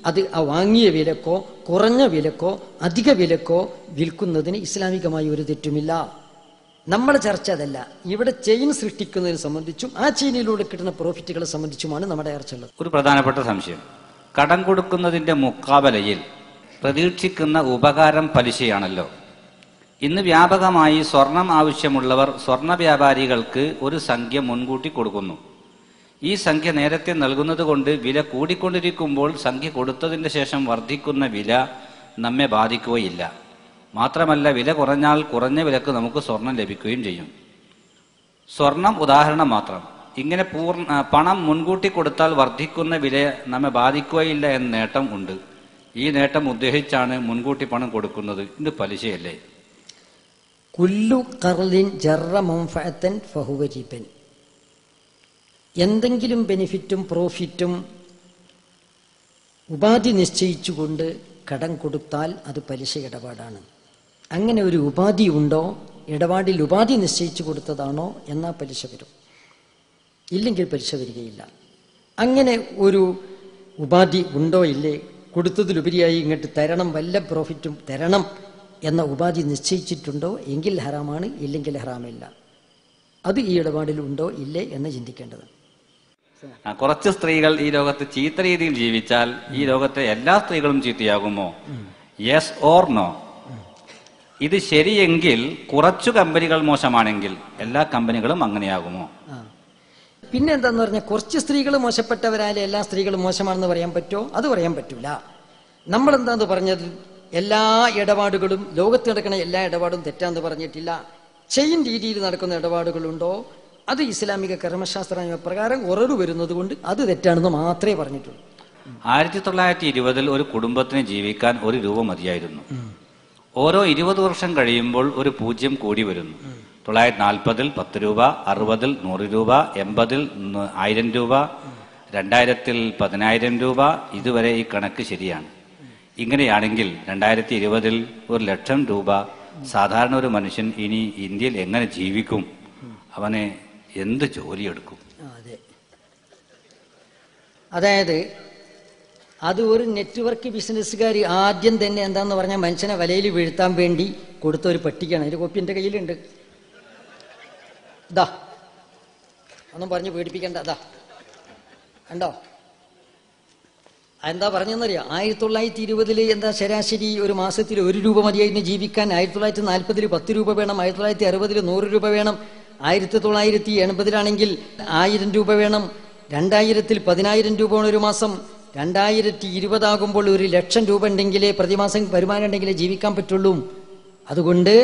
അത് ആ വാങ്ങിയ വിലക്കോ കുറഞ്ഞ വിലക്കോ അധിക വിലക്കോ വിൽക്കുന്നതിന് ഇസ്ലാമികമായി ഒരു തെറ്റുമില്ല. നമ്മുടെ ചർച്ച അതല്ല. ഇവിടെ ചെയിൻ സൃഷ്ടിക്കുന്നതിനെ സംബന്ധിച്ചും ആ ചെയിനിലൂടെ കിട്ടുന്ന പ്രോഫിറ്റുകളെ സംബന്ധിച്ചുമാണ് നമ്മുടെ ചർച്ച ഉള്ളത്. ഒരു പ്രധാനപ്പെട്ട സംശയം, കടം കൊടുക്കുന്നതിന്റെ മുക്കാബലയിൽ പ്രതീക്ഷിക്കുന്ന ഉപകാരം പലിശയാണല്ലോ. ഇന്ന് വ്യാപകമായി സ്വർണം ആവശ്യമുള്ളവർ സ്വർണ വ്യാപാരികൾക്ക് ഒരു സംഖ്യ മുൻകൂട്ടി കൊടുക്കുന്നു. ഈ സംഖ്യ നേരത്തെ നൽകുന്നത് കൊണ്ട് വില കൂടിക്കൊണ്ടിരിക്കുമ്പോൾ സംഖ്യ കൊടുത്തതിന് ശേഷം വർദ്ധിക്കുന്ന വില നമ്മെ ബാധിക്കുകയില്ല. മാത്രമല്ല, വില കുറഞ്ഞാൽ കുറഞ്ഞ വിലക്ക് നമുക്ക് സ്വർണം ലഭിക്കുകയും ചെയ്യും. സ്വർണം ഉദാഹരണം മാത്രം. ഇങ്ങനെ പണം മുൻകൂട്ടി കൊടുത്താൽ വർദ്ധിക്കുന്ന വില നമ്മെ ബാധിക്കുകയില്ല എന്ന നേട്ടം ഉണ്ട്. ഈ നേട്ടം ഉദ്ദേശിച്ചാണ് മുൻകൂട്ടി പണം കൊടുക്കുന്നത്. ഇത് പലിശയല്ലേ? കുല്ലു ഖർലിൻ ജറ മൻഫഅതൻ ഫഹുവ റിബൻ. എന്തെങ്കിലും ബെനിഫിറ്റും പ്രോഫിറ്റും ഉപാധി നിശ്ചയിച്ചുകൊണ്ട് കടം കൊടുത്താൽ അത് പലിശ ഇടപാടാണ്. അങ്ങനെ ഒരു ഉപാധി ഉണ്ടോ, ഇടപാടിൽ ഉപാധി നിശ്ചയിച്ചു കൊടുത്തതാണോ എന്നാൽ പലിശ വരും, ഇല്ലെങ്കിൽ പലിശ വരികയില്ല. അങ്ങനെ ഒരു ഉപാധി ഉണ്ടോ ഇല്ലേ, കൊടുത്തതിലുപരിയായി ഇങ്ങോട്ട് തരണം, വല്ല പ്രോഫിറ്റും തരണം എന്ന ഉപാധി നിശ്ചയിച്ചിട്ടുണ്ടോ എങ്കിൽ ഹറാമാണ്, ഇല്ലെങ്കിൽ ഹറാമില്ല. അത് ഈ ഇടപാടിൽ ഉണ്ടോ ഇല്ലേ എന്ന് ചിന്തിക്കേണ്ടത്. കുറച്ച് സ്ത്രീകൾ ഈ ലോകത്ത് ചീത്ത രീതിയിൽ ജീവിച്ചാൽ ഈ ലോകത്തെ എല്ലാ സ്ത്രീകളും ചീത്തയാകുമോ? Yes or no? ഇത് ശരിയെങ്കിൽ കുറച്ചു കമ്പനികൾ മോശമാണെങ്കിൽ എല്ലാ കമ്പനികളും അങ്ങനെയാകുമോ? പിന്നെ എന്താന്ന് പറഞ്ഞാൽ കുറച്ച് സ്ത്രീകൾ മോശപ്പെട്ടവരായാലും എല്ലാ സ്ത്രീകളും മോശമാണെന്ന് പറയാൻ പറ്റുമോ? അത് പറയാൻ പറ്റൂല. നമ്മളെന്താന്ന് പറഞ്ഞത്, എല്ലാ ഇടപാടുകളും, ലോകത്ത് നടക്കുന്ന എല്ലാ ഇടപാടും തെറ്റാന്ന് പറഞ്ഞിട്ടില്ല. ചെയിൻ രീതിയിൽ നടക്കുന്ന ഇടപാടുകളുണ്ടോ അത് ഇസ്ലാമിക കർമ്മശാസ്ത്ര പ്രകാരം ഉറവ് വരുന്നത് കൊണ്ട് അത് തെറ്റാണെന്ന് മാത്രമേ പറഞ്ഞിട്ടുള്ളൂ. 1920 ഒരു കുടുംബത്തിന് ജീവിക്കാൻ 1 രൂപ മതിയായിരുന്നു. ഓരോ 20 വർഷം കഴിയുമ്പോൾ ഒരു 0 കൂടി വരുന്നു. 1940 10 രൂപ, 60 100 രൂപ, 80 1000 രൂപ, 2000 10,000 രൂപ. ഇതുവരെ ഈ കണക്ക് ശരിയാണ്. ഇങ്ങനെയാണെങ്കിൽ 2020 1,00,000 രൂപ സാധാരണ ഒരു മനുഷ്യൻ ഇനി ഇന്ത്യയിൽ എങ്ങനെ ജീവിക്കും? അവനെ എന്ത് ജോലിയെടുക്കും? അതെ, അതായത് അത് ഒരു നെറ്റ്വർക്ക് ബിസിനസ്സുകാർ ആദ്യം തന്നെ എന്താന്ന് പറഞ്ഞാൽ മനുഷ്യനെ വലയിൽ വീഴ്ത്താൻ വേണ്ടി കൊടുത്ത ഒരു പട്ടികയാണ്. അതിന്റെ കോപ്പി എൻ്റെ കയ്യിലുണ്ട്. ഇതാ, ഒന്നും പറഞ്ഞ് പേടിപ്പിക്കണ്ട. അതാ കണ്ടോ, എന്താ പറഞ്ഞെന്നറിയാം? 1920 എന്താ ശരാശരി ഒരു മാസത്തിൽ 1 രൂപ മതിയായിരുന്നു ജീവിക്കാൻ. 1940 10 രൂപ വേണം, 1960 100 രൂപ വേണം, 1980 1000 രൂപ വേണം, 2000 10,000 രൂപ വേണം ഒരു മാസം, 2020 ആകുമ്പോൾ 1,00,000 രൂപ ഉണ്ടെങ്കിലേ പ്രതിമാസം വരുമാനം ഉണ്ടെങ്കിലേ ജീവിക്കാൻ പറ്റുള്ളൂ. അതുകൊണ്ട്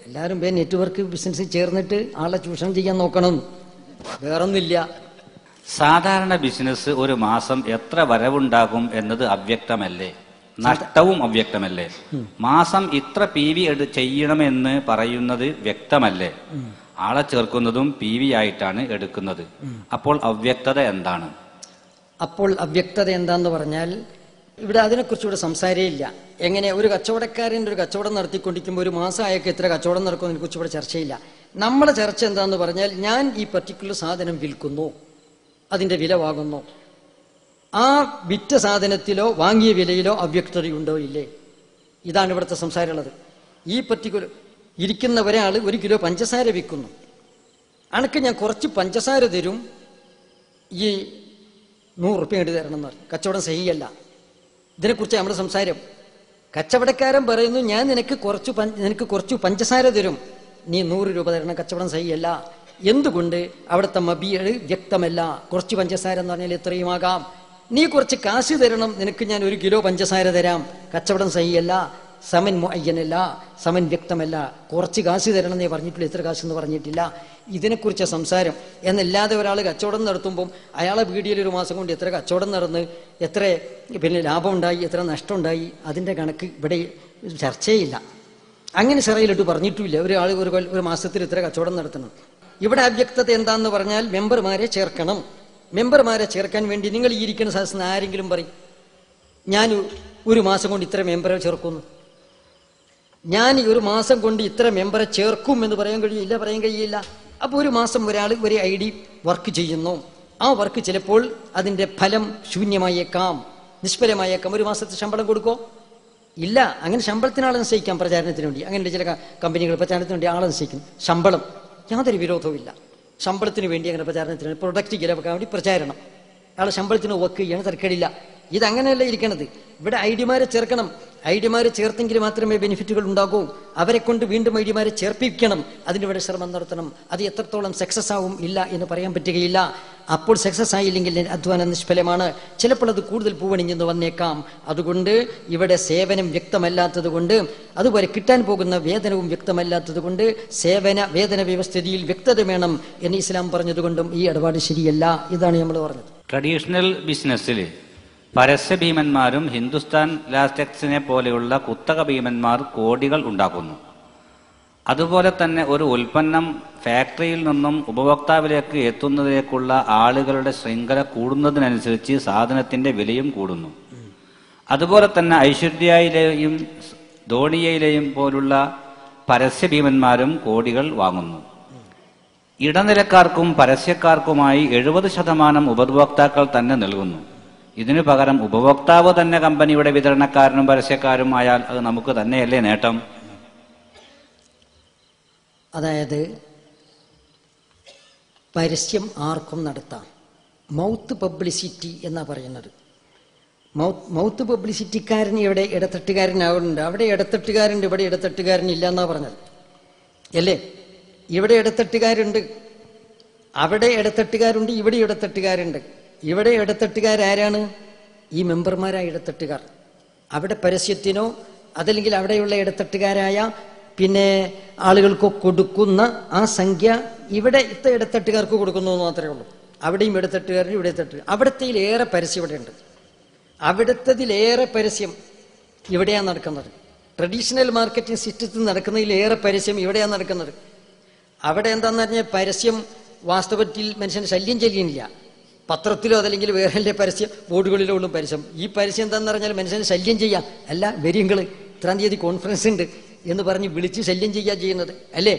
എല്ലാവരും നെറ്റ്വർക്ക് ബിസിനസ്സിൽ ചേർന്നിട്ട് ആളെ ചൂഷണം ചെയ്യാൻ നോക്കണം, വേറൊന്നുമില്ല. സാധാരണ ബിസിനസ് ഒരു മാസം എത്ര വരവുണ്ടാകും എന്നത് അവ്യക്തമല്ലേ? നഷ്ടവും അവ്യക്തമല്ലേ? മാസം ഇത്ര PV ചെയ്യണമെന്ന് പറയുന്നത് വ്യക്തമല്ലേ? ആളെ ചേർക്കുന്നതും PV ആയിട്ടാണ് എടുക്കുന്നത്. അപ്പോൾ അവ്യക്തത എന്താണ്? അപ്പോൾ അവ്യക്തത എന്താന്ന് പറഞ്ഞാൽ ഇവിടെ അതിനെക്കുറിച്ചുകൂടെ സംസാരമില്ല. എങ്ങനെ ഒരു കച്ചവടക്കാരൻ ഒരു കച്ചവടം നടത്തിക്കൊണ്ടിരിക്കുമ്പോൾ ഒരു മാസം അയാൾക്ക് എത്ര കച്ചവടം നടക്കുന്നതിനെ കുറിച്ച് ഇവിടെ ചർച്ചയില്ല. നമ്മുടെ ചർച്ച എന്താന്ന് പറഞ്ഞാൽ, ഞാൻ ഈ പർട്ടിക്കുലർ സാധനം വിൽക്കുന്നു, അതിന്റെ വില വാങ്ങുന്നു, ആ വിറ്റ സാധനത്തിലോ വാങ്ങിയ വിലയിലോ അവ്യക്തതയുണ്ടോ ഇല്ലേ, ഇതാണ് ഇവിടുത്തെ സംസാരമുള്ളത്. ഈ പർട്ടിക്കുലർ ഇരിക്കുന്ന ഒരാൾ 1 കിലോ പഞ്ചസാര വിൽക്കുന്നു, അനക്ക് ഞാൻ കുറച്ച് പഞ്ചസാര തരും, ഈ 100 റുപ്യ ഇങ്ങോട്ട് തരണം എന്ന് പറഞ്ഞു. കച്ചവടം സഹിയല്ല. ഇതിനെക്കുറിച്ച് നമ്മുടെ സംസാരം. കച്ചവടക്കാരൻ പറയുന്നു, ഞാൻ നിനക്ക് കുറച്ച് പഞ്ചസാര തരും, നീ 100 രൂപ തരണം. കച്ചവടം സഹിയല്ല. എന്തുകൊണ്ട്? അവിടുത്തെ മബിയ് വ്യക്തമല്ല. കുറച്ച് പഞ്ചസാര എന്ന് പറഞ്ഞാൽ എത്രയും ആകാം. നീ കുറച്ച് കാശ് തരണം, നിനക്ക് ഞാൻ 1 കിലോ പഞ്ചസാര തരാം. കച്ചവടം സഹിയല്ല. സമൻ മുഅയ്യനല്ല, സമൻ വ്യക്തമല്ല. കുറച്ച് കാശ് തരണം എന്നേ പറഞ്ഞിട്ടില്ല, എത്ര കാശ് എന്ന് പറഞ്ഞിട്ടില്ല. ഇതിനെക്കുറിച്ച് സംസാരം. എന്നല്ലാതെ ഒരാൾ കച്ചവടം നടത്തുമ്പം അയാളെ വീടിയിൽ ഒരു മാസം കൊണ്ട് എത്ര കച്ചവടം നടന്ന്, എത്ര ലാഭം ഉണ്ടായി, എത്ര നഷ്ടം ഉണ്ടായി, അതിൻ്റെ കണക്ക് ഇവിടെ ചർച്ചയില്ല. അങ്ങനെ ശറയിലിട്ട് പറഞ്ഞിട്ടുമില്ല ഒരാൾ ഒരു മാസത്തിൽ ഇത്ര കച്ചവടം നടത്തണം. ഇവിടെ അവ്യക്തത എന്താന്ന് പറഞ്ഞാൽ മെമ്പർമാരെ ചേർക്കണം. മെമ്പർമാരെ ചേർക്കാൻ വേണ്ടി നിങ്ങൾ ഈ ഇരിക്കുന്ന സദസ്സിന് ആരെങ്കിലും പറയും, ഞാൻ ഒരു മാസം കൊണ്ട് ഇത്ര മെമ്പറെ ചേർക്കുന്നു, ഞാൻ ഒരു മാസം കൊണ്ട് ഇത്ര മെമ്പറെ ചേർക്കും എന്ന് പറയാൻ കഴിയില്ല, പറയാൻ കഴിയില്ല. അപ്പോൾ ഒരു മാസം ഒരാൾ ഒരു ID വർക്ക് ചെയ്യുന്നു. ആ വർക്ക് ചിലപ്പോൾ അതിൻ്റെ ഫലം ശൂന്യമായേക്കാം, നിഷ്ഫലമായേക്കാം. ഒരു മാസത്തെ ശമ്പളം കൊടുക്കോ? ഇല്ല. അങ്ങനെ ശമ്പളത്തിന് ആളെ നിശ്ചയിക്കാം, പ്രചാരണത്തിന് വേണ്ടി. അങ്ങനെ ചില കമ്പനികൾ പ്രചാരണത്തിന് വേണ്ടി ആളെ നിശ്ചയിക്കും. ശമ്പളം യാതൊരു വിരോധവും ഇല്ല. ശമ്പളത്തിന് വേണ്ടി അങ്ങനെ പ്രചാരണത്തിന് വേണ്ടി, പ്രൊഡക്റ്റ് ചിലവാക്കാൻ വേണ്ടി പ്രചാരണം, ആളെ ശമ്പളത്തിന് വർക്ക് ചെയ്യണം, തിരക്കേടില്ല. ഇതങ്ങനെയല്ല ഇരിക്കണത്. ഇവിടെ ഐഡിമാരെ ചേർക്കണം. ഐഡിമാരെ ചേർത്തെങ്കിൽ മാത്രമേ ബെനിഫിറ്റുകൾ ഉണ്ടാകൂ. അവരെ കൊണ്ട് വീണ്ടും ഐഡിമാരെ ചേർപ്പിക്കണം. അതിനിവിടെ ശ്രമം നടത്തണം. അത് എത്രത്തോളം സക്സസ് ആവും ഇല്ല എന്ന് പറയാൻ പറ്റുകയില്ല. അപ്പോൾ സക്സസ് ആയില്ലെങ്കിൽ അധ്വാനം നിഷ്ഫലമാണ്. ചിലപ്പോൾ അത് കൂടുതൽ പൂവണിഞ്ഞെന്ന് വന്നേക്കാം. അതുകൊണ്ട് ഇവിടെ സേവനം വ്യക്തമല്ലാത്തത് കൊണ്ട്, അതുപോലെ കിട്ടാൻ പോകുന്ന വേതനവും വ്യക്തമല്ലാത്തത് കൊണ്ട് വേതന വ്യവസ്ഥിതിയിൽ വ്യക്തത വേണം എന്ന് ഇസ്ലാം പറഞ്ഞതുകൊണ്ടും ഈ ഇടപാട് ശരിയല്ല. ഇതാണ് നമ്മൾ പറഞ്ഞത്. ട്രഡീഷണൽ ബിസിനസ്സിൽ പരസ്യ ഭീമന്മാരും ഹിന്ദുസ്ഥാൻ ലാസ്റ്റെക്സിനെ പോലെയുള്ള കുത്തക ഭീമന്മാർ കോടികൾ ഉണ്ടാക്കുന്നു. അതുപോലെ തന്നെ ഒരു ഉൽപ്പന്നം ഫാക്ടറിയിൽ നിന്നും ഉപഭോക്താവിലേക്ക് എത്തുന്നതിലേക്കുള്ള ആളുകളുടെ ശൃംഖല കൂടുന്നതിനനുസരിച്ച് സാധനത്തിന്റെ വിലയും കൂടുന്നു. അതുപോലെ തന്നെ ഐശ്വര്യയിലെയും ധോണിയയിലെയും പോലുള്ള പരസ്യ ഭീമന്മാരും കോടികൾ വാങ്ങുന്നു. ഇടനിലക്കാർക്കും പരസ്യക്കാർക്കുമായി 70% ഉപഭോക്താക്കൾ തന്നെ നൽകുന്നു. ഇതിനു പകരം ഉപഭോക്താവ് തന്നെ കമ്പനിയുടെ വിതരണക്കാരനും പരസ്യക്കാരും ആയാൽ അത് നമുക്ക് തന്നെയല്ലേ നേട്ടം? അതായത് പരസ്യം ആർക്കും നടത്താം. മൗത്ത് പബ്ലിസിറ്റി എന്നാ പറയുന്നത്. മൗത്ത് പബ്ലിസിറ്റിക്കാരൻ ഇവിടെ ഇടത്തട്ടുകാരനാവുന്നുണ്ട്. അവിടെ ഇടത്തട്ടുകാരുണ്ട്, ഇവിടെ ഇടത്തട്ടുകാരനില്ല എന്നാ പറഞ്ഞത് അല്ലേ? ഇവിടെ ഇടത്തട്ടുകാരുണ്ട്, അവിടെ ഇടത്തട്ടുകാരുണ്ട്, ഇവിടെ ഇടത്തട്ടുകാരുണ്ട്. ഇവിടെ ഇടത്തട്ടുകാരാരാണ്? ഈ മെമ്പർമാരായ ഇടത്തട്ടുകാർ. അവിടെ പരസ്യത്തിനോ അതല്ലെങ്കിൽ അവിടെയുള്ള ഇടത്തട്ടുകാരായ പിന്നെ ആളുകൾക്കോ കൊടുക്കുന്ന ആ സംഖ്യ ഇവിടെ ഇടത്തട്ടുകാർക്ക് കൊടുക്കുന്നു എന്ന് മാത്രമേ ഉള്ളൂ. അവിടെയും ഇടത്തട്ടുകാരും ഇവിടെ ഇടത്തട്ടുകാർ. അവിടത്തേതിലേറെ പരസ്യം ഇവിടെ ഉണ്ട്. അവിടത്തതിലേറെ പരസ്യം ഇവിടെയാണ് നടക്കുന്നത്. ട്രഡീഷണൽ മാർക്കറ്റിംഗ് സിസ്റ്റത്തിൽ നടക്കുന്നതിലേറെ പരസ്യം ഇവിടെയാണ് നടക്കുന്നത്. അവിടെ എന്താന്ന് പറഞ്ഞാൽ പരസ്യം വാസ്തവത്തിൽ മനുഷ്യന് ശല്യം ചെയ്യുന്നില്ല. പത്രത്തിലോ അതല്ലെങ്കിൽ വേറെ പരസ്യം ബോർഡുകളിലോ ഉള്ള പരസ്യം. ഈ പരസ്യം എന്താണെന്ന് പറഞ്ഞാൽ മനുഷ്യനെ ശല്യം ചെയ്യാം. അല്ല, വരിങ്ങൾ ഇത്രാം തീയതി കോൺഫറൻസ് ഉണ്ട് എന്ന് പറഞ്ഞ് വിളിച്ച് ശല്യം ചെയ്യുന്നത് അല്ലേ?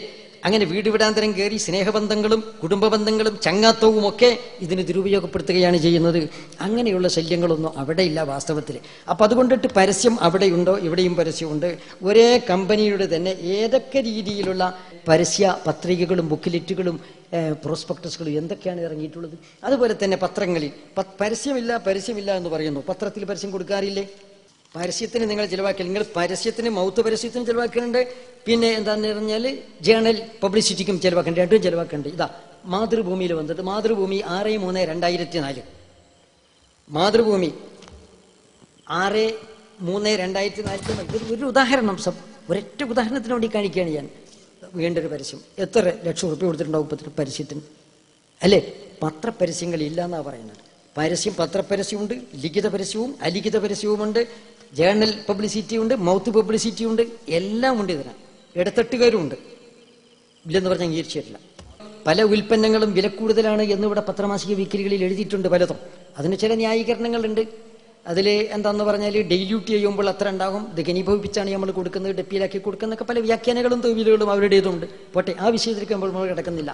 അങ്ങനെ വീട് വിടാന്തരം കയറി സ്നേഹബന്ധങ്ങളും കുടുംബ ബന്ധങ്ങളും ചങ്ങാത്തവും ഒക്കെ ഇതിന് ദുരുപയോഗപ്പെടുത്തുകയാണ് ചെയ്യുന്നത്. അങ്ങനെയുള്ള ശല്യങ്ങളൊന്നും അവിടെ ഇല്ല വാസ്തവത്തിൽ. അപ്പം അതുകൊണ്ടിട്ട് പരസ്യം അവിടെയുണ്ടോ ഇവിടെയും പരസ്യമുണ്ട്. ഒരേ കമ്പനിയുടെ തന്നെ ഏതൊക്കെ രീതിയിലുള്ള പരസ്യ പത്രികകളും ബുക്ക്ലെറ്റുകളും പ്രോസ്പെക്ടസുകളും എന്തൊക്കെയാണ് ഇറങ്ങിയിട്ടുള്ളത്. അതുപോലെ തന്നെ പത്രങ്ങളിൽ പരസ്യമില്ല എന്ന് പറയുന്നു. പത്രത്തിൽ പരസ്യം കൊടുക്കാറില്ലേ? പരസ്യത്തിന് നിങ്ങൾ ചിലവാക്കില്ല. നിങ്ങൾ പരസ്യത്തിന് മൗത്ത് പരസ്യത്തിന് ചിലവാക്കുന്നുണ്ട്, പിന്നെ എന്താന്ന് പറഞ്ഞാൽ ജേണൽ പബ്ലിസിറ്റിക്കും ചിലവാക്കുന്നുണ്ട്. രണ്ടും ചിലവാക്കുന്നുണ്ട്. ഇതാ മാതൃഭൂമിയിൽ വന്നിട്ട് മാതൃഭൂമി 6/3/2004 മാതൃഭൂമി 6/3/2004 ഒരു ഉദാഹരണം, ഒരൊറ്റ ഉദാഹരണത്തിന് വേണ്ടി കാണിക്കുകയാണ് ഞാൻ. വേണ്ട ഒരു പരസ്യം എത്ര ലക്ഷം റുപ്യ കൊടുത്തിട്ടുണ്ടാവും ഇപ്പത്തിന് പരസ്യത്തിന് അല്ലേ? പത്രപരസ്യങ്ങൾ ഇല്ല എന്നാ പറയുന്നത്. പത്രപരസ്യമുണ്ട്, ലിഖിത പരസ്യവും അലിഖിത പരസ്യവുമുണ്ട്, ജേർണൽ പബ്ലിസിറ്റി ഉണ്ട്, മൗത്ത് പബ്ലിസിറ്റി ഉണ്ട്, എല്ലാം ഉണ്ട്. ഇതിന് ഇടത്തട്ടുകാരും ഉണ്ട്. ഇല്ലെന്ന് പറഞ്ഞാൽ അംഗീകരിച്ചിട്ടില്ല. പല ഉൽപ്പന്നങ്ങളും വില കൂടുതലാണ് എന്നിവിടെ പത്രമാസിക വീക്കിലികളിൽ എഴുതിയിട്ടുണ്ട് പലതും. അതിന് ചില ന്യായീകരണങ്ങളുണ്ട്. അതിൽ എന്താന്ന് പറഞ്ഞാൽ ഡെയില്യൂട്ട് ചെയ്യുമ്പോൾ അത്ര ഉണ്ടാകും, ഇത് ഘനീഭവിപ്പിച്ചാണ് നമ്മൾ കൊടുക്കുന്നത്, ഡെപ്പിയിലാക്കി കൊടുക്കുന്നൊക്കെ പല വ്യാഖ്യാനങ്ങളും തൊഴിലുകളും അവരുടേതുണ്ട്. പോട്ടെ, ആ വിഷയത്തിലേക്ക് നമ്മൾ കിടക്കുന്നില്ല.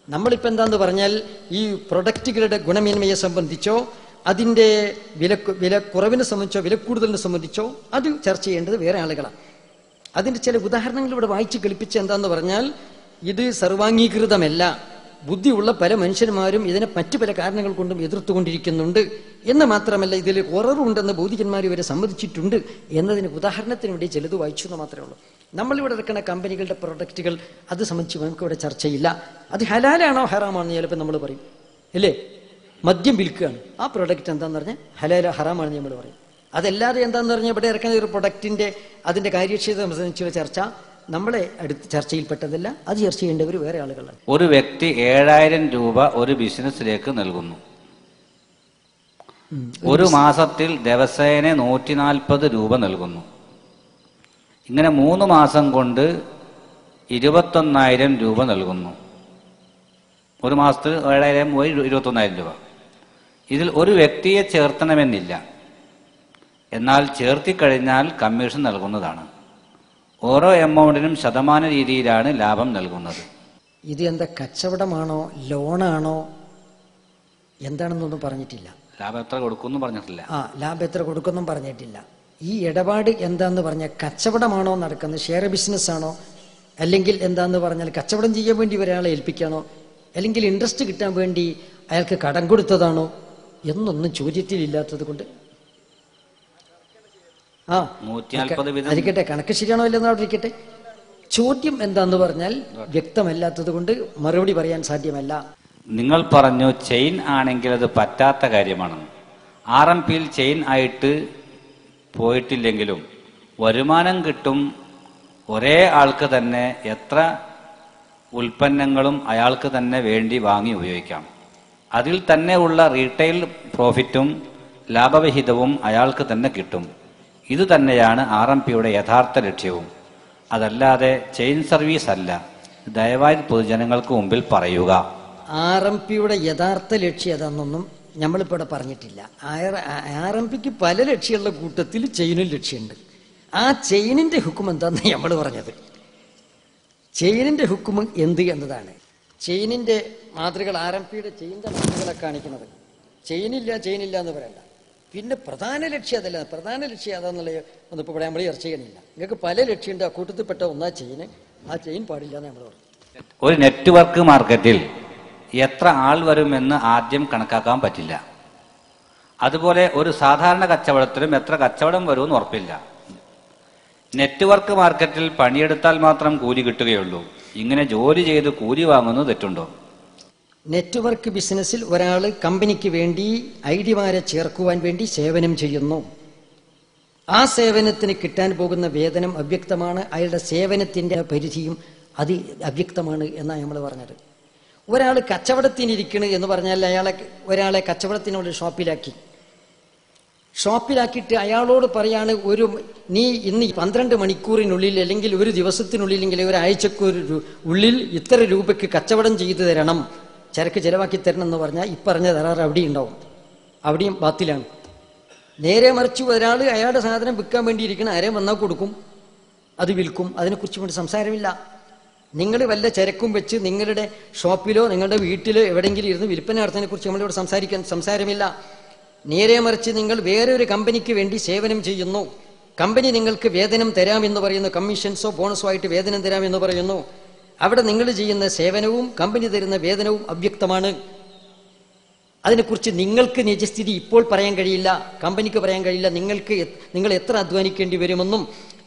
നമ്മളിപ്പോൾ എന്താന്ന് പറഞ്ഞാൽ ഈ പ്രൊഡക്റ്റുകളുടെ ഗുണമേന്മയെ സംബന്ധിച്ചോ അതിൻ്റെ വില കുറവിനെ സംബന്ധിച്ചോ വില കൂടുതലിനെ സംബന്ധിച്ചോ അത് ചർച്ച ചെയ്യേണ്ടത് വേറെ ആളുകളാണ്. അതിൻ്റെ ചില ഉദാഹരണങ്ങൾ ഇവിടെ വായിച്ച് കളിപ്പിച്ച് എന്താന്ന് പറഞ്ഞാൽ ഇത് സർവാംഗീകൃതമല്ല. ബുദ്ധിയുള്ള പല മനുഷ്യന്മാരും ഇതിനെ മറ്റു പല കാരണങ്ങൾ കൊണ്ടും എതിർത്തുകൊണ്ടിരിക്കുന്നുണ്ട് എന്ന് മാത്രമല്ല ഇതിൽ കുറവുണ്ടെന്ന് ബൗദ്ധികന്മാർ ഇവരെ സമ്മതിച്ചിട്ടുണ്ട് എന്നതിന് ഉദാഹരണത്തിന് വേണ്ടി ചിലത് വായിച്ചു എന്ന് മാത്രമേ ഉള്ളൂ. നമ്മളിവിടെ ഇറക്കുന്ന കമ്പനികളുടെ പ്രൊഡക്റ്റുകൾ അത് സംബന്ധിച്ച് നമുക്ക് ഇവിടെ ചർച്ചയില്ല. അത് ഹലാലാണോ ഹറാമാണോ ചിലപ്പോൾ നമ്മൾ പറയും അല്ലേ? മദ്യം വിൽക്കുകയാണ്, ആ പ്രൊഡക്റ്റ് എന്താണെന്ന് പറഞ്ഞാൽ ഹലാലോ ഹറാമാണെന്ന് നമ്മൾ പറയും. അതല്ലാതെ എന്താണെന്ന് പറഞ്ഞാൽ ഇവിടെ ഇറക്കുന്ന ഒരു പ്രൊഡക്റ്റിന്റെ അതിന്റെ കാര്യക്ഷമത സംബന്ധിച്ചുള്ള ചർച്ച നമ്മളെ അടുത്ത് ചർച്ചയിൽപ്പെട്ടതല്ല. അത് ചർച്ച ചെയ്യേണ്ടവർ വേറെ ആളുകളാണ്. ഒരു വ്യക്തി 7000 രൂപ ഒരു ബിസിനസ്സിലേക്ക് നൽകുന്നു. ഒരു മാസത്തിൽ ദിവസേന 140 രൂപ നൽകുന്നു. ഇങ്ങനെ 3 മാസം കൊണ്ട് 21,000 രൂപ നൽകുന്നു. ഒരു മാസത്തിൽ 7000 പോയി 21,000 രൂപ. ഇതിൽ ഒരു വ്യക്തിയെ ചേർത്തണമെന്നില്ല, എന്നാൽ ചേർത്തിക്കഴിഞ്ഞാൽ കമ്മീഷൻ നൽകുന്നതാണ്. ഓരോ എമൗണ്ടിനും ശതമാന രീതിയിലാണ് ലാഭം നൽകുന്നത്. ഇത് എന്താ കച്ചവടമാണോ ലോണാണോ എന്താണെന്നൊന്നും പറഞ്ഞിട്ടില്ല. ലാഭം എത്ര കൊടുക്കുമെന്നും പറഞ്ഞിട്ടില്ല. ലാഭം എത്ര കൊടുക്കുമെന്നും പറഞ്ഞിട്ടില്ല. ഈ ഇടപാട് എന്താന്ന് പറഞ്ഞാൽ കച്ചവടമാണോ നടക്കുന്നത്, ഷെയർ ബിസിനസ്സാണോ, അല്ലെങ്കിൽ എന്താന്ന് പറഞ്ഞാൽ കച്ചവടം ചെയ്യാൻ വേണ്ടി ഒരാളെ ഏൽപ്പിക്കാനോ, അല്ലെങ്കിൽ ഇൻട്രസ്റ്റ് കിട്ടാൻ വേണ്ടി അയാൾക്ക് കടം കൊടുത്തതാണോ എന്നൊന്നും ചോദ്യത്തിലില്ലാത്തത് കൊണ്ട് ആയിരിക്കട്ടെ, കണക്ക് ശരിയാണോ ഇല്ലെന്നോ അവിടെ ഇരിക്കട്ടെ. ചോദ്യം എന്താന്ന് പറഞ്ഞാൽ വ്യക്തമല്ലാത്തത് കൊണ്ട് മറുപടി പറയാൻ സാധ്യമല്ല. നിങ്ങൾ പറഞ്ഞു ചെയിൻ ആണെങ്കിൽ അത് പറ്റാത്ത കാര്യമാണ്. RMPയിൽ ചെയിൻ ആയിട്ട് പോയിട്ടില്ലെങ്കിലും വരുമാനം കിട്ടും. ഒരേ ആൾക്ക് തന്നെ എത്ര ഉൽപ്പന്നങ്ങളും അയാൾക്ക് തന്നെ വേണ്ടി വാങ്ങി ഉപയോഗിക്കാം. അതിൽ തന്നെ ഉള്ള റീറ്റെയിൽ പ്രോഫിറ്റും ലാഭവിഹിതവും അയാൾക്ക് തന്നെ കിട്ടും. ഇത് തന്നെയാണ് RMPയുടെ യഥാർത്ഥ ലക്ഷ്യവും. അതല്ലാതെ ചെയിൻ സർവീസ് അല്ല. ദയവായി പൊതുജനങ്ങൾക്ക് മുമ്പിൽ പറയുക. RMPയുടെ യഥാർത്ഥ ലക്ഷ്യം ഏതാണെന്നൊന്നും നമ്മളിപ്പോൾ ഇവിടെ പറഞ്ഞിട്ടില്ല. RMPക്ക് പല ലക്ഷ്യമുള്ള കൂട്ടത്തിൽ ചെയിനും ലക്ഷ്യമുണ്ട്. ആ ചെയിനിന്റെ ഹുക്കും എന്താന്ന് നമ്മൾ പറഞ്ഞത്. ചെയിനിന്റെ ഹുക്കും എന്ത് എന്നതാണ്. ചെയിനിന്റെ മാതൃകൾ, RMPയുടെ ചെയിനിന്റെ മാതൃകളെ കാണിക്കുന്നത്. ചെയിനില്ല എന്ന് പറയണ്ട. പിന്നെ പ്രധാന ലക്ഷ്യം അതല്ല. പ്രധാന ലക്ഷ്യം അതാന്നുള്ള ഒന്നിപ്പോൾ ഇവിടെ നമ്മൾ ചർച്ച ചെയ്യണില്ല. നിങ്ങൾക്ക് പല ലക്ഷ്യമുണ്ട്. ആ കൂട്ടത്തിൽപ്പെട്ട ഒന്നാ ചെയിന്. ആ ചെയിൻ പാടില്ല എന്ന് നമ്മൾ പറഞ്ഞു. ഒരു നെറ്റ്വർക്ക് മാർക്കറ്റിൽ എത്ര ആൾ വരുമെന്ന് ആദ്യം കണക്കാക്കാൻ പറ്റില്ല. അതുപോലെ ഒരു സാധാരണ കച്ചവടത്തിലും എത്ര കച്ചവടം വരുമെന്ന് ഉറപ്പില്ല. നെറ്റ്വർക്ക് മാർക്കറ്റിൽ പണിയെടുത്താൽ മാത്രം കൂലി കിട്ടുകയുള്ളൂ. ഇങ്ങനെ ജോലി ചെയ്ത് കൂലി വാങ്ങുന്നത് തെറ്റുണ്ടോ? നെറ്റ്വർക്ക് ബിസിനസ്സിൽ ഒരാൾ കമ്പനിക്ക് വേണ്ടി ഐഡിമാരെ ചേർക്കുവാൻ വേണ്ടി സേവനം ചെയ്യുന്നു. ആ സേവനത്തിന് കിട്ടാൻ പോകുന്ന വേതനം അവ്യക്തമാണ്. അയാളുടെ സേവനത്തിന്റെ പരിധിയും അത് അവ്യക്തമാണ് എന്നാണ് നമ്മൾ പറഞ്ഞത്. ഒരാൾ കച്ചവടത്തിനിരിക്കണ് എന്ന് പറഞ്ഞാൽ ഒരാളെ കച്ചവടത്തിനുള്ള ഷോപ്പിലാക്കിയിട്ട് അയാളോട് പറയാണ്, നീ ഇന്ന് 12 മണിക്കൂറിനുള്ളിൽ അല്ലെങ്കിൽ ഒരു ദിവസത്തിനുള്ളിൽ അല്ലെങ്കിൽ ഒരാഴ്ചക്ക് ഉള്ളിൽ ഇത്ര രൂപയ്ക്ക് കച്ചവടം ചെയ്തു തരണം, ചരക്ക് ചെലവാക്കി തരണം എന്ന് പറഞ്ഞാൽ ഈ പറഞ്ഞ തരാറ് അവിടെ ഉണ്ടാവും. അവിടെയും ബാത്തിലാണ്. നേരെ മറിച്ച് ഒരാൾ അയാളുടെ സാധനം വിൽക്കാൻ വേണ്ടിയിരിക്കണം, ആരെയും വന്നാൽ കൊടുക്കും, അത് വിൽക്കും. അതിനെക്കുറിച്ച് വേണ്ടി സംസാരമില്ല. നിങ്ങൾ വല്ല ചരക്കും വെച്ച് നിങ്ങളുടെ ഷോപ്പിലോ നിങ്ങളുടെ വീട്ടിലോ എവിടെയെങ്കിലും ഇരുന്ന് വിൽപ്പന നടത്തുന്നതിനെ കുറിച്ച് നമ്മളിവിടെ സംസാരമില്ല. നേരെ മറിച്ച് നിങ്ങൾ വേറൊരു കമ്പനിക്ക് വേണ്ടി സേവനം ചെയ്യുന്നു. കമ്പനി നിങ്ങൾക്ക് വേതനം തരാമെന്ന് പറയുന്നു, കമ്മീഷൻസോ ബോണസോ ആയിട്ട് വേതനം തരാമെന്ന് പറയുന്നു. അവിടെ നിങ്ങൾ ചെയ്യുന്ന സേവനവും കമ്പനി തരുന്ന വേതനവും അവ്യക്തമാണ്. അതിനെക്കുറിച്ച് നിങ്ങൾക്ക് നിജസ്ഥിതി ഇപ്പോൾ പറയാൻ കഴിയില്ല, കമ്പനിക്ക് പറയാൻ കഴിയില്ല. നിങ്ങൾ എത്ര അധ്വാനിക്കേണ്ടി വരുമെന്നും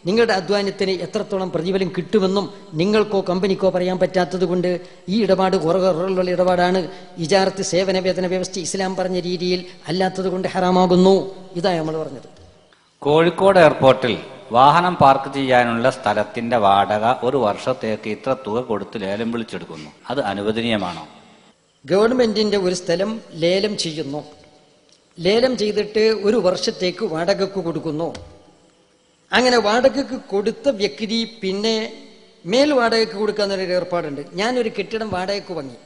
നിങ്ങളുടെ അധ്വാനത്തിന് എത്രത്തോളം പ്രതിഫലം കിട്ടുമെന്നും നിങ്ങൾക്കോ കമ്പനിക്കോ പറയാൻ പറ്റാത്തത് കൊണ്ട് ഈ ഇടപാട് കുറവുള്ള ഇടപാടാണ്. ഇജാറത്ത് സേവന വേതന വ്യവസ്ഥ ഇസ്ലാം പറഞ്ഞ രീതിയിൽ അല്ലാത്തത് കൊണ്ട് ഹറാമാകുന്നു. ഇതാ നമ്മൾ പറഞ്ഞത്. കോഴിക്കോട് എയർപോർട്ടിൽ വാഹനം പാർക്ക് ചെയ്യാനുള്ള സ്ഥലത്തിന്റെ വാടക ഒരു വർഷത്തേക്ക് ഇത്ര തുക കൊടുത്ത് ലേലം വിളിച്ചെടുക്കുന്നു. അത് അനുവദനീയമാണോ? ഗവൺമെന്റിന്റെ ഒരു സ്ഥലം ലേലം ചെയ്യുന്നു. ലേലം ചെയ്തിട്ട് ഒരു വർഷത്തേക്ക് വാടകയ്ക്ക് കൊടുക്കുന്നു. അങ്ങനെ വാടകയ്ക്ക് കൊടുത്ത വ്യക്തി പിന്നെ മേൽ വാടകയ്ക്ക് കൊടുക്കാന്നൊരു ഏർപ്പാടുണ്ട്. ഞാനൊരു കെട്ടിടം വാടകയ്ക്ക് വാങ്ങി,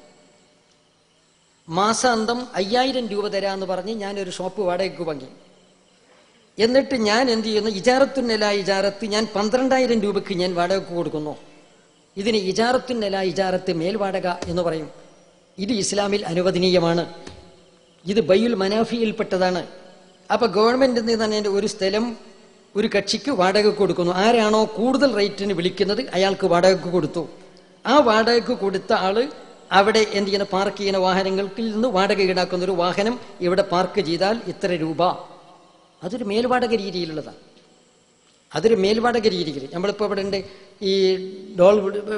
മാസാന്തം 5000 രൂപ തരാമെന്ന് പറഞ്ഞ് ഞാനൊരു ഷോപ്പ് വാടകയ്ക്ക് വാങ്ങി. എന്നിട്ട് ഞാൻ എന്ത് ചെയ്യുന്നു, ഇജാറത്തുന്നല ഇജാറത്ത് ഞാൻ 12000 രൂപയ്ക്ക് ഞാൻ വാടകയ്ക്ക് കൊടുക്കുന്നു. ഇതിന് ഇജാറത്തുന്നല ഇജാറത്ത് മേൽവാടക എന്ന് പറയും. ഇത് ഇസ്ലാമിൽ അനുവദനീയമാണ്. ഇത് ബൈഉൽ മനാഫിയിൽപ്പെട്ടതാണ്. അപ്പൊ ഗവൺമെന്റിൽ നിന്ന് തന്നെ ഒരു സ്ഥലം ഒരു കക്ഷിക്ക് വാടകയ്ക്ക് കൊടുക്കുന്നു. ആരാണോ കൂടുതൽ റേറ്റിന് വിളിക്കുന്നത് അയാൾക്ക് വാടകയ്ക്ക് കൊടുത്തു. ആ വാടകയ്ക്ക് കൊടുത്ത ആള് അവിടെ എന്ത് ചെയ്യുന്ന പാർക്ക് ചെയ്യുന്ന വാഹനങ്ങളിൽ നിന്ന് വാടക ഈടാക്കുന്ന ഒരു വാഹനം ഇവിടെ പാർക്ക് ചെയ്താൽ ഇത്ര രൂപ. അതൊരു മേൽവാടക രീതിയിലുള്ളതാണ്. അതൊരു മേൽവാടക രീതിയിൽ നമ്മളിപ്പോൾ ഇവിടെ ഉണ്ട് ഈ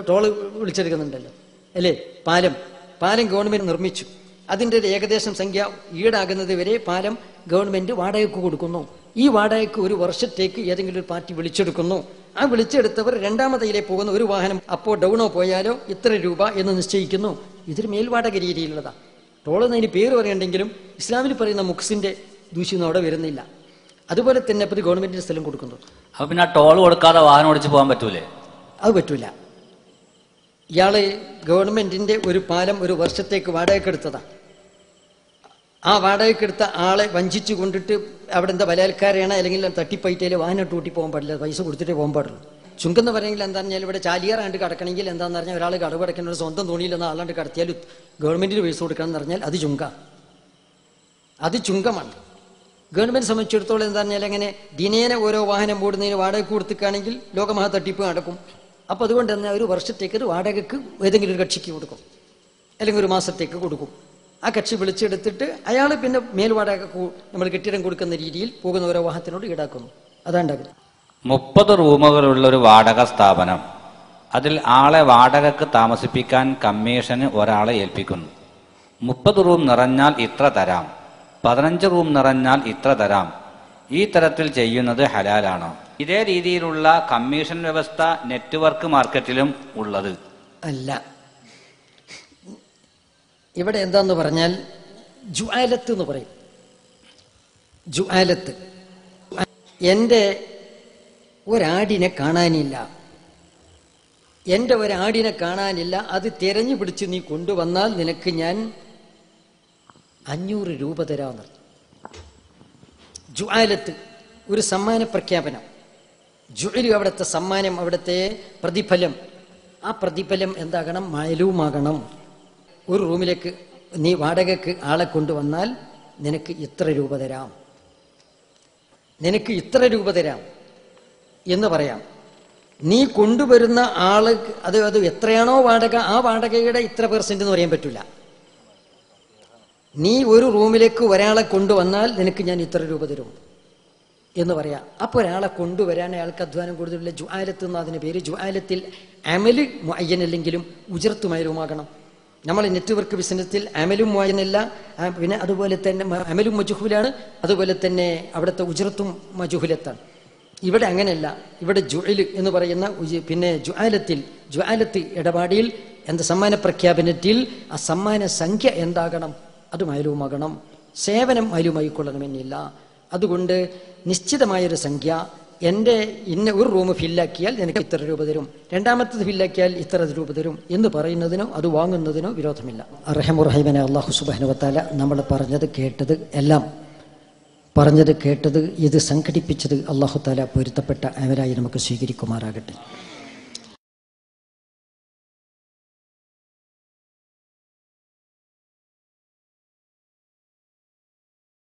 ടോള് വിളിച്ചെടുക്കുന്നുണ്ടല്ലോ അല്ലേ. പാലം ഗവൺമെന്റ് നിർമ്മിച്ചു. അതിൻ്റെ ഒരു ഏകദേശം സംഖ്യ ഈടാകുന്നത് വരെ പാലം ഗവൺമെന്റ് വാടകയ്ക്ക് കൊടുക്കുന്നു. ഈ വാടകയ്ക്ക് ഒരു വർഷത്തേക്ക് ഏതെങ്കിലും ഒരു പാർട്ടി വിളിച്ചെടുക്കുന്നു. ആ വിളിച്ചെടുത്തവർ രണ്ടാമതയിലേക്ക് പോകുന്ന ഒരു വാഹനം അപ്പോൾ ഡൗണോ പോയാലോ ഇത്ര രൂപ എന്ന് നിശ്ചയിക്കുന്നു. ഇതൊരു മേൽവാടക രീതിയിലുള്ളതാണ്. ടോളെന്നതിന് പേര് പറയണ്ടെങ്കിലും ഇസ്ലാമിൽ പറയുന്ന മുക്സിന്റെ ദൂഷ്യൊന്നും അവിടെ വരുന്നില്ല. അതുപോലെ തന്നെ ഇപ്പോൾ ഗവൺമെന്റിന് സ്ഥലം കൊടുക്കുന്നു. അപ്പൊ പിന്നെ ടോൾ കൊടുക്കാതെ വാഹനം ഓടിച്ച് പോകാൻ പറ്റൂലേ? അത് പറ്റൂല. ഇയാള് ഗവൺമെന്റിന്റെ ഒരു പാലം ഒരു വർഷത്തേക്ക് വാടകയ്ക്ക് എടുത്തതാണ്. ആ വാടകയ്ക്കെടുത്ത ആളെ വഞ്ചിച്ചു കൊണ്ടിട്ട് അവിടെ എന്താ ബലാത്കാരമാണ് അല്ലെങ്കിൽ തട്ടിപ്പൈറ്റയിൽ വാഹനം ടൂട്ടി പോകാൻ പാടില്ല, പൈസ കൊടുത്തിട്ടേ പോകാൻ പാടുള്ളൂ. ചുങ്കം എന്ന് പറയുമെങ്കിൽ എന്താണെന്ന് പറഞ്ഞാൽ ഇവിടെ ചാലിയാറാണ്ട് കടക്കണമെങ്കിൽ എന്താണെന്ന് പറഞ്ഞാൽ ഒരാൾ കടവടക്കുന്ന ഒരു സ്വന്തം തുണിയിലൊന്നും ആളാണ്ട് കടത്തിയാൽ ഗവൺമെന്റിന് പൈസ കൊടുക്കണം എന്ന് പറഞ്ഞാൽ അത് ചുങ്കമാണ്. ഗവൺമെന്റ് സംബന്ധിച്ചിടത്തോളം എന്താ പറഞ്ഞാൽ അങ്ങനെ ദിനേന ഓരോ വാഹനം ഓടുന്നതിന് വാടക കൊടുത്തിക്കുകയാണെങ്കിൽ ലോകമഹാ തട്ടിപ്പ് നടക്കും. അപ്പം അതുകൊണ്ട് തന്നെ ഒരു വർഷത്തേക്ക് ഒരു വാടകയ്ക്ക് ഏതെങ്കിലും ഒരു കക്ഷിക്ക് കൊടുക്കും, അല്ലെങ്കിൽ ഒരു മാസത്തേക്ക് കൊടുക്കും. ആ കക്ഷി വിളിച്ചെടുത്തിട്ട് അയാൾ പിന്നെ മേൽവാടക നമ്മൾ കെട്ടിടം കൊടുക്കുന്ന രീതിയിൽ പോകുന്ന ഓരോ വാഹനത്തിനോട് ഈടാക്കുന്നു. അതാണ്ടാകും. 30 റൂമുകളുള്ള ഒരു വാടക സ്ഥാപനം, അതിൽ ആളെ വാടകക്ക് താമസിപ്പിക്കാൻ കമ്മീഷന് ഒരാളെ ഏൽപ്പിക്കുന്നു. 30 റൂം നിറഞ്ഞാൽ ഇത്ര തരാം, 15 റൂം നിറഞ്ഞാൽ ഇത്ര തരാം. ഈ തരത്തിൽ ചെയ്യുന്നത് ഹലാലാണോ? ഇതേ രീതിയിലുള്ള കമ്മീഷൻ വ്യവസ്ഥ നെറ്റ്വർക്ക് മാർക്കറ്റിലും ഉള്ളത് അല്ല. ഇവിടെ എന്താന്ന് പറഞ്ഞാൽ ജുആലത്ത് എന്ന് പറയും. ജുആലത്ത്, എൻ്റെ ഒരാടിനെ കാണാനില്ല, എൻ്റെ ഒരാടിനെ കാണാനില്ല, അത് തിരഞ്ഞു പിടിച്ച് നീ കൊണ്ടുവന്നാൽ നിനക്ക് ഞാൻ 500 രൂപ തരാമെന്ന്. ജുആലത്ത് ഒരു സമ്മാന പ്രഖ്യാപനം. ജുഅലു അവിടുത്തെ സമ്മാനം, അവിടുത്തെ പ്രതിഫലം. ആ പ്രതിഫലം എന്താകണം? മാലൂമാകണം. ഒരു റൂമിലേക്ക് നീ വാടകയ്ക്ക് ആളെ കൊണ്ടുവന്നാൽ നിനക്ക് ഇത്ര രൂപ തരാം, നിനക്ക് ഇത്ര രൂപ തരാം എന്ന് പറയാം. നീ കൊണ്ടുവരുന്ന ആള് അത് എത്രയാണോ വാടക, ആ വാടകയുടെ ഇത്ര % എന്ന് പറയാൻ പറ്റില്ല. നീ ഒരു റൂമിലേക്ക് ഒരാളെ കൊണ്ടുവന്നാൽ നിനക്ക് ഞാൻ ഇത്ര രൂപ തരും എന്ന് പറയാം. അപ്പോൾ ഒരാളെ കൊണ്ടുവരാൻ അയാൾക്ക് അധ്വാനം കൂടുതലില്ല. ജുആലത്ത് എന്ന അതിന് പേര്. ജുആലത്തിൽ അമല് മുഅയ്യനല്ലെങ്കിലും ഉജ്റത്ത് മഅലൂമാകണം. നമ്മൾ നെറ്റ്വർക്ക് ബിസിനസ്സിൽ അമലും മുഅയ്യനല്ല, പിന്നെ അതുപോലെ തന്നെ അമലും മജ്ഹൂലാണ്, അതുപോലെ തന്നെ അവിടുത്തെ ഉജ്റത്തും മജ്ഹൂലത്താണ്. ഇവിടെ അങ്ങനെയല്ല. ഇവിടെ ജുഅൽ എന്ന് പറയുന്ന പിന്നെ ജുആലത്ത് ഇടപാടിൽ എന്താ സമ്മാന പ്രഖ്യാപനത്തിൽ ആ സമ്മാന സംഖ്യ എന്താകണം? അത് മാലൂമാകണം. സേവനം മാലൂമായിക്കൊള്ളണമെന്നില്ല. അതുകൊണ്ട് നിശ്ചിതമായൊരു സംഖ്യ, എൻ്റെ ഇന്ന ഒരു റൂം ഫില്ലാക്കിയാൽ എനിക്ക് ഇത്ര രൂപ തരും, രണ്ടാമത്തത് ഫില്ലാക്കിയാൽ ഇത്ര രൂപ തരും എന്ന് പറയുന്നതിനോ അത് വാങ്ങുന്നതിനോ വിരോധമില്ല. അർഹമുറഹീമനെ അല്ലാഹു സുബ്ഹാനഹു വ തആല നമ്മൾ പറഞ്ഞത് കേട്ടത് ഇത് സംഘടിപ്പിച്ചത് അല്ലാഹു തആല പൊരുത്തപ്പെട്ട അവരായി നമുക്ക് സ്വീകരിക്കുമാറാകട്ടെ.